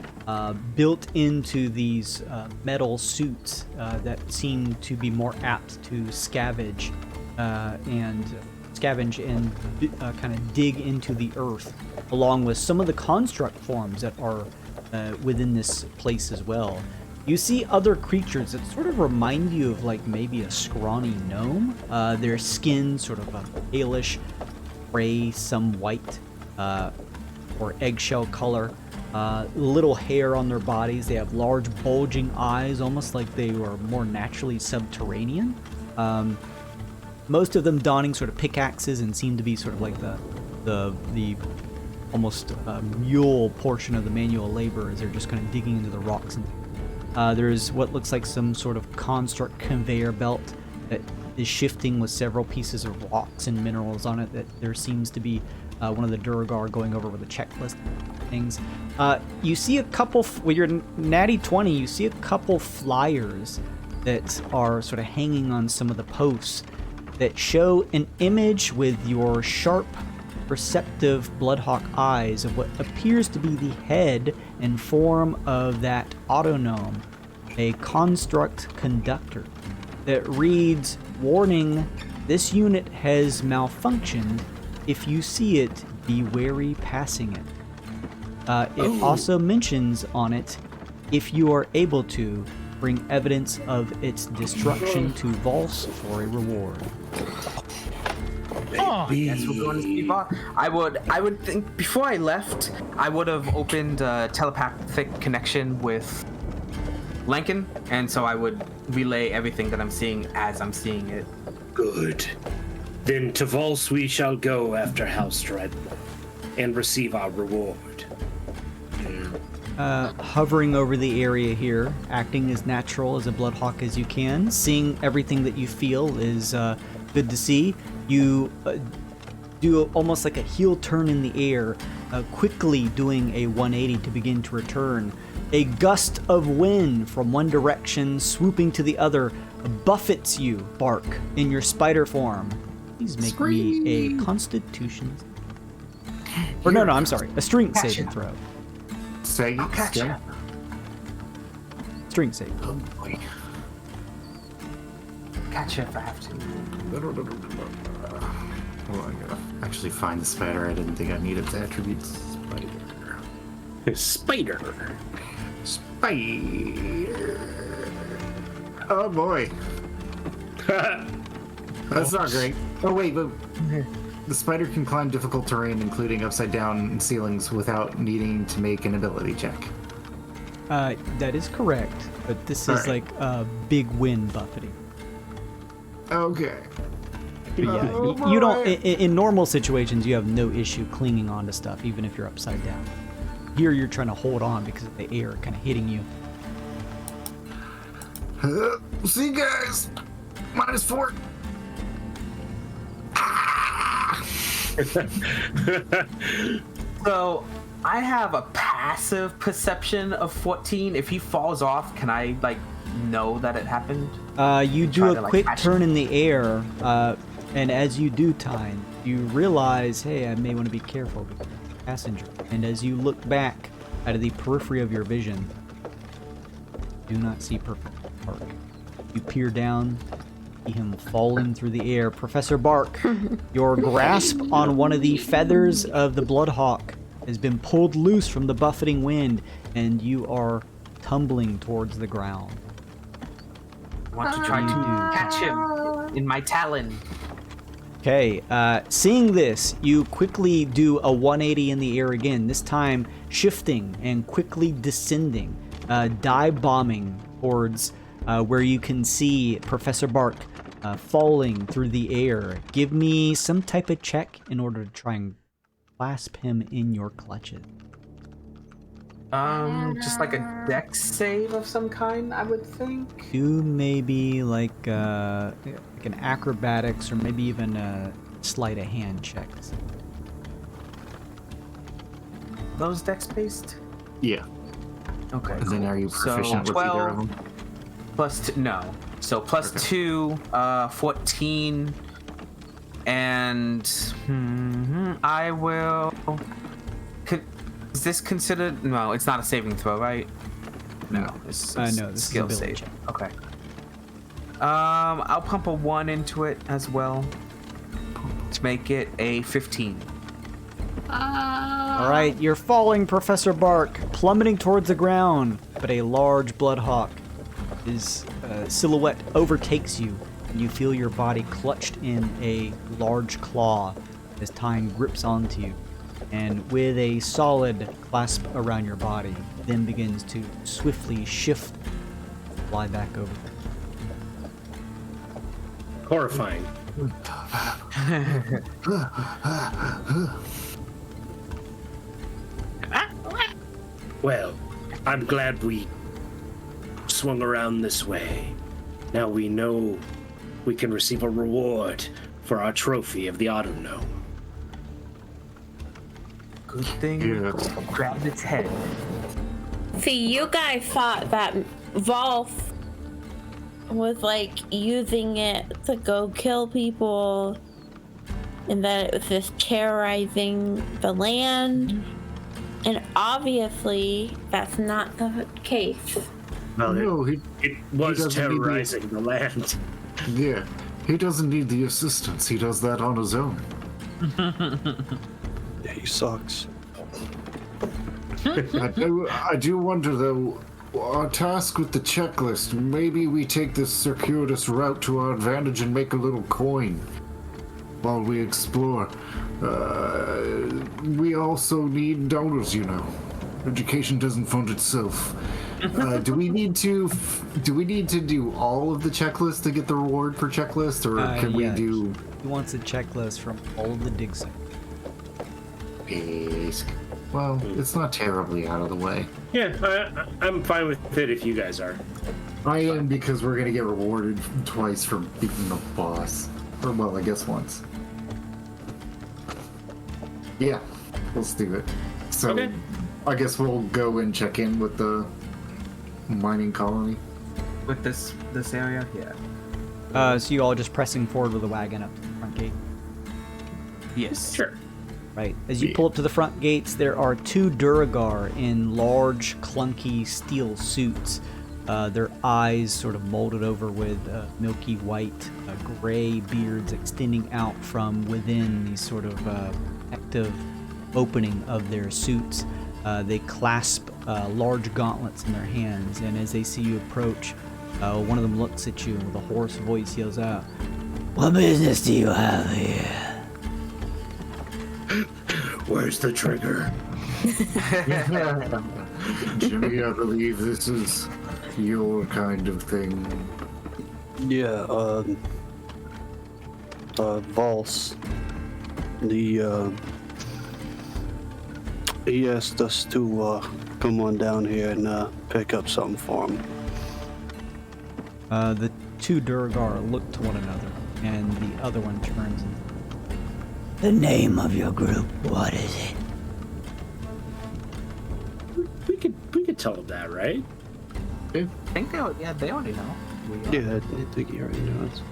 built into these metal suits that seem to be more apt to scavenge and kind of dig into the earth, along with some of the construct forms that are within this place as well. You see other creatures that sort of remind you of like maybe a scrawny gnome. Their skin sort of a palish gray, some white, or eggshell color. Little hair on their bodies. They have large bulging eyes, almost like they were more naturally subterranean. Most of them donning sort of pickaxes and seem to be sort of like the almost mule portion of the manual labor as they're just kind of digging into the rocks. And there's what looks like some sort of construct conveyor belt that is shifting with several pieces of rocks and minerals on it. That there seems to be one of the Duragar going over with a checklist of things. You see a couple, with your natty 20, you see a couple flyers that are sort of hanging on some of the posts that show an image with your sharp, perceptive Bloodhawk eyes of what appears to be the head and form of that autognome, a construct conductor that reads, "Warning, this unit has malfunctioned. If you see it, be wary passing it." It also mentions on it, if you are able to, bring evidence of its destruction to Vols for a reward. Oh, Yes, we're going to speed bar. I would think before I left, I would have opened a telepathic connection with Lankin, and so I would relay everything that I'm seeing as I'm seeing it. Good. Then to Vols we shall go after House Dreadnought and receive our reward. Hovering over the area here, acting as natural as a Bloodhawk as you can, seeing everything that you feel is good to see. You do almost like a heel turn in the air, quickly doing a 180 to begin to return. A gust of wind from one direction, swooping to the other, buffets you, Bark, in your spider form. Please make me a Constitution. Or no, I'm sorry, a Strength saving throw. Say, Gotcha. Strength save. Oh boy. Catch you if I have to. Well, I gotta actually find the spider. I didn't think I needed the attributes. Spider. Spider. Oh boy. That's not great. Oh wait, but the spider can climb difficult terrain, including upside down ceilings, without needing to make an ability check. That is correct, but this is Alright. like a big wind buffeting. Okay. But yeah, you don't. In normal situations, you have no issue clinging on to stuff, even if you're upside down. Here, you're trying to hold on because of the air kind of hitting you. See you guys. -4. So I have a passive perception of 14. If he falls off, can I like know that it happened? You do Try a to, like, quick catch turn in the air, and as you do, Tyne, you realize, hey, I may want to be careful because I'm a passenger. And as you look back out of the periphery of your vision, you do not see Professor Bark. You peer down, see him falling through the air. Professor Bark, your grasp on one of the feathers of the Bloodhawk has been pulled loose from the buffeting wind, and you are tumbling towards the ground. I want to try to catch him in my talon. Okay, seeing this, you quickly do a 180 in the air again, this time shifting and quickly descending, dive bombing towards where you can see Professor Bark falling through the air. Give me some type of check in order to try and clasp him in your clutches. Just like a dex save of some kind, I would think. Do maybe like an acrobatics or maybe even a sleight of hand checks. Those dex based? Yeah. Okay. And then are you proficient so with either 12 of them? plus two, no. So plus 2, 14, and I will. Is this considered? No, it's not a saving throw, right? No, it's no, this is skill ability save. check. Okay. I'll pump a 1 into it as well to make it a 15. All right, you're falling, Professor Bark, plummeting towards the ground, but a large Bloodhawk, his silhouette overtakes you, and you feel your body clutched in a large claw as time grips onto you, and with a solid clasp around your body, then begins to swiftly shift, fly back over. Horrifying. Well, I'm glad we swung around this way. Now we know we can receive a reward for our trophy of the autognome. Good thing Yeah. grabbed its head. See, you guys thought that Volf with like using it to go kill people, and that it was just terrorizing the land. And obviously, that's not the case. Well, No, it was doesn't need terrorizing the land. Yeah, he doesn't need the assistance. He does that on his own. Yeah, he sucks. I do wonder, though, our task with the checklist, maybe we take this circuitous route to our advantage and make a little coin while we explore. We also need donors, you know. Education doesn't fund itself. Do we need to do all of the checklist to get the reward per checklist, or can we do? He wants a checklist from all of the dig sites. Well, it's not terribly out of the way. Yeah, I'm fine with it if you guys are. I am, because we're gonna get rewarded twice for beating the boss. Or, well, I guess once. Yeah, let's do it. So, Okay. I guess we'll go and check in with the mining colony. With this area, yeah. So you all just pressing forward with the wagon up to the front gate. Yes. Sure. Right. As you pull up to the front gates, there are two Duragar in large, clunky steel suits. Their eyes sort of molded over with milky white, gray beards extending out from within these sort of active opening of their suits. They clasp large gauntlets in their hands, and as they see you approach, one of them looks at you and with a hoarse voice yells out, "What business do you have here?" Where's the trigger? Jimmy, I believe this is your kind of thing. Yeah, Vols. He asked us to come on down here and pick up something for him. The two Duragar look to one another, and the other one turns and "The name of your group, what is it?" We could tell them that, right? I think they already know. Yeah, I think he already knows.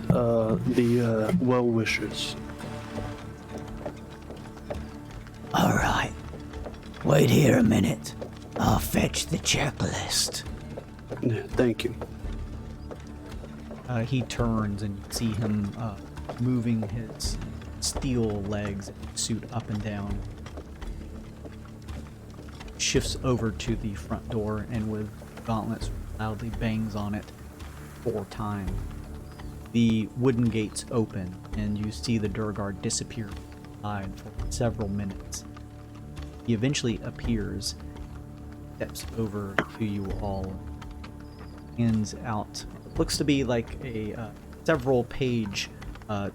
The Well-Wishers. All right. Wait here a minute. I'll fetch the checklist. Yeah, thank you. He turns and you see him moving his steel legs and suit up and down. Shifts over to the front door and with gauntlets loudly bangs on it 4 times. The wooden gates open and you see the Durgar disappear inside for several minutes. He eventually appears, steps over to you all, hands out. It looks to be like a several-page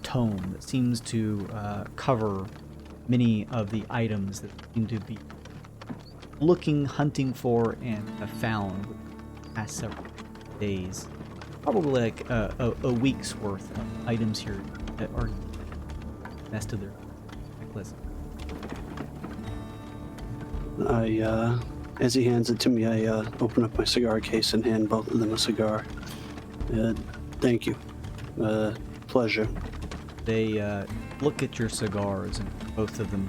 tome that seems to cover many of the items that seem to be hunting for, and have found the past several days. Probably like a week's worth of items here that are best of their checklist. As he hands it to me, I open up my cigar case and hand both of them a cigar. Thank you. Pleasure. They look at your cigars and both of them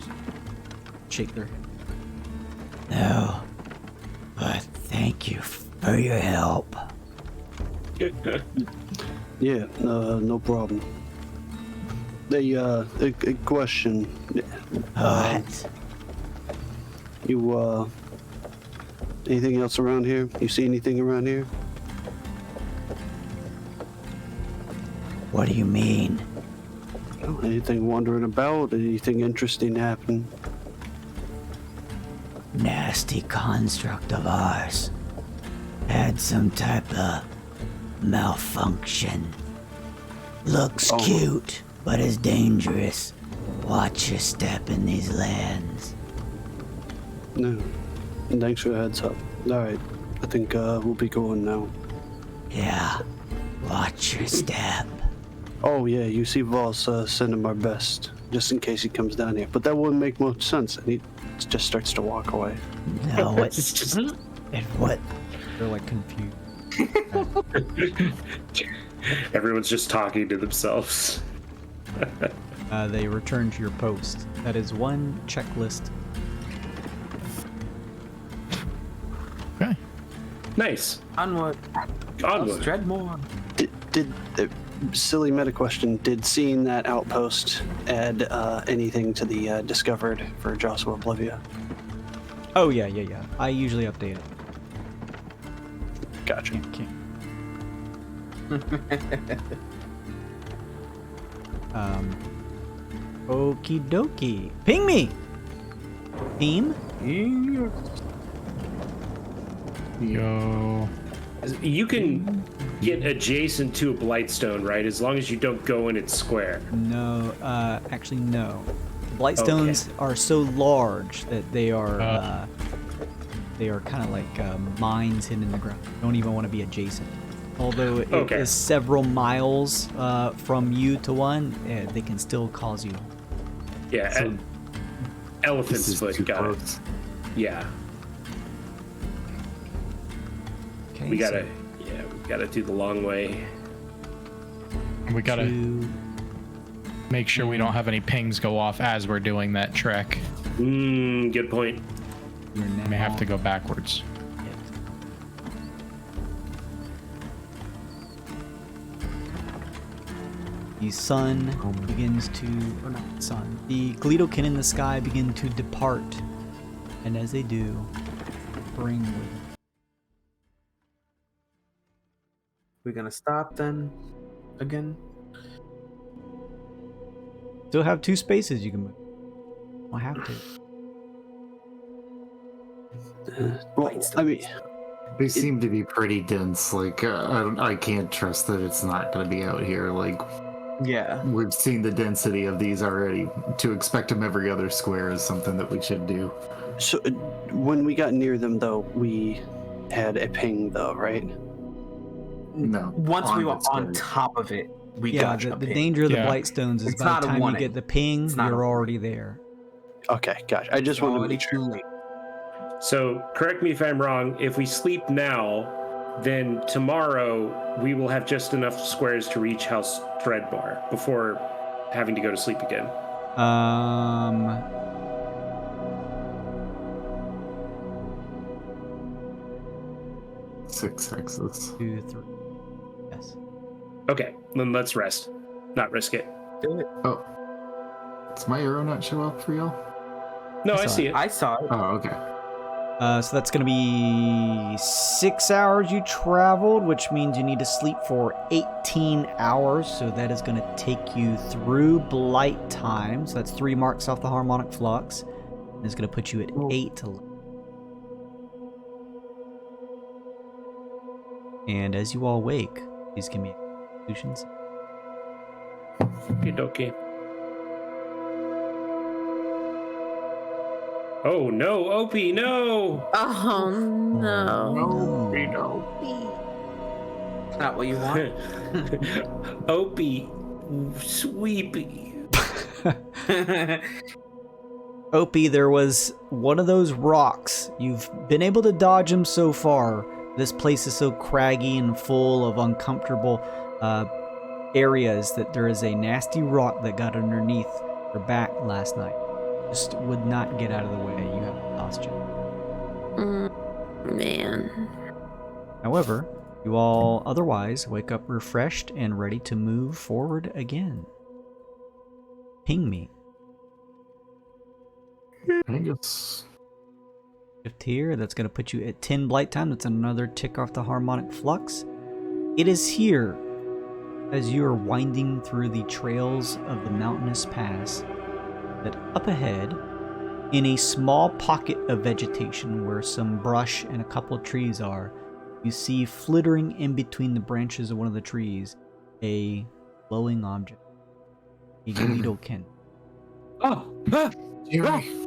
shake their head. No, but thank you for your help. Yeah, no problem. A question. What? You, anything else around here? You see anything around here? What do you mean? Anything wandering about? Anything interesting happen? Nasty construct of ours. Had some type of malfunction. Looks cute, but is dangerous. Watch your step in these lands. No. Thanks for the heads up. Alright, I think we'll be going now. Yeah, watch your step. Oh yeah, you see Voss send him our best, just in case he comes down here. But that wouldn't make much sense, and he just starts to walk away. No, it's just... And what? They're like confused. Everyone's just talking to themselves. They return to your post. That is one checklist. Okay. Nice. Onward. Onward. Dread more. Did silly meta question? Did seeing that outpost add anything to the discovered for Joshua Oblivia? Oh yeah. I usually update it. Gotcha. Can't. Okie dokie. Ping me! Team? Yo. You can get adjacent to a Blightstone, right? As long as you don't go in its square. No, actually no. Blightstones are so large that they are kind of like mines hidden in the ground. You don't even want to be adjacent. Although it is several miles from you to one, they can still cause you. Yeah, So elephant's this is foot too got it. close. Yeah, Okay, we gotta do the long way. We gotta two, make sure we don't have any pings go off as we're doing that trek. Good point. you're now We may have to go backwards. hit. The sun begins to, or not the sun, the Gleedokin in the sky begin to depart. And as they do, bring with them. We're gonna stop then. Again. Still have 2 spaces you can move. I have to. Well, I mean, They seem to be pretty dense. Like I can't trust that it's not going to be out here. Like Yeah. we've seen the density of these already. To expect them every other square is something that we should do. so when we got near them, though, we had a ping, though, right? No. Once we were the on square. top of it, we Yeah, got the danger of the Yeah. Blightstones is It's by not the a time you warning. get the ping, It's not a you're warning. already there. Okay, gotcha. I just wanted to already make sure. too late. So correct me if I'm wrong. If we sleep now, then tomorrow we will have just enough squares to reach House Dreadbar before having to go to sleep again. Six hexes. 2, 3. Yes. Okay, then let's rest, not risk it. Do it. Oh. Does my arrow not show up for y'all? No, I I saw see it. it. I saw it. Oh, okay. So that's going to be 6 hours you traveled, which means you need to sleep for 18 hours. So that is going to take you through Blight time. So that's 3 marks off the harmonic flux. And it's going to put you at 8 to. And as you all wake, please give me constitutions. Okay. Oh no, Opie, no! Oh no. It's not what you want. Opie, sweepy. Opie, there was one of those rocks. You've been able to dodge them so far. This place is so craggy and full of uncomfortable areas that there is a nasty rock that got underneath your back last night. Just would not get out of the way. You have exhaustion. Man. However, you all otherwise wake up refreshed and ready to move forward again. Ping me. I think it's Shift here. That's going to put you at 10 blight time. That's another tick off the harmonic flux. It is here, as you are winding through the trails of the mountainous pass, that up ahead, in a small pocket of vegetation where some brush and a couple of trees are, you see flittering in between the branches of one of the trees a glowing object. A Gleedokin. Jimmy.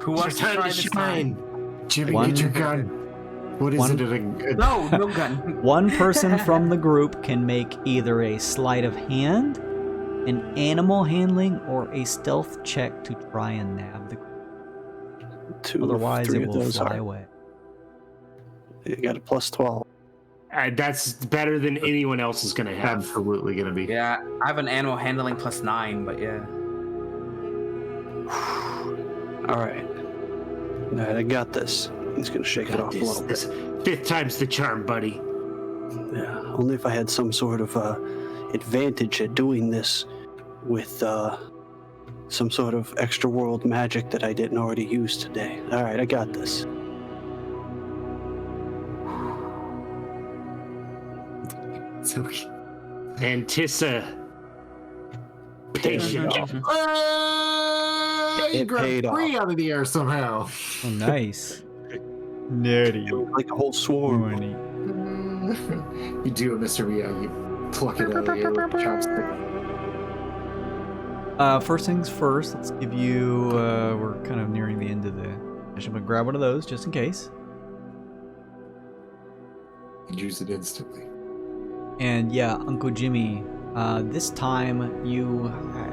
Who wants to try this time? Jimmy, One- get your gun. What is one- it? No, no gun. One person from the group can make either a sleight of hand, an animal handling, or a stealth check to try and nab the group. Otherwise, Three it of will those fly are. away. You got a plus 12. That's better than anyone else is gonna have. Absolutely gonna be. Yeah, I have an animal handling +9, but yeah. All right, I got this. I'm just gonna shake it off a little bit. This 5th time's the charm, buddy. Yeah, only if I had some sort of advantage at doing this with some sort of extra world magic that I didn't already use today. All right, I got this. So, Antissa. Patient. you It grabbed paid 3 out of the air somehow. Oh, nice. Nerdy. Like a whole swarm. Money. You do it, Mr. Miyagi. Pluck it out of the air with a chopstick. First things first, let's give you, we're kind of nearing the end of the session, but grab one of those just in case. And use it instantly. And yeah, Uncle Jimmy, this time you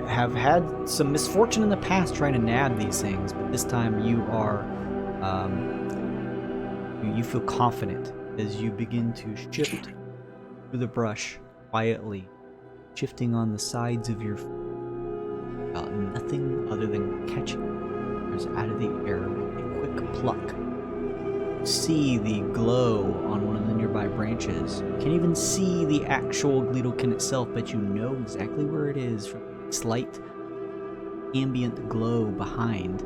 have had some misfortune in the past trying to nab these things, but this time you are, you feel confident as you begin to shift through the brush quietly, shifting on the sides of your feet. Nothing other than catching yours out of the air with a quick pluck. See the glow on one of the nearby branches. You can't even see the actual Gleedlekin itself, but you know exactly where it is from the slight ambient glow behind.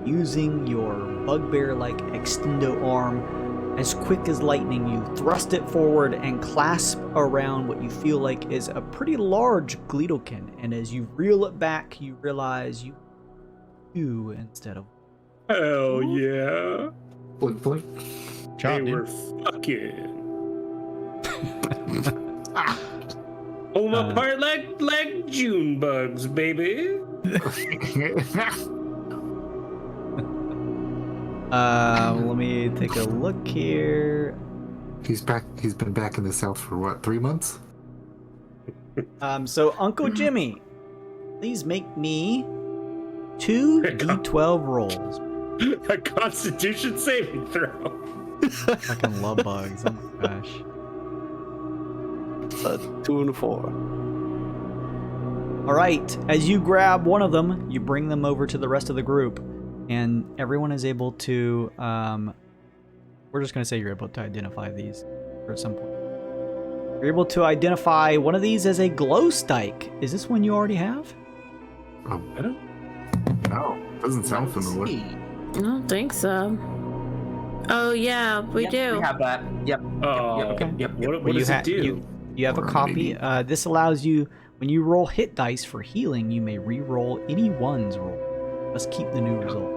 Using your bugbear-like extendo arm, as quick as lightning, you thrust it forward and clasp around what you feel like is a pretty large Gleedlekin. And as you reel it back, you realize you instead of. Hell yeah. Blink, blink. Job, They dude. were fucking. Pull them apart like June bugs, baby. Let me take a look here. He's back. He's been back in the South for what, 3 months? So Uncle Jimmy, please make me 2 D12 rolls. A Constitution saving throw. Fucking love bugs. Oh my gosh. 2 and a 4. All right. As you grab one of them, you bring them over to the rest of the group, and everyone is able to. We're just gonna say you're able to identify these at some point. You're able to identify one of these as a glow stike. Is this one you already have? I don't. No, doesn't sound familiar. I don't think so. Oh yeah, we do. We have that. Yep. Oh, Yep. what does it do? You have a copy. This allows you, when you roll hit dice for healing, you may re-roll any one's roll. Let's keep the new result.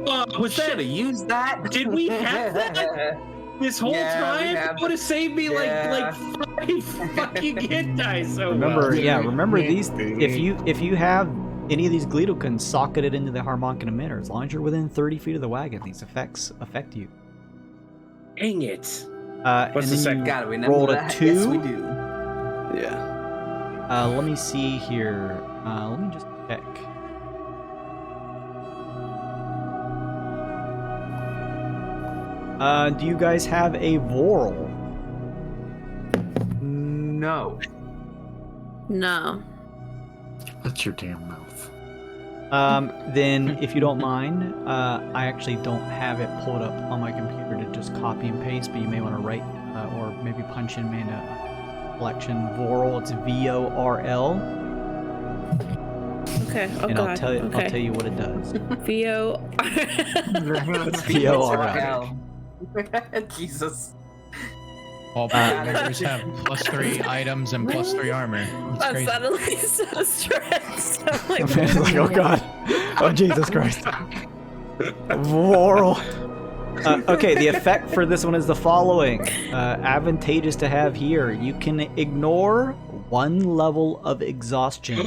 Oh, was Should that? have used that. Did we have that this whole Yeah, we time? have It would have saved me like 5 fucking hit dice. Oh, Remember, well. remember these. If you have any of these Gleedlekins socketed into the harmonica emitter, as long as you're within 30 feet of the wagon, these effects affect you. Dang it. And What's the then second? you Got it. We never rolled a that. 2. Yes, we do. Yeah. Let me see here. Let me just check. Do you guys have a Vorl? No. No. Shut your damn mouth. Then, if you don't mind, I actually don't have it pulled up on my computer to just copy and paste, but you may want to write or maybe punch in Mana Collection Vorl. It's VORL, Okay. Oh and god. I'll tell okay. you what it does. VO. It's VORL. Jesus. All characters have +3 items and +3 armor. It's I'm crazy. suddenly so stressed. I'm like, It's like, oh god, oh Jesus Christ. Vorl. Okay, the effect for this one is the following. Advantageous to have here. You can ignore 1 level of exhaustion.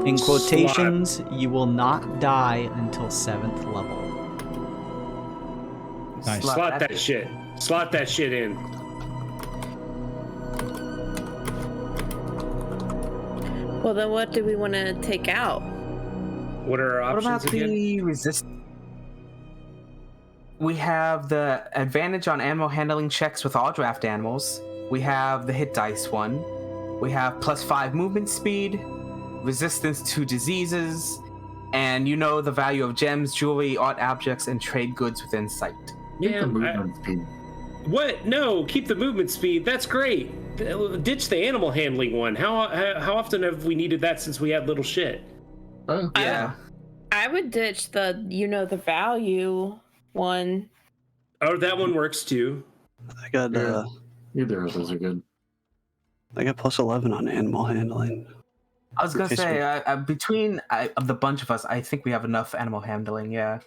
In quotations, you will not die until 7th level. Nice. Slot that shit. Slot that shit in. well, then what do we want to take out? What are our What options about again? the resist? we have the advantage on animal handling checks with all draft animals. We have the hit dice one. We have +5 movement speed, resistance to diseases, and the value of gems, jewelry, art objects, and trade goods within sight. Keep the movement speed. What? No, keep the movement speed. That's great. Ditch the animal handling one. How often have we needed that since we had little shit? Yeah. I would ditch the the value one. Oh, that one works too. I got Either of those are good. I got +11 on animal handling. I was gonna Okay, say, between of the bunch of us, I think we have enough animal handling. Yeah,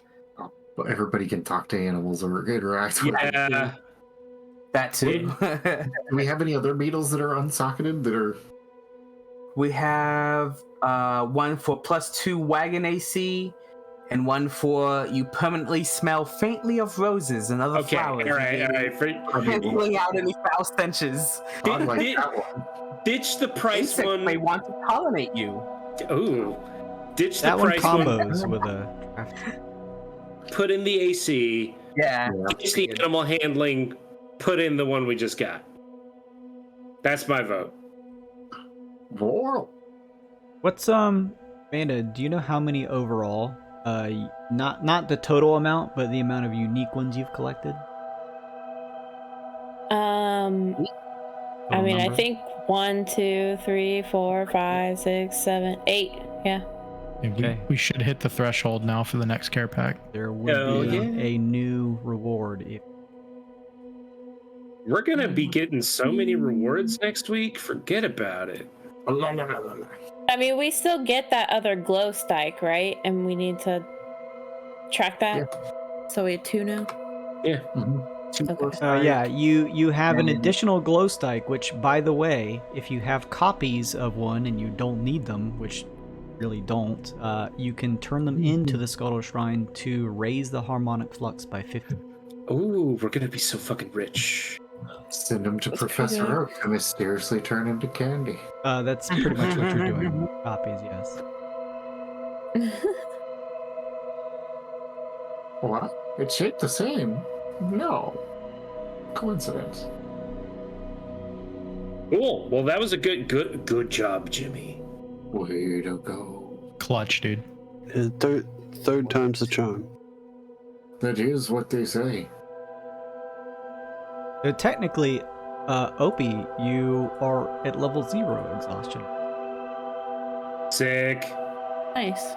But everybody can talk to animals or interact with them. Yeah. that too. Do we have any other beetles that are unsocketed that are... We have one for +2 wagon AC, and one for you permanently smell faintly of roses and other Okay, all flowers. right. Canceling out any foul stenches. I like that one. Ditch the price Insects one. may want to pollinate you. Ooh. Ditch the That one price one. combos with a draft. Put in the AC. Yeah. Ditch the animal handling. Put in the one we just got. That's my vote. Whoa. What's Amanda, do you know how many overall, not the total amount, but the amount of unique ones you've collected? I mean, I think 1, 2, 3, 4, 5, 6, 7, 8. Yeah. Okay. We should hit the threshold now for the next care pack. There would Hell be yeah. a new reward if We're gonna be getting so many rewards next week. Forget about it. I mean, we still get that other glow stike, right? And we need to track that. So we have 2 now. Yeah. Okay. yeah, you have an additional glow stike, which, by the way, if you have copies of one and you don't need them, which really don't, you can turn them into the Scuttle Shrine to raise the harmonic flux by 50. Ooh, we're gonna be so fucking rich. Send them to That's Professor pretty Oak to mysteriously turn into candy. That's pretty much what you're doing. Copies, yes. What? It's shaped the same? No. Coincidence. Cool. Well, that was a good job, Jimmy. Way to go. Clutch, dude. Third time's the charm. That is what they say. Technically, Opie, you are at level 0 exhaustion. Sick. Nice.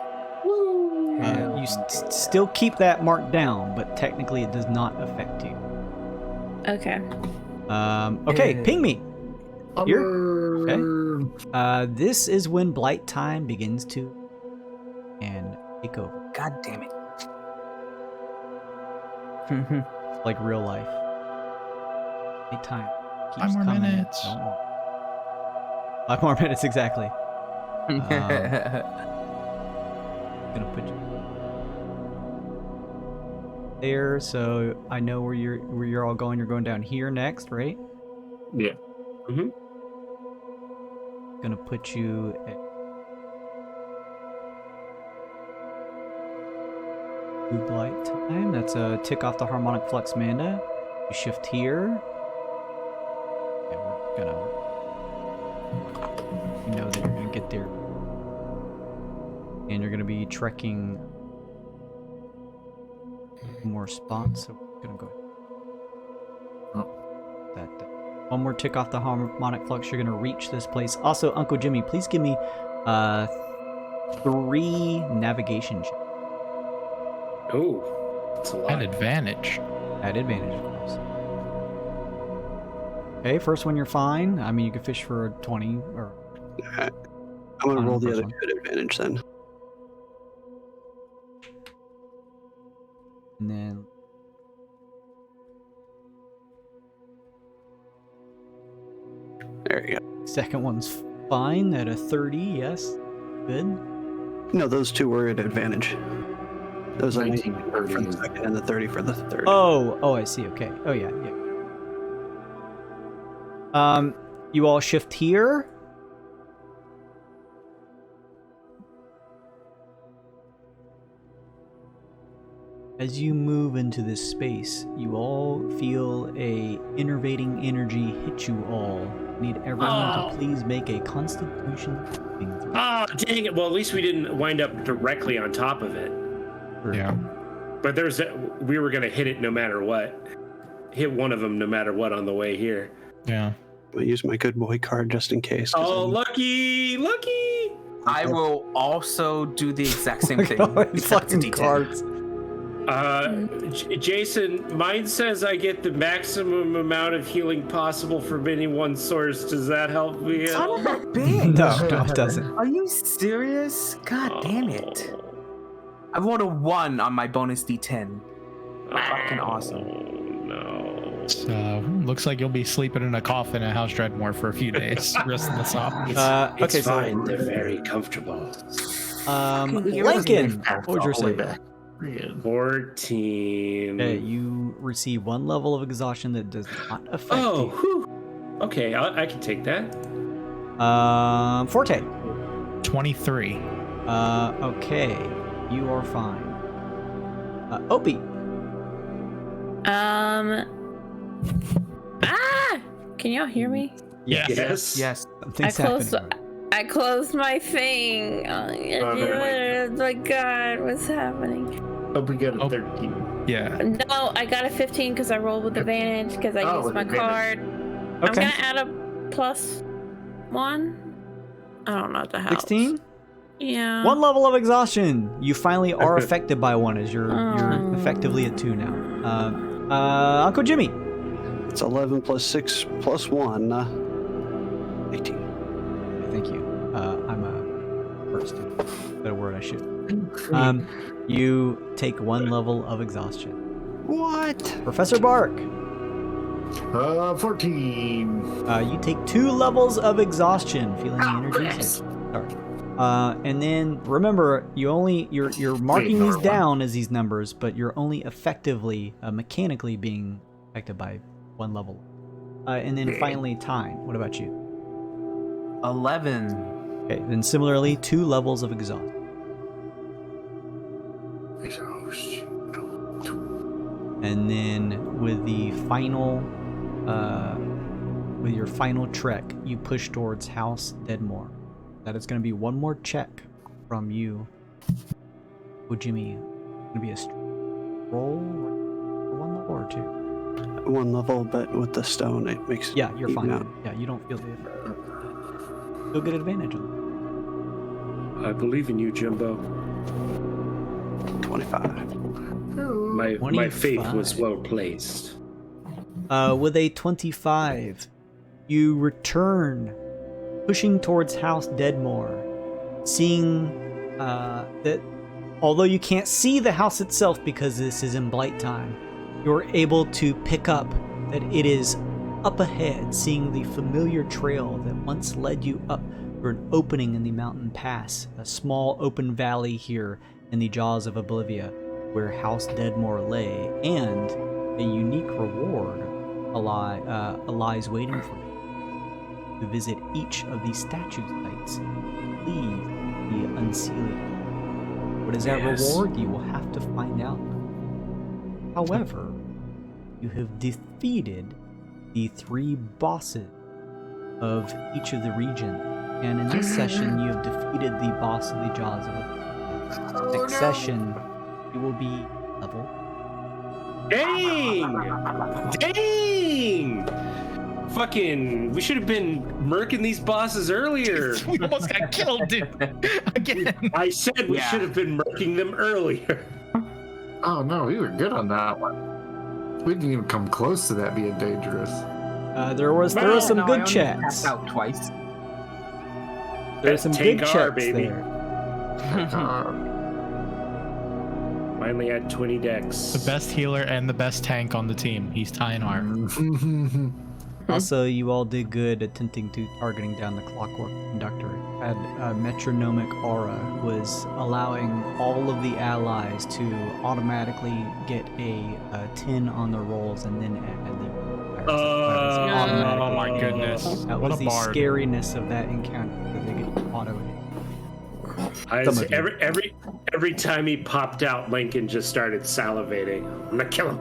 You still keep that marked down, but technically it does not affect you. Okay. Okay, ping me. Here? Okay. This is when blight time begins to and take over, God damn it. like real life. Blight time keeps 5 more coming. minutes. Don't worry. 5 more minutes exactly. Gonna put you there, so I know where you're all going. You're going down here next, right? Yeah. Mm-hmm. Gonna put you at Blue Blight time. That's a tick off the harmonic flux mana. You shift here. And we're gonna, you know that you're gonna get there. And you're gonna be trekking more spots, so we're gonna go. That one more tick off the harmonic flux. You're gonna reach this place. Also, Uncle Jimmy, please give me 3 navigation checks. Oh, that's a lot. At advantage. At advantage, of course. Okay, first one you're fine. I mean, you could fish for a 20 or. I'm gonna On roll the first other one. good advantage then. And then. There you go. Second one's fine at a 30, yes. Good. No, those 2 were at advantage. Those are 19 19 for the 30. second and the 30 for the third. Oh, I see. Okay. Oh, yeah. You all shift here. As you move into this space, you all feel a innervating energy hit you all. Need everyone to please make a Constitution saving throw. Oh, dang it. Well, at least we didn't wind up directly on top of it. Yeah. But we were going to hit it no matter what. Hit one of them no matter what on the way here. Yeah. I'll use my good boy card just in case. Oh, lucky! I will also do the exact same thing. Except Fucking D10. cards. Jason, mine says I get the maximum amount of healing possible from any one source. Does that help me? Son of a bitch. No, it doesn't. Are you serious? God damn it. I rolled a 1 on my bonus D10. Fucking awesome. No. So looks like you'll be sleeping in a coffin at House Dreadmore for a few days. Resting this off. Okay, so fine. They're very comfortable. Lincoln, what would you say? 14. Okay, you receive 1 level of exhaustion that does not affect you. Whew. Okay, I can take that. Forte. 23. Okay, you are fine. Opie. Can y'all hear me? Yes. Something's I closed my thing. Oh my god, what's happening? Hope we get a 13. Yeah. No, I got a 15 because I rolled with advantage because I used with my advantage. card. Okay. I'm gonna add a +1. I don't know what the hell. 16? Yeah. 1 level of exhaustion. You finally are affected by 1 as you're effectively at 2 now. Uncle Jimmy. It's 11 plus 6 plus 1. 18. Thank you. I'm a art student. Is that a word I should? You take 1 level of exhaustion. What? Professor Bark. 14. You take 2 levels of exhaustion, feeling the energy. Sorry. And then remember, you're marking these down as these numbers, but you're only effectively mechanically being affected by 1 level. And then finally, time. What about you? 11. Okay, then similarly, 2 levels of exhaustion. And then with the final, with your final trek, you push towards House Deadmore. That is going to be 1 more check from you. Oh, Jimmy, going to be a roll for 1 level or 2? 1 level, but with the stone, it makes. Yeah, you're fine. Out. Yeah, you don't feel the effect. You'll get advantage on I believe in you, Jimbo. 25. My faith was well placed. it. With a 25, you return, pushing towards House Deadmore, seeing that although you can't see the house itself because this is in blight time, you're able to pick up that it is up ahead, seeing the familiar trail that once led you up through an opening in the mountain pass, a small open valley here in the jaws of Oblivia, where House Deadmore lay, and a unique reward lies waiting for you. To visit each of these statue sites, please be unsealing. What is that reward? You will have to find out. However, you have defeated the 3 bosses of each of the regions, and in this session you have defeated the boss of the jaws of Oblivia. Next session, you will be level. Dang! Fucking, we should have been murking these bosses earlier. We almost got killed, dude. Again. I said we should have been murking them earlier. Oh no, we were good on that one. We didn't even come close to that being dangerous. There was some I good only checks. passed out twice. There were some Take good R, checks baby. there. Finally had 20 decks. The best healer and the best tank on the team. He's tying hard. Also, you all did good attempting to targeting down the clockwork conductor. Had a metronomic aura, was allowing all of the allies to automatically get a 10 on the rolls and then add the Oh my goodness. That What was a the bard. scariness of that encounter, that they get auto hit. Some of you. Every time he popped out, Lincoln just started salivating. I'm gonna kill him.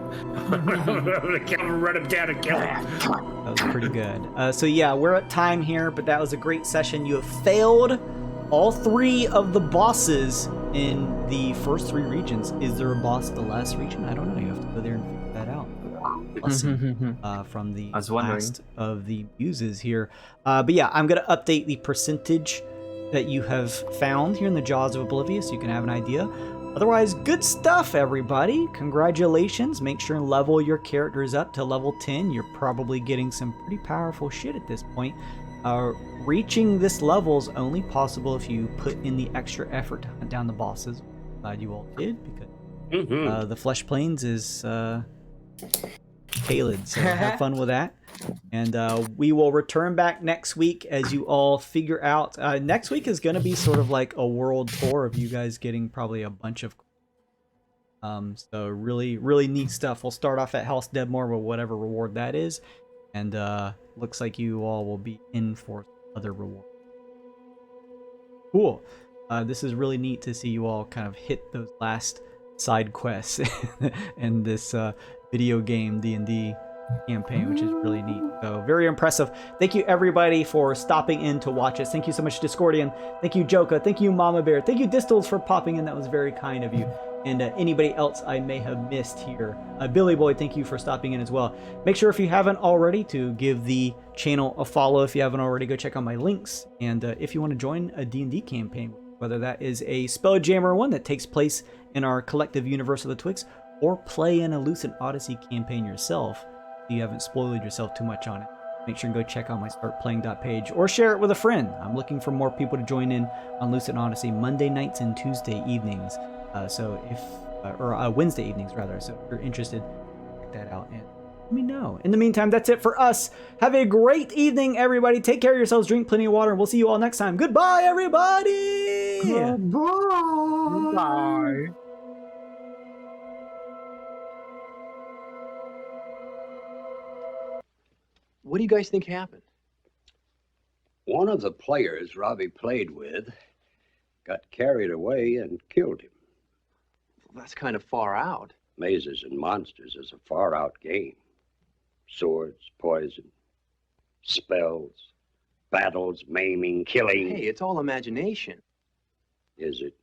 I'm gonna kill him, run him down and kill him. That was pretty good. So yeah, we're at time here, but that was a great session. You have failed all 3 of the bosses in the first 3 regions. Is there a boss at the last region? I don't know. You have to go there and figure that out. Lesson from the last of the muses here. But yeah, I'm going to update the percentage that you have found here in the Jaws of Oblivion so you can have an idea. Otherwise, good stuff, everybody. Congratulations. Make sure and level your characters up to level 10. You're probably getting some pretty powerful shit at this point. Reaching this level is only possible if you put in the extra effort to hunt down the bosses. Glad you all did, because the Flesh Plains is tailored, so have fun with that. And we will return back next week as you all figure out. Next week is going to be sort of like a world tour of you guys getting probably a bunch of so really neat stuff. We'll start off at House Deadmore with whatever reward that is, and looks like you all will be in for other rewards. Cool. This is really neat to see you all kind of hit those last side quests in this video game D&D campaign, which is really neat. So very impressive. Thank you everybody for stopping in to watch us. Thank you so much, Discordian. Thank you, Joka. Thank you, Mama Bear. Thank you, Distils, for popping in. That was very kind of you. And anybody else I may have missed here. Billy Boy, thank you for stopping in as well. Make sure if you haven't already to give the channel a follow. If you haven't already, go check out my links. And if you want to join a D&D campaign, whether that is a Spelljammer one that takes place in our collective universe of the Twixt, or play in a Lucent Odyssey campaign yourself, you haven't spoiled yourself too much on it, make sure and go check out my startplaying.page or share it with a friend. I'm looking for more people to join in on Lucent Odyssey Monday nights and Tuesday evenings. Wednesday evenings rather. So if you're interested, check that out and let me know. In the meantime, that's it for us. Have a great evening, everybody. Take care of yourselves. Drink plenty of water, and we'll see you all next time. Goodbye, everybody. Goodbye. What do you guys think happened? One of the players Robbie played with got carried away and killed him. Well, that's kind of far out. Mazes and Monsters is a far-out game. Swords, poison, spells, battles, maiming, killing. Hey, it's all imagination. Is it?